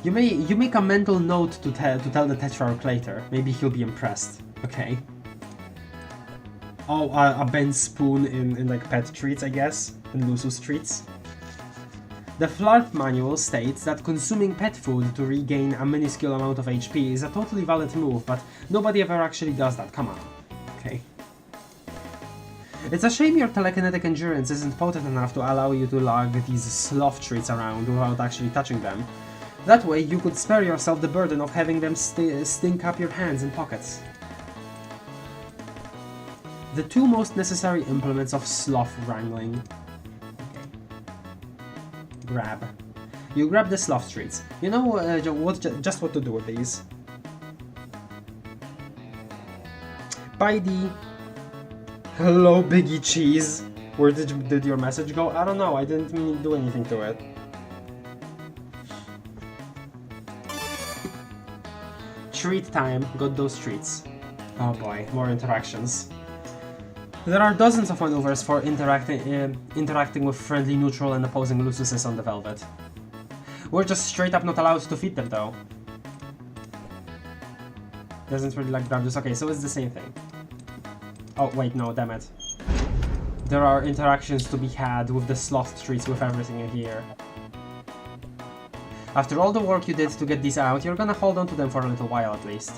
You make a mental note to tell the Tetrarch later. Maybe he'll be impressed. Okay. Oh, a bent spoon in like pet treats, I guess, in Lucius treats. The Flarp manual states that consuming pet food to regain a minuscule amount of HP is a totally valid move, but nobody ever actually does that. Come on. Okay. It's a shame your telekinetic endurance isn't potent enough to allow you to lug these sloth treats around without actually touching them. That way you could spare yourself the burden of having them stink up your hands and pockets. The two most necessary implements of sloth wrangling. Okay. Grab. You grab the sloth treats. You know just what to do with these. By the... Hello, Biggie Cheese. Where did your message go? I don't know. I didn't do anything to it. Treat time. Got those treats. Oh boy, more interactions. There are dozens of maneuvers for interacting with friendly, neutral, and opposing Luciuses on the Velvet. We're just straight up not allowed to feed them though. Doesn't really like grab juice. Okay, so it's the same thing. Oh, wait, no, damn it. There are interactions to be had with the sloth treats with everything in here. After all the work you did to get these out, you're gonna hold on to them for a little while at least.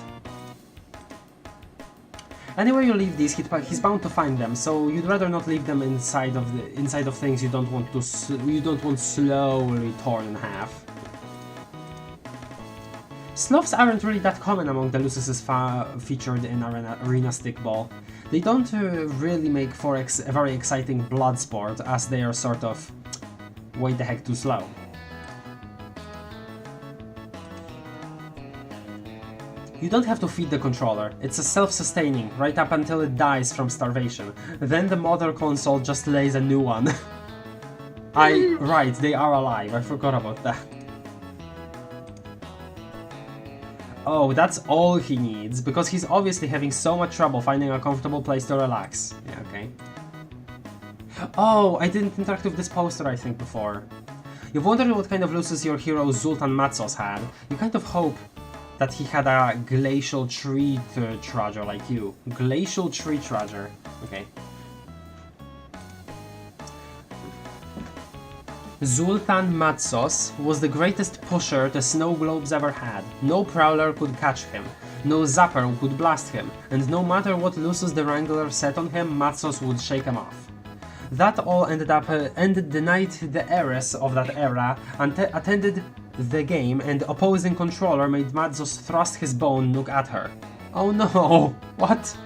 Anywhere you leave these, he's bound to find them, so you'd rather not leave them inside of things you don't want slowly torn in half. Sloths aren't really that common among the Luciuses featured in Arena Stickball. They don't really make for a very exciting blood sport, as they are sort of way the heck too slow. You don't have to feed the controller, it's a self-sustaining, right up until it dies from starvation. Then the mother console just lays a new one. Right, they are alive, I forgot about that. Oh, that's all he needs, because he's obviously having so much trouble finding a comfortable place to relax. Yeah, okay. Oh, I didn't interact with this poster, I think, before. You've wondered what kind of losses your hero Zoltan Matzos had. You kind of hope that he had a glacial tree trudger like you. Glacial tree trudger. Okay. Zoltan Matzos was the greatest pusher the snow globes ever had. No prowler could catch him, no zapper could blast him, and no matter what Lucius the Wrangler set on him, Matzos would shake him off. That all ended the night the heiress of that era attended the game, and the opposing controller made Matzos thrust his bone nook at her. Oh no! What?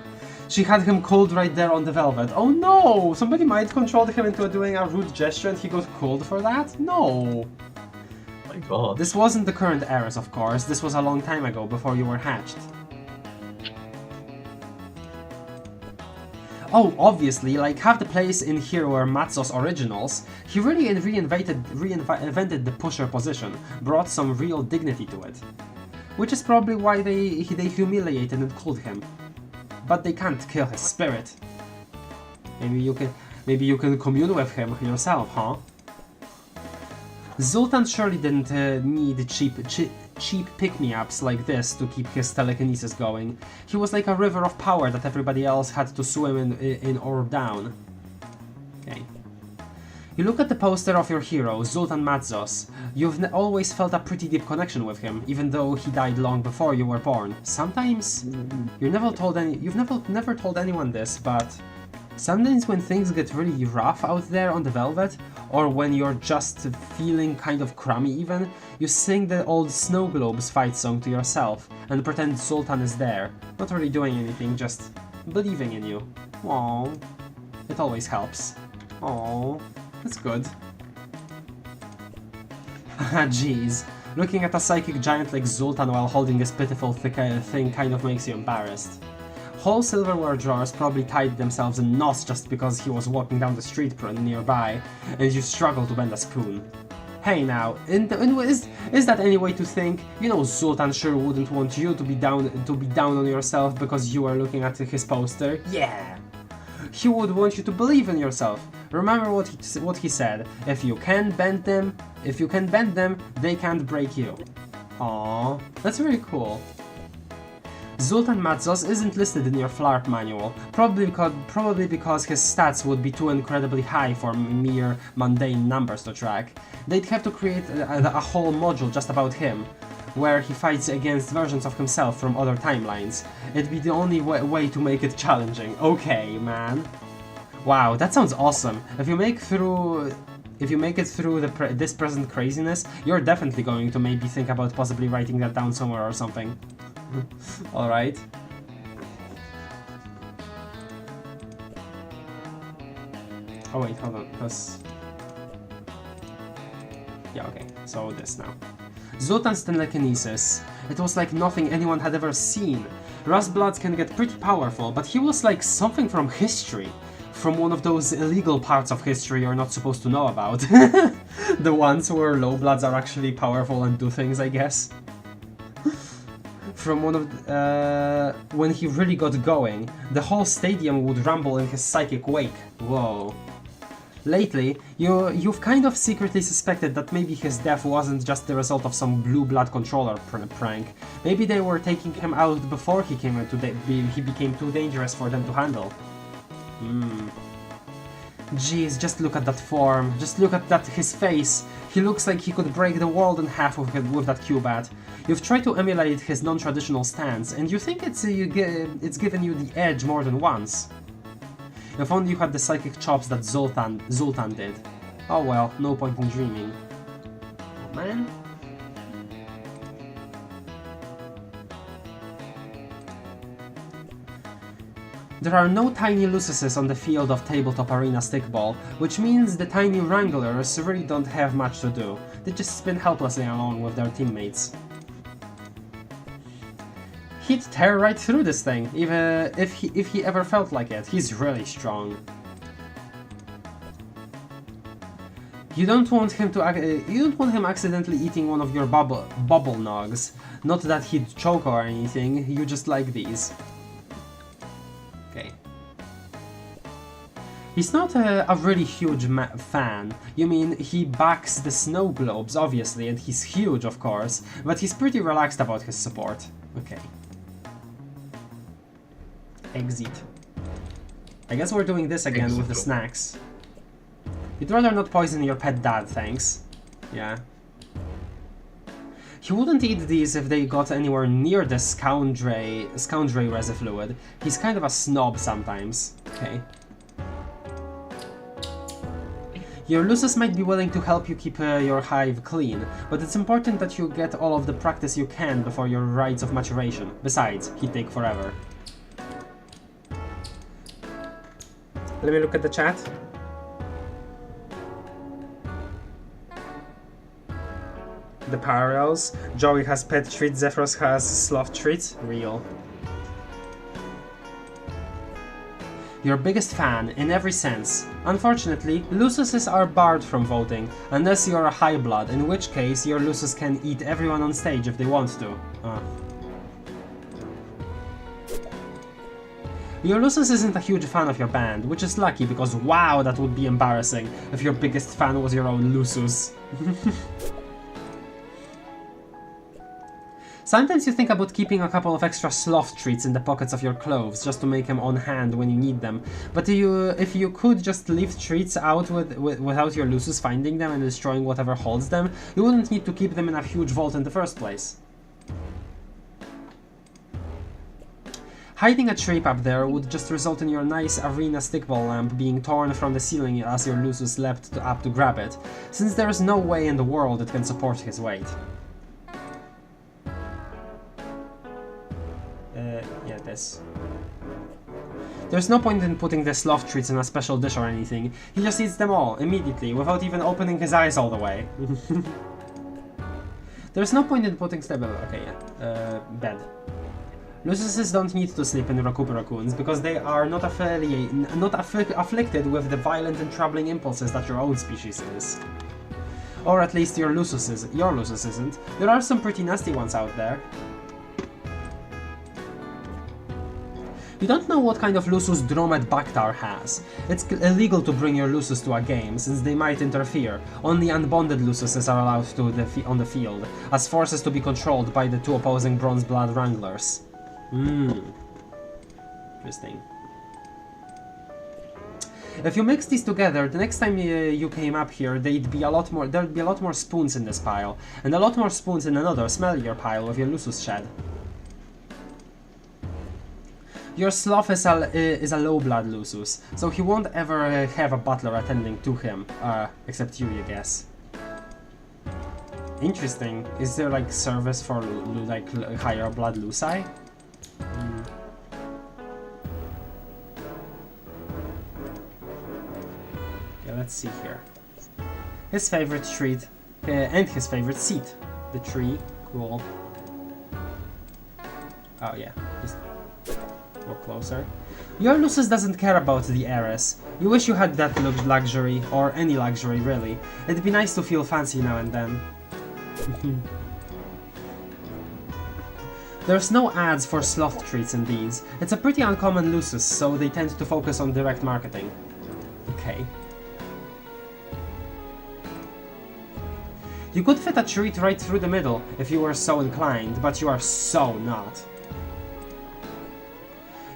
She had him cold right there on the velvet. Oh no! Somebody might control him into doing a rude gesture and he got cold for that? No! My god. This wasn't the current heiress, of course. This was a long time ago, before you were hatched. Oh, obviously, like half the place in here were Matzos originals, he really reinvented the pusher position, brought some real dignity to it. Which is probably why they humiliated and killed him. But they can't kill his spirit. Maybe you can commune with him yourself, huh? Zoltan surely didn't need cheap pick-me-ups like this to keep his telekinesis going. He was like a river of power that everybody else had to swim in or down. Okay. You look at the poster of your hero, Zoltan Matzos. You've always felt a pretty deep connection with him, even though he died long before you were born. Sometimes you've never told anyone this, but sometimes when things get really rough out there on the Velvet, or when you're just feeling kind of crummy even, you sing the old Snow Globes fight song to yourself and pretend Zoltan is there, not really doing anything, just believing in you. Aww. It always helps. Aww. That's good. Jeez. Looking at a psychic giant like Zoltan while holding this pitiful thing kind of makes you embarrassed. Whole silverware drawers probably tied themselves in knots just because he was walking down the street nearby, and you struggle to bend a spoon. Hey now, is that any way to think? You know Zoltan sure wouldn't want you to be down on yourself because you are looking at his poster. Yeah! He would want you to believe in yourself. Remember what he said. If you can bend them, they can't break you. Aww, that's very cool. Zoltan Matzos isn't listed in your FLARP manual, probably because his stats would be too incredibly high for mere mundane numbers to track. They'd have to create a whole module just about him, where he fights against versions of himself from other timelines. It'd be the only way to make it challenging. Okay, man. Wow, that sounds awesome. If you make it through this present craziness, you're definitely going to maybe think about possibly writing that down somewhere or something. Alright. Oh wait, hold on, because... Yeah, okay, so this now. Zoltan's telekinesis. It was like nothing anyone had ever seen. Rustbloods can get pretty powerful, but he was like something from history. From one of those illegal parts of history you're not supposed to know about. The ones where lowbloods are actually powerful and do things, I guess. From one of when he really got going, the whole stadium would rumble in his psychic wake. Whoa. Lately, you've kind of secretly suspected that maybe his death wasn't just the result of some blue blood controller prank. Maybe they were taking him out before he became too dangerous for them to handle. Jeez, just look at that form. Just look at his face. He looks like he could break the world in half with that Cubat. You've tried to emulate his non-traditional stance, and you think it's given you the edge more than once. If only you had the psychic chops that Zoltan did. Oh well, no point in dreaming. Oh man. There are no tiny Luciuses on the field of tabletop arena stickball, which means the tiny Wranglers really don't have much to do. They just spin helplessly along with their teammates. He'd tear right through this thing, even if he ever felt like it. He's really strong. You don't want him accidentally eating one of your bubble nogs. Not that he'd choke or anything. You just like these. Okay. He's not a really huge fan. You mean, he backs the snow globes, obviously, and he's huge, of course, but he's pretty relaxed about his support. Okay. Exit. I guess we're doing this again with the snacks. You'd rather not poison your pet dad, thanks. Yeah. He wouldn't eat these if they got anywhere near the scoundrel resi fluid. He's kind of a snob sometimes. Okay. Your Lusus might be willing to help you keep your hive clean, but it's important that you get all of the practice you can before your rites of maturation. Besides, he'd take forever. Let me look at the chat. The parallels. Joey has pet treats, Zephyros has sloth treats. Real. Your biggest fan, in every sense. Unfortunately, Lususes are barred from voting, unless you're a high blood, in which case your Lusus can eat everyone on stage if they want to. Your Lusus isn't a huge fan of your band, which is lucky because wow, that would be embarrassing if your biggest fan was your own Lusus. Sometimes you think about keeping a couple of extra sloth treats in the pockets of your clothes just to make them on hand when you need them, but if you could just leave treats out without your Lusus finding them and destroying whatever holds them, you wouldn't need to keep them in a huge vault in the first place. Hiding a trip up there would just result in your nice arena stickball lamp being torn from the ceiling as your Lusus leapt up to grab it, since there is no way in the world it can support his weight. Yeah, this. There's no point in putting the sloth treats in a special dish or anything. He just eats them all, immediately, without even opening his eyes all the way. There's no point in putting okay, yeah. Bed. Lususes don't need to sleep in raccoons because they are not afflicted with the violent and troubling impulses that your own species is. Or at least your Lusus isn't. There are some pretty nasty ones out there. You don't know what kind of Lusus Dromed Bactar has. It's illegal to bring your Lusus to a game, since they might interfere. Only unbonded Lususes are allowed on the field, as forces to be controlled by the two opposing Bronze Blood Wranglers. Interesting. If you mix these together, the next time you came up here, there'd be a lot more spoons in this pile, and a lot more spoons in another, smellier pile with your Lusus shed. Your sloth is a low-blood Lusus, so he won't ever have a butler attending to him, except you, I guess. Interesting. Is there like service for like higher blood Luci? Yeah, let's see here. His favorite treat and his favorite seat. The tree. Cool. Oh yeah. Just more closer. Your Lusus doesn't care about the heiress. You wish you had that luxury, or any luxury really. It'd be nice to feel fancy now and then. There's no ads for sloth treats in these. It's a pretty uncommon Lusus, so they tend to focus on direct marketing. Okay. You could fit a treat right through the middle if you were so inclined, but you are so not.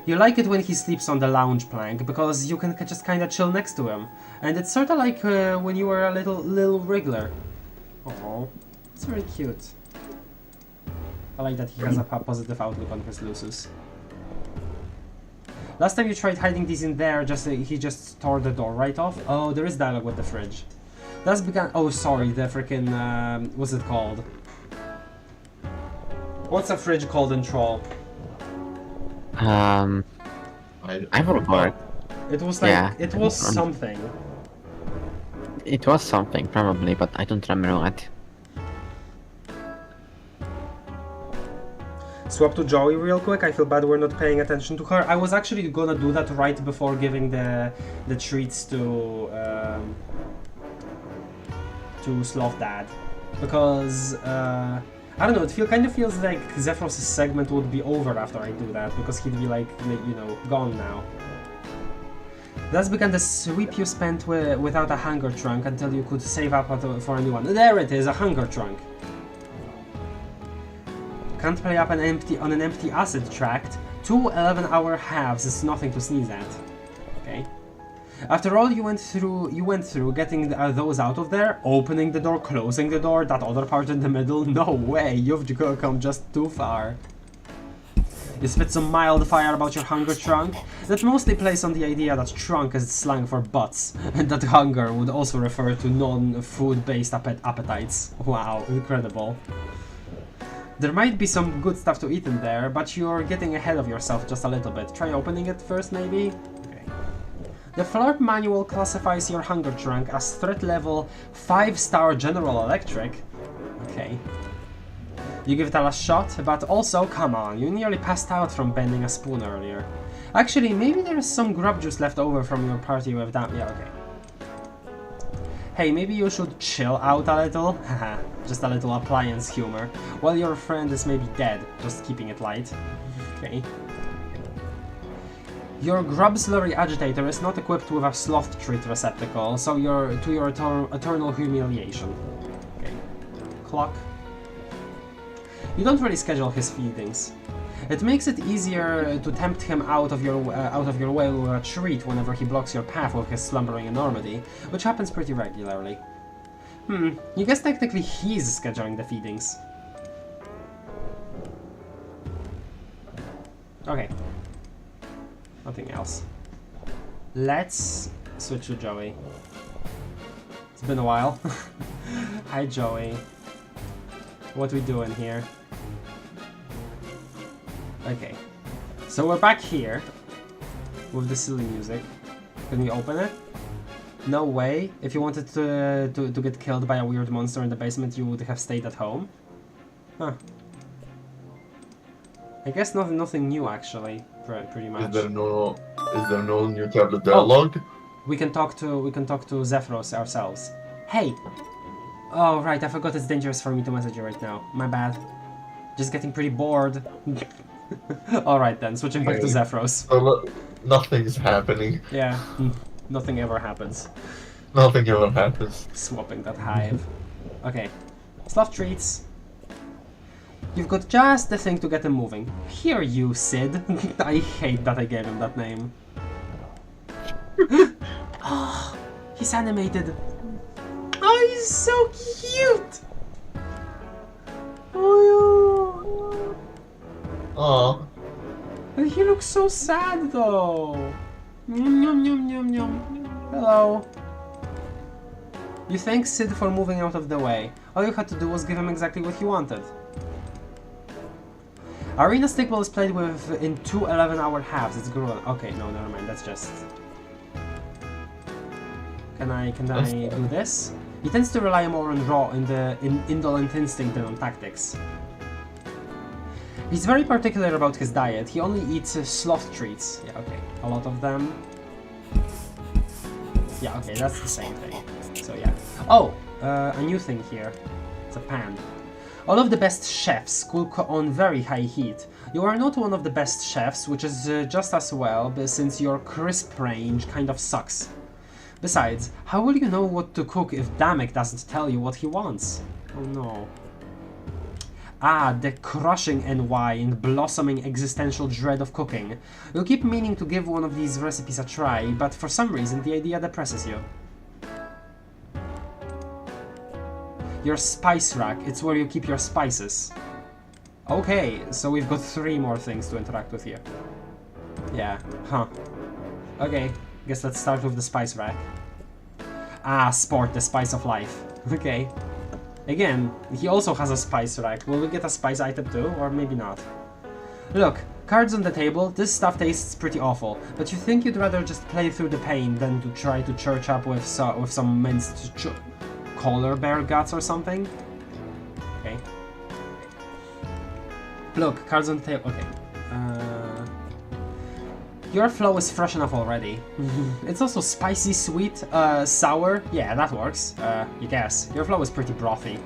You like it when he sleeps on the lounge plank, because you can just kinda chill next to him. And it's sorta like when you were a little wriggler. Oh, it's very cute. I like that he has a positive outlook on his Lusus. Last time you tried hiding these in there, he just tore the door right off. Oh, there is dialogue with the fridge. That's begun. Oh, sorry, the freaking what's it called? What's a fridge called in Troll? I forgot. It was like, yeah, it was something. It was something, probably, but I don't remember what. Swap to Joey real quick. I feel bad we're not paying attention to her. I was actually gonna do that right before giving the treats to Sloth Dad, because I don't know. It kind of feels like Zephyros' segment would be over after I do that, because he'd be like, you know, gone now. Thus began the sweep you spent without a hunger trunk until you could save up for a new one. There it is, a hunger trunk. Can't play up on an empty acid tract. 2 11-hour halves is nothing to sneeze at. Okay. After all you went through getting those out of there, opening the door, closing the door, that other part in the middle, no way, you've come just too far. You spit some mild fire about your hunger trunk, that mostly plays on the idea that trunk is slang for butts, and that hunger would also refer to non-food based appetites. Wow, incredible. There might be some good stuff to eat in there, but you're getting ahead of yourself just a little bit. Try opening it first, maybe? Okay. The Flurp manual classifies your hunger trunk as threat level 5-star General Electric. Okay. You give it a last shot, but also, come on, you nearly passed out from bending a spoon earlier. Actually, maybe there's some grub juice left over from your party with that. Yeah, okay. Hey, maybe you should chill out a little. Haha, just a little appliance humor. While your friend is maybe dead, just keeping it light. Okay. Your grub slurry agitator is not equipped with a sloth treat receptacle, so you're to your eternal humiliation. Okay. Clock. You don't really schedule his feedings. It makes it easier to tempt him out of your way with a treat whenever he blocks your path with his slumbering enormity, which happens pretty regularly. You guess technically he's scheduling the feedings. Okay. Nothing else. Let's switch to Joey. It's been a while. Hi Joey. What we doing here? Okay, so we're back here with the silly music. Can we open it? No way. If you wanted to get killed by a weird monster in the basement, you would have stayed at home. Huh. I guess nothing new actually. Pretty much. Is there no new tablet dialogue? Oh, we can talk to Zephyros ourselves. Hey. Oh right, I forgot it's dangerous for me to message you right now. My bad. Just getting pretty bored. Alright then, switching back to Zephyros. So nothing's happening. Yeah, nothing ever happens. Nothing ever happens. Swapping that hive. Okay, sloth treats. You've got just the thing to get him moving. Here you, Sid. I hate that I gave him that name. Oh, he's animated. Oh, he's so cute! Oh, Aww. and he looks so sad though. Yum, yum, yum, yum, yum. Hello. You thank Sid for moving out of the way. All you had to do was give him exactly what he wanted. Arena stickball is played with in 2 11-hour halves. It's grueling. Okay, no, never mind. That's just. Can I do this? He tends to rely more on raw in indolent instinct than on tactics. He's very particular about his diet. He only eats sloth treats. Yeah, okay. A lot of them. Yeah, okay, that's the same thing. So yeah. Oh, a new thing here. It's a pan. All of the best chefs cook on very high heat. You are not one of the best chefs, which is just as well, but since your crisp range kind of sucks. Besides, how will you know what to cook if Damek doesn't tell you what he wants? Oh no. Ah, the crushing NY and blossoming existential dread of cooking. You keep meaning to give one of these recipes a try, but for some reason the idea depresses you. Your spice rack, it's where you keep your spices. Okay, so we've got 3 more things to interact with here. Yeah, huh. Okay, guess let's start with the spice rack. Ah, sport, the spice of life. Okay. Again, he also has a spice rack. Will we get a spice item too, or maybe not? Look, cards on the table, this stuff tastes pretty awful, but you think you'd rather just play through the pain than to try to church up with some minced collar bear guts or something? Okay. Look, cards on the table. Okay. Your flow is fresh enough already. It's also spicy, sweet, sour. Yeah, that works. You guess. Your flow is pretty brothy.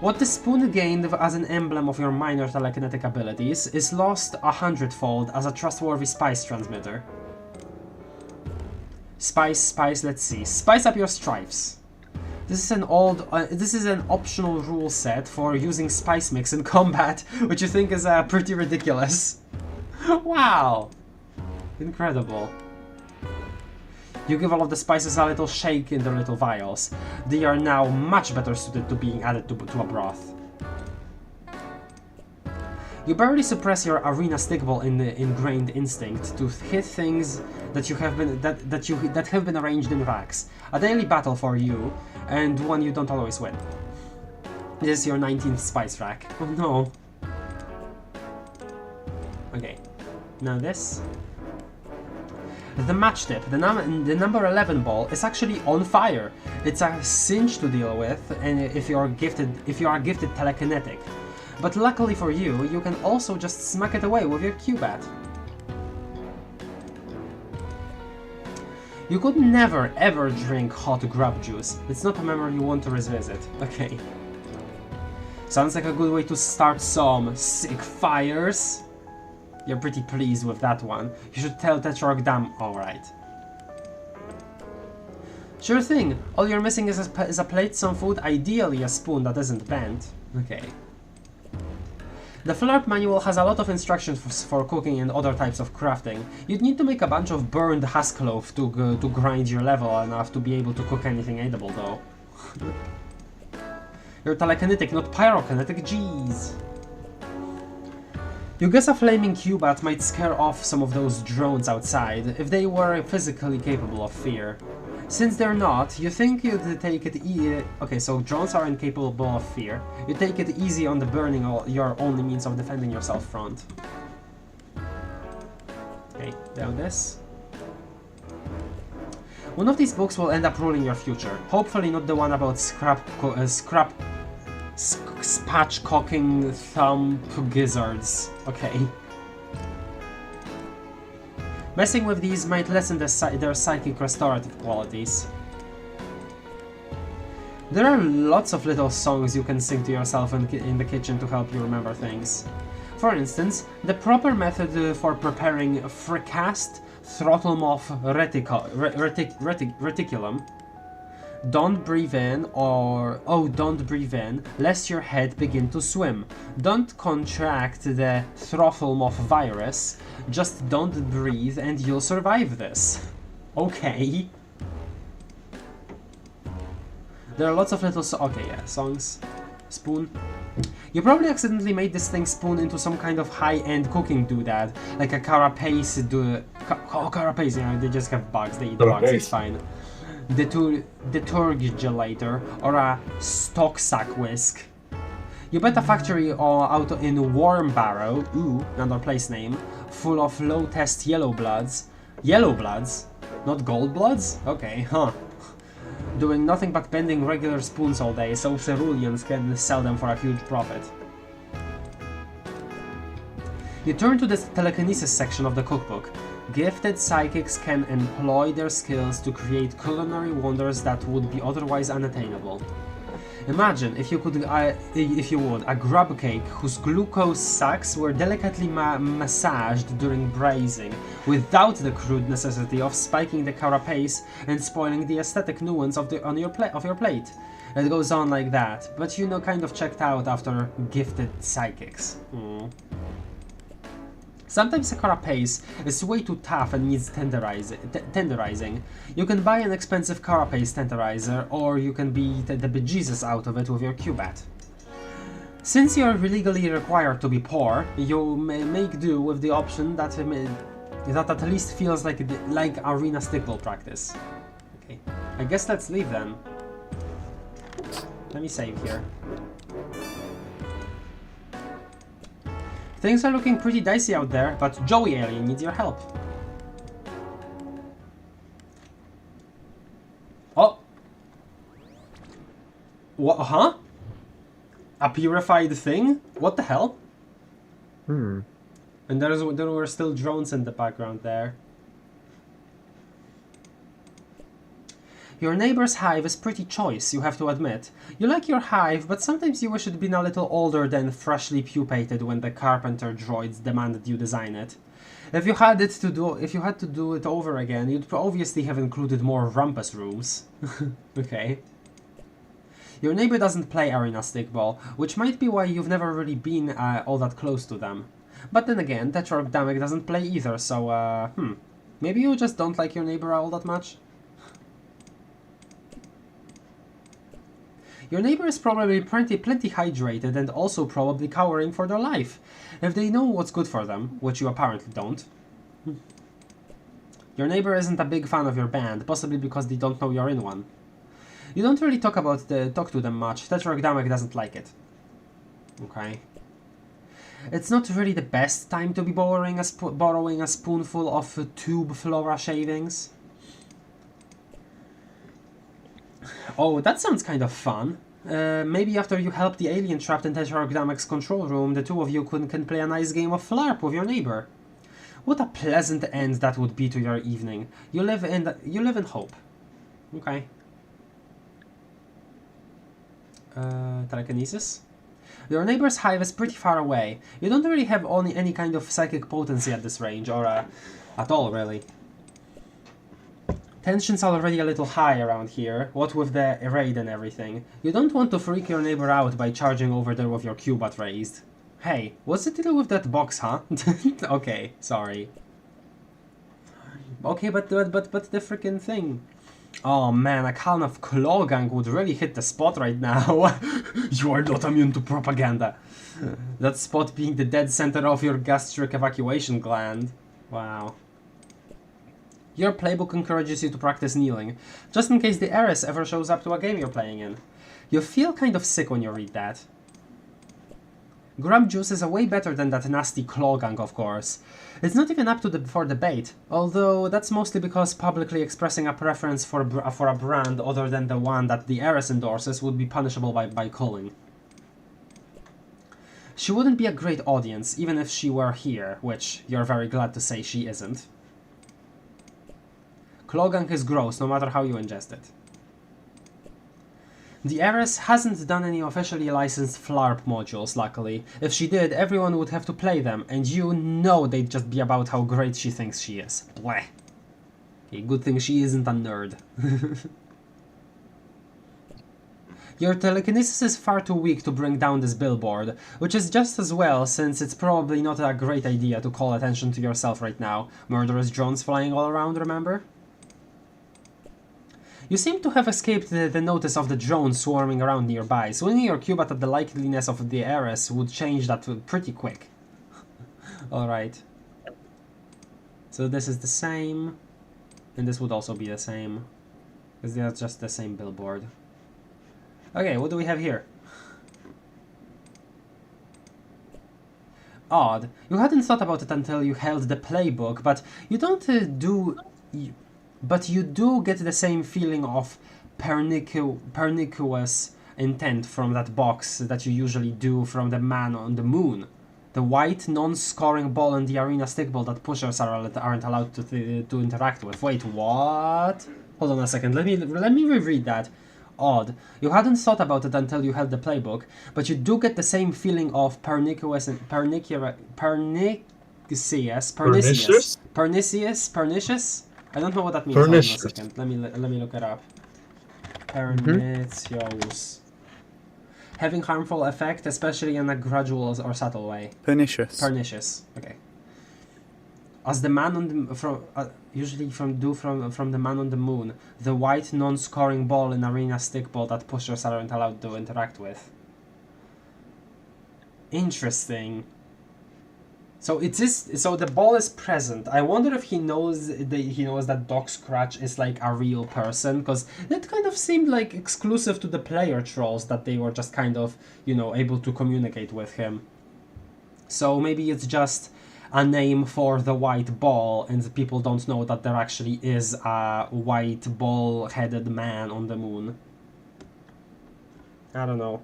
What the spoon gained as an emblem of your minor telekinetic abilities is lost 100-fold as a trustworthy spice transmitter. Spice, let's see. Spice up your strifes. This is an optional rule set for using spice mix in combat, which you think is pretty ridiculous. Wow! Incredible. You give all of the spices a little shake in their little vials. They are now much better suited to being added to a broth. You barely suppress your arena stickball in the ingrained instinct to hit things that have been arranged in racks. A daily battle for you, and one you don't always win. This is your 19th spice rack. Oh no. Okay. Now this. The match tip, the number 11 ball, is actually on fire. It's a cinch to deal with, and if you are gifted telekinetic. But luckily for you, you can also just smack it away with your Q-bat. You could never ever drink hot grub juice. It's not a memory you want to revisit. Okay. Sounds like a good way to start some sick fires. You're pretty pleased with that one. You should tell Tetrarch Dam. Alright. Sure thing. All you're missing is a plate, some food, ideally a spoon that isn't bent. Okay. The Flarp manual has a lot of instructions for cooking and other types of crafting. You'd need to make a bunch of burned husk loaf to grind your level enough to be able to cook anything edible though. You're telekinetic, not pyrokinetic, jeez. You guess a flaming Q-bat might scare off some of those drones outside, if they were physically capable of fear. Since they're not, you think you'd take it easy. Okay, so drones are incapable of fear. You take it easy on the burning your only means of defending yourself front. Okay, down this. One of these books will end up ruling your future. Hopefully not the one about spatchcocking thumb gizzards. Okay. Messing with these might lessen their psychic restorative qualities. There are lots of little songs you can sing to yourself in the kitchen to help you remember things. For instance, the proper method for preparing fricassed throttle moth reticulum. Don't breathe in, or don't breathe in, lest your head begin to swim. Don't contract the throttle moth virus. Just don't breathe and you'll survive this. Okay. There are lots of little songs. Spoon. You probably accidentally made this thing spoon into some kind of high-end cooking doodad, like a carapace carapace, you know, they just have bugs, they eat bugs, it's fine. Deturgulator, or a stock sack whisk. You bet a factory out in Warm Barrow, ooh, another place name, full of low-test yellow bloods. Yellow bloods? Not gold bloods? Okay, huh. Doing nothing but bending regular spoons all day, so ceruleans can sell them for a huge profit. You turn to the telekinesis section of the cookbook. Gifted psychics can employ their skills to create culinary wonders that would be otherwise unattainable. Imagine, if you would, a grub cake whose glucose sacs were delicately massaged during braising, without the crude necessity of spiking the carapace and spoiling the aesthetic nuance of your plate. It goes on like that, but you know, kind of checked out after gifted psychics. Sometimes a carapace is way too tough and needs tenderizing. You can buy an expensive carapace tenderizer, or you can beat the bejesus out of it with your Q-bat. Since you are legally required to be poor, you may make do with the option that at least feels like arena stickball practice. Okay, I guess let's leave then. Let me save here. Things are looking pretty dicey out there, but Joey Alien needs your help. Oh! What? Huh? A purified thing? What the hell? Hmm. And there were still drones in the background there. Your neighbor's hive is pretty choice, you have to admit. You like your hive, but sometimes you wish it'd been a little older than freshly pupated when the carpenter droids demanded you design it. If you had to do it over again, you'd obviously have included more rumpus rooms. Okay. Your neighbor doesn't play arena stickball, which might be why you've never really been all that close to them. But then again, Tetrarchydamic doesn't play either, so maybe you just don't like your neighbor all that much? Your neighbor is probably plenty hydrated and also probably cowering for their life, if they know what's good for them, which you apparently don't. Your neighbor isn't a big fan of your band, possibly because they don't know you're in one. You don't really talk to them much. Tetrarchydamic doesn't like it. Okay. It's not really the best time to be borrowing a spoonful of tube flora shavings. Oh, that sounds kind of fun. Maybe after you help the alien trapped in Tetrarchydamic's control room, the two of you can play a nice game of Flarp with your neighbor. What a pleasant end that would be to your evening. You live in hope. Okay. Telekinesis? Your neighbor's hive is pretty far away. You don't really have any kind of psychic potency at this range, or at all, really. Tension's already a little high around here, what with the raid and everything. You don't want to freak your neighbor out by charging over there with your Q-butt raised. Hey, what's the deal with that box, huh? Okay, sorry. Okay, but the freaking thing. Oh man, a can of Clawgang would really hit the spot right now. You are not immune to propaganda. That spot being the dead center of your gastric evacuation gland. Wow. Your playbook encourages you to practice kneeling, just in case the heiress ever shows up to a game you're playing in. You feel kind of sick when you read that. Grub juice is a way better than that nasty Clawgang, of course. It's not even up for debate, although that's mostly because publicly expressing a preference for a brand other than the one that the heiress endorses would be punishable by culling. She wouldn't be a great audience, even if she were here, which you're very glad to say she isn't. Clawgang is gross, no matter how you ingest it. The heiress hasn't done any officially licensed Flarp modules, luckily. If she did, everyone would have to play them, and you know they'd just be about how great she thinks she is. Bleh. Okay, good thing she isn't a nerd. Your telekinesis is far too weak to bring down this billboard, which is just as well, since it's probably not a great idea to call attention to yourself right now. Murderous drones flying all around, remember? You seem to have escaped the notice of the drones swarming around nearby. Swinging your cube at the likeliness of the heiress would change that pretty quick. Alright. So this is the same. And this would also be the same. Because they are just the same billboard. Okay, what do we have here? Odd. You hadn't thought about it until you held the playbook, but you don't But you do get the same feeling of pernicious intent from that box that you usually do from the man on the moon. The white, non-scoring ball and the arena stickball that pushers aren't allowed to interact with. Wait, what? Hold on a second, let me reread that. Odd. You hadn't thought about it until you held the playbook, but you do get the same feeling of pernicious. I don't know what that means. Hold on a second. Let me look it up. Pernicious. Having harmful effect, especially in a gradual or subtle way. Pernicious. Pernicious. Okay. As the man on the usually from the man on the moon, the white non-scoring ball in arena stickball that pushers aren't allowed to interact with. Interesting. So so the ball is present. I wonder if he knows that Doc Scratch is like a real person, because that kind of seemed like exclusive to the player trolls that they were just kind of, able to communicate with him. So maybe it's just a name for the white ball, and people don't know that there actually is a white ball-headed man on the moon. I don't know.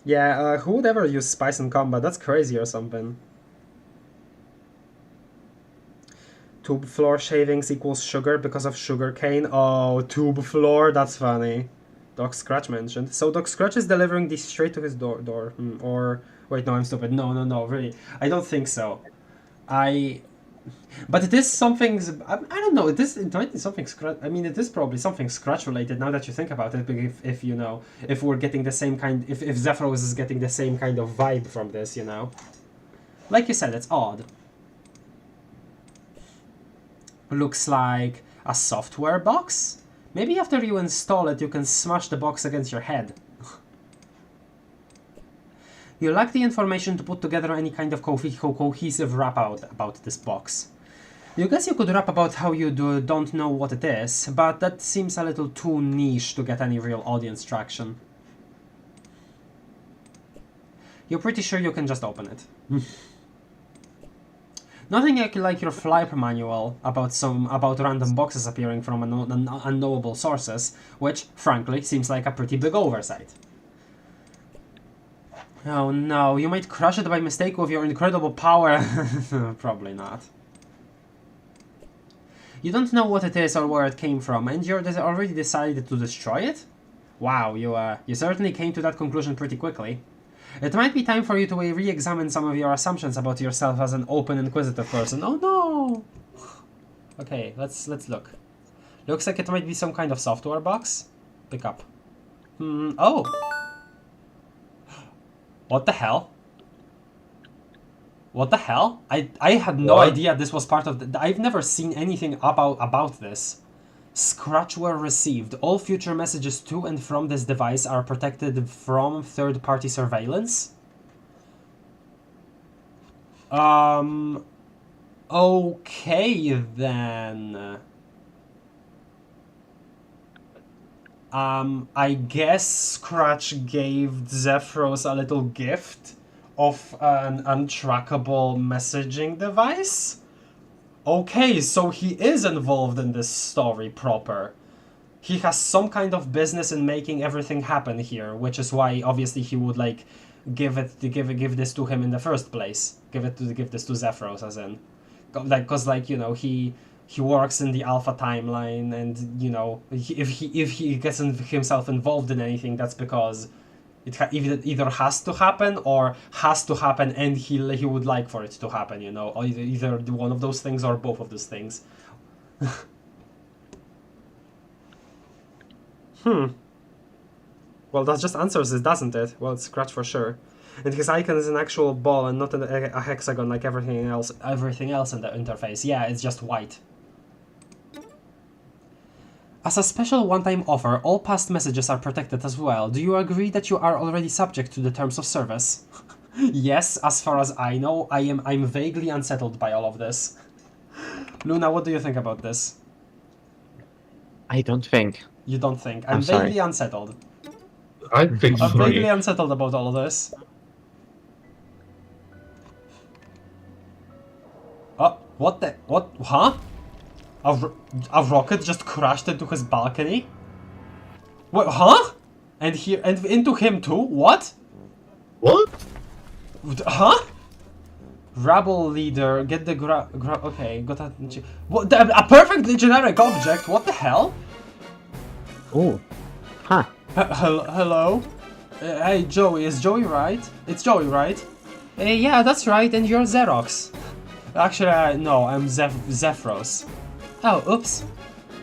Yeah, who would ever use spice in combat? That's crazy or something. Tube floor shavings equals sugar because of sugar cane. Oh, tube floor, that's funny. Doc Scratch mentioned. So Doc Scratch is delivering these straight to his door. Or wait, no, I'm stupid. No, really. I don't think so. But it is something. I don't know. It might be something Scratch. I mean, it is probably something Scratch related. Now that you think about it, if you know, if we're getting the same kind, if Zephyros is getting the same kind of vibe from this, you know, like you said, it's odd. Looks like a software box. Maybe after you install it, you can smash the box against your head. You lack the information to put together any kind of cohesive rap about this box. You guess you could rap about how you don't know what it is, but that seems a little too niche to get any real audience traction. You're pretty sure you can just open it. Nothing like your flip manual about random boxes appearing from unknowable sources, which, frankly, seems like a pretty big oversight. Oh no, you might crush it by mistake with your incredible power. Probably not. You don't know what it is or where it came from, and you're already decided to destroy it? Wow, you certainly came to that conclusion pretty quickly. It might be time for you to re-examine some of your assumptions about yourself as an open, inquisitive person. Oh no! Okay, let's look. Looks like it might be some kind of software box. Pick up. Oh! What the hell? What the hell? I had no idea this was part of the... I've never seen anything about this. Scratchware received. All future messages to and from this device are protected from third-party surveillance. Okay then. I guess Scratch gave Zephyros a little gift of an untrackable messaging device? Okay, so he is involved in this story proper. He has some kind of business in making everything happen here, which is why obviously he would like give this to him in the first place. Give this to Zephyros, as in, like, cause like, you know, he works in the alpha timeline, and you know, if he gets himself involved in anything, that's because it either has to happen or has to happen, and he would like for it to happen, you know, or either one of those things or both of those things. Well, that just answers it, doesn't it? Well, it's Scratch for sure. And his icon is an actual ball and not a hexagon like everything else in the interface. Yeah, it's just white. As a special one-time offer, all past messages are protected as well. Do you agree that you are already subject to the terms of service? Yes, as far as I know, I'm vaguely unsettled by all of this. Luna, what do you think about this? I don't think. You don't think? I'm vaguely unsettled. I think I'm vaguely unsettled about all of this. Oh, what the? What? Huh? A rocket just crashed into his balcony? What? Huh? And into him too? What? What? Huh? Rabble leader, get the okay, got that. What? A perfectly generic object? What the hell? Oh. Huh. Hello? Hey, Joey, is Joey right? It's Joey, right? Yeah, that's right, and you're Xerox. Actually, no, I'm Zephyros. Oh, oops.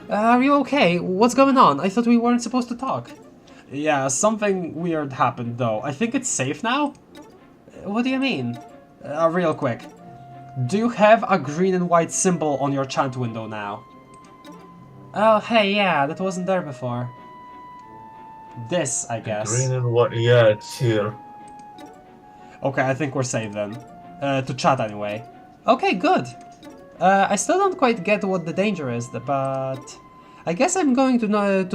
Are you okay? What's going on? I thought we weren't supposed to talk. Yeah, something weird happened, though. I think it's safe now? What do you mean? Real quick. Do you have a green and white symbol on your chat window now? Oh, hey, yeah, that wasn't there before. This, I guess. Green and white. Yeah, it's here. Okay, I think we're safe then. To chat anyway. Okay, good. I still don't quite get what the danger is, but I guess I'm going to know.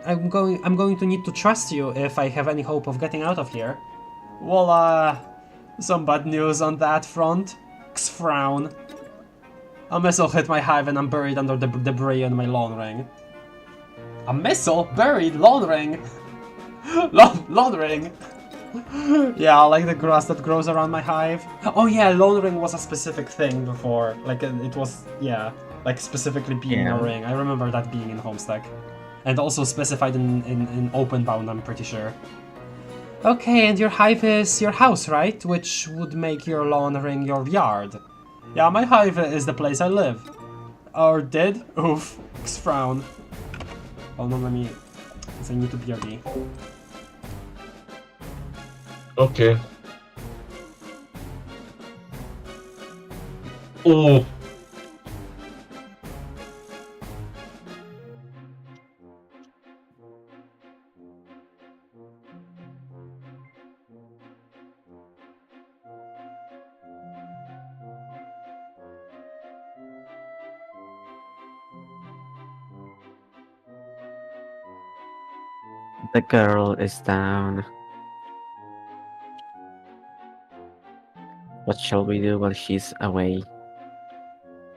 I'm going to need to trust you if I have any hope of getting out of here. Well, some bad news on that front. Frown. A missile hit my hive and I'm buried under the debris in my lawn ring. A missile buried lawn ring. Lawn ring. Yeah, like the grass that grows around my hive. Oh yeah, lawn ring was a specific thing before. Like it was, yeah. Like specifically being a Yeah. ring. I remember that being in Homestuck. And also specified in Openbound, I'm pretty sure. Okay, and your hive is your house, right? Which would make your lawn ring your yard. Yeah, my hive is the place I live. Or did? Oof. Frown. Oh no, let me... I need to BRB. Okay. Oh. The girl is down. What shall we do while she's away?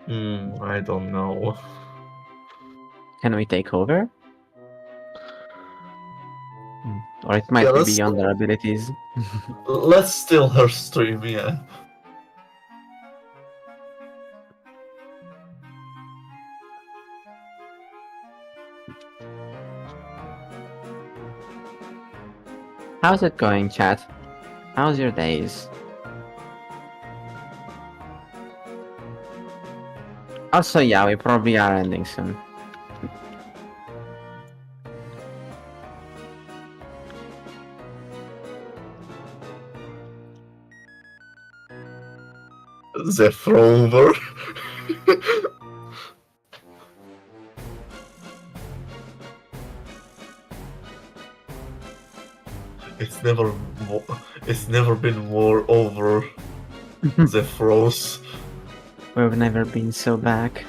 I don't know. Can we take over? Or it might Yeah, be let's- beyond our abilities. Let's steal her stream, yeah. How's it going, chat? How's your days? Also, yeah, we probably are ending soon. The thrower. It's never been more over the froze. We've never been so back.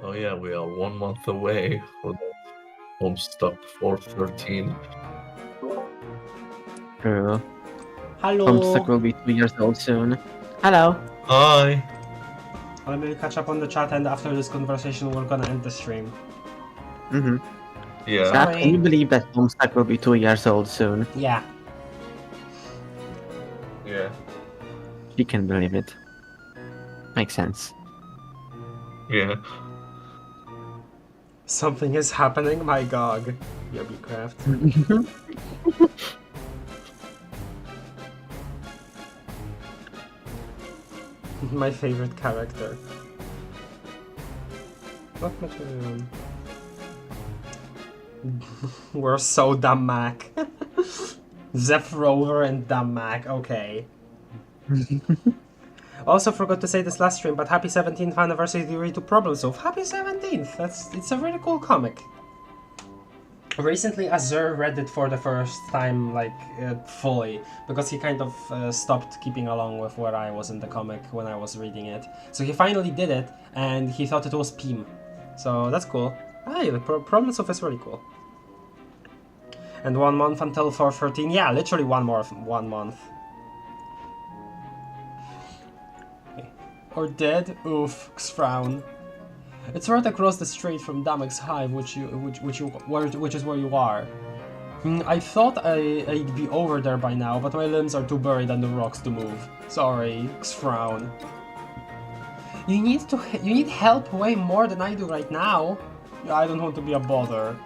Oh yeah, we are 1 month away for the Homestuck 413. True. Hello. Homestuck will be 2 years old soon. Hello. Hi. Let me catch up on the chat, and after this conversation, we're gonna end the stream. Mm-hmm. Yeah. Chat, can you believe that Homestuck will be 2 years old soon? Yeah. Yeah. She can believe it. Makes sense. Yeah. Something is happening, my gog. Yobbycraft. My favorite character. What material? We're so dumb, Mac. Zeph Rover and dumb Mac. Okay. Also forgot to say this last stream, but happy 17th anniversary to Problem Solve. Happy 17th! It's a really cool comic. Recently Azur read it for the first time, like, fully, because he kind of stopped keeping along with where I was in the comic when I was reading it. So he finally did it, and he thought it was Pim. So that's cool. Hey, the Problem Solve is really cool. And 1 month until 413, yeah, literally 1 month. Or dead? Oof, frown. It's right across the street from Damek's hive, which is where you are. I thought I'd be over there by now, but my limbs are too buried under rocks to move. Sorry, frown. You need help way more than I do right now. I don't want to be a bother,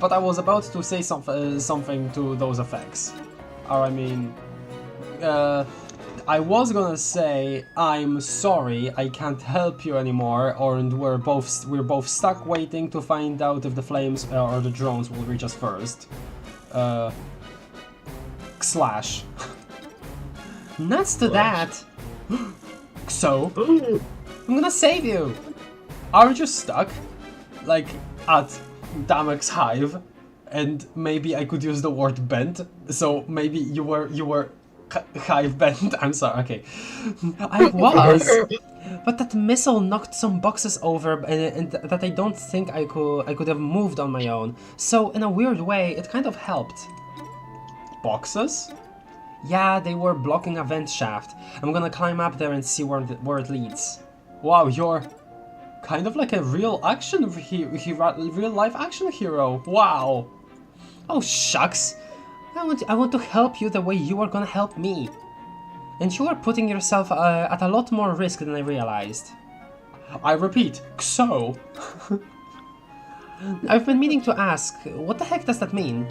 but I was about to say something to those effects. Or I mean, I was gonna say I'm sorry, I can't help you anymore, and we're both stuck waiting to find out if the flames or the drones will reach us first. Slash. Next to that. So, I'm gonna save you. Aren't you stuck? like at Damek's hive, and maybe I could use the word bent. So maybe you were hive bent. I'm sorry. Okay, I was, but that missile knocked some boxes over, and that I don't think I could have moved on my own. So in a weird way, it kind of helped. Boxes? Yeah, they were blocking a vent shaft. I'm gonna climb up there and see where it leads. Wow, you're kind of like a real life action hero. Wow. Oh shucks. I want to help you the way you are gonna help me. And you are putting yourself at a lot more risk than I realized. I repeat, so. I've been meaning to ask, what the heck does that mean?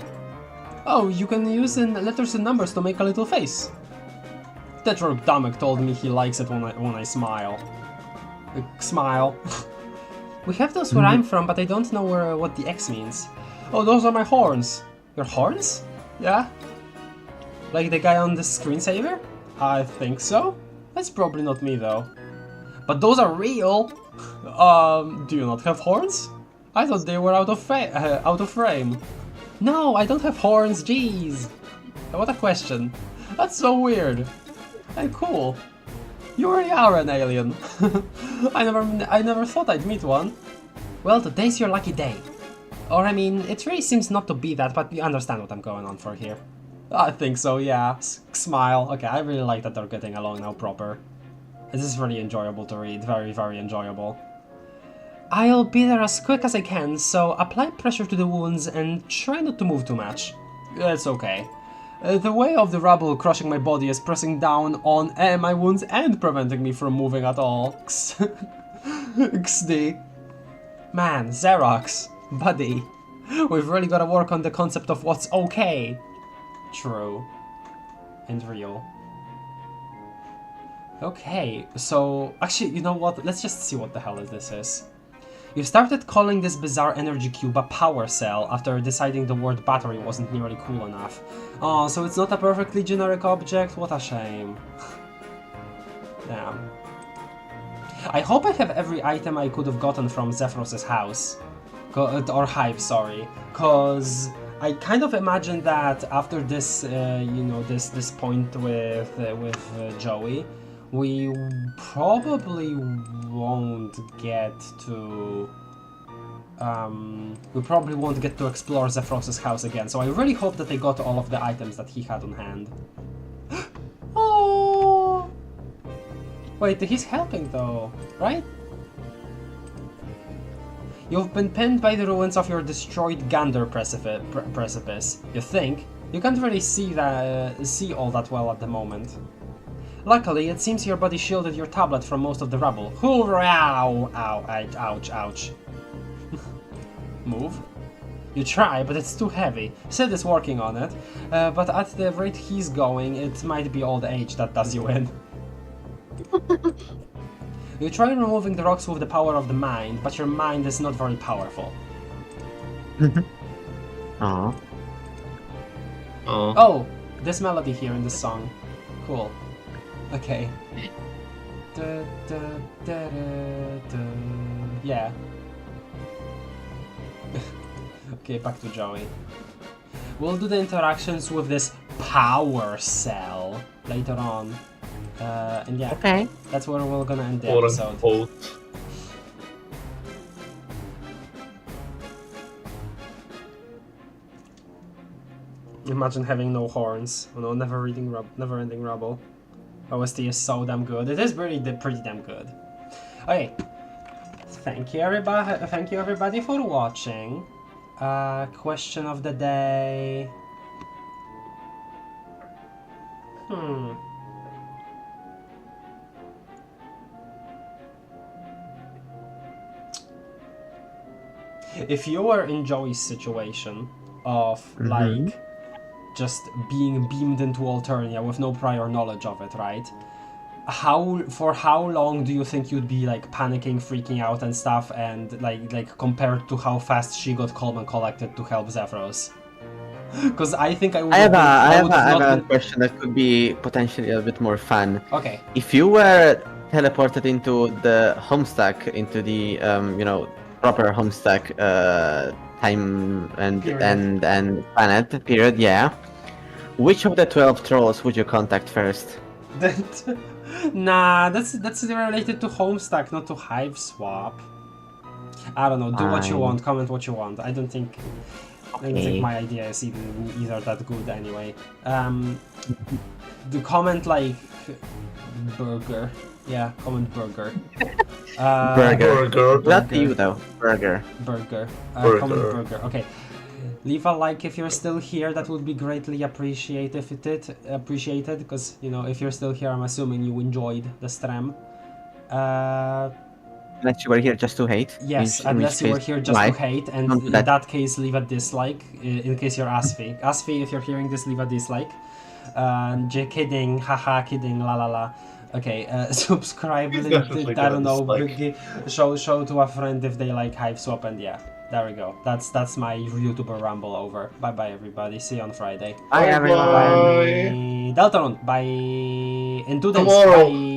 Oh, you can use letters and numbers to make a little face. That rogue Damek told me he likes it when I smile. Smile. We have those where I'm from, but I don't know what the X means. Oh, those are my horns. Your horns? Yeah? Like the guy on the screensaver? I think so. That's probably not me though. But those are real. Do you not have horns? I thought they were out of frame. No, I don't have horns, jeez. What a question. That's so weird. And cool. You already are an alien. I never thought I'd meet one. Well, today's your lucky day. Or I mean, it really seems not to be that, but you understand what I'm going on for here. I think so, yeah. Smile. Okay, I really like that they're getting along now proper. This is really enjoyable to read. Very, very enjoyable. I'll be there as quick as I can, so apply pressure to the wounds and try not to move too much. It's okay. The weight of the rubble crushing my body is pressing down on my wounds and preventing me from moving at all. XD. Man, Xerox, buddy, we've really got to work on the concept of what's okay. True. And real. Okay, so actually, you know what? Let's just see what the hell this is. You started calling this bizarre energy cube a power cell after deciding the word battery wasn't nearly cool enough. Oh, so it's not a perfectly generic object? What a shame. Damn. I hope I have every item I could have gotten from Zephyros's house. Or hive, sorry. Cause I kind of imagine that after this, you know, this point with Joey, we probably won't get to explore Zephyros's house again. So I really hope that they got all of the items that he had on hand. Oh! Wait, he's helping though, right? You've been pinned by the ruins of your destroyed Gander precipice. You think? You can't really see all that well at the moment. Luckily, it seems your body shielded your tablet from most of the rubble. Hooray! Ow! Ouch, ouch. Move. You try, but it's too heavy. Sid is working on it, but at the rate he's going, it might be old age that does you in. You try removing the rocks with the power of the mind, but your mind is not very powerful. Aww. Oh, this melody here in this song. Cool. Okay. Yeah. Okay, back to Joey. We'll do the interactions with this power cell later on. And yeah, Okay. that's where we're gonna end the episode. Imagine having no horns. Oh no, never-ending rubble. OST is so damn good. It is pretty damn good. Okay. Thank you everybody for watching. Question of the day. If you were in Joey's situation of like just being beamed into Alternia with no prior knowledge of it, right? For how long do you think you'd be like panicking, freaking out and stuff, and like compared to how fast she got calm and collected to help Zephyros? Because I think I would. I have a question that could be potentially a bit more fun. Okay. If you were teleported into the Homestuck, into the proper Homestuck time and Period. and planet period, yeah. Which of the 12 trolls would you contact first? Nah, that's related to Homestuck, not to Hiveswap. I don't know. Do what you Fine. want. Comment what you want. I don't think Okay. my idea is either that good anyway. Do comment like burger. Yeah, comment burger. Burger. Burger. Not you though. Burger. Burger. Burger. Comment burger. Okay. Leave a like if you're still here. That would be greatly appreciated. Because you know, if you're still here, I'm assuming you enjoyed the stream. Unless you were here just to hate. Yes, in which unless you were case, here just why? to hate, and Don't do in that. that case, leave a dislike. In case you're Asfi. Asfi, if you're hearing this, leave a dislike. Kidding, haha, kidding, la la la. Okay, subscribe, He's link, definitely I don't know, gonna dislike. show to a friend if they like Hiveswap, and yeah, there we go. That's my YouTuber ramble over. Bye bye everybody, see you on Friday. Bye everyone. Bye. Deltaron, bye. Into this, Tomorrow. bye.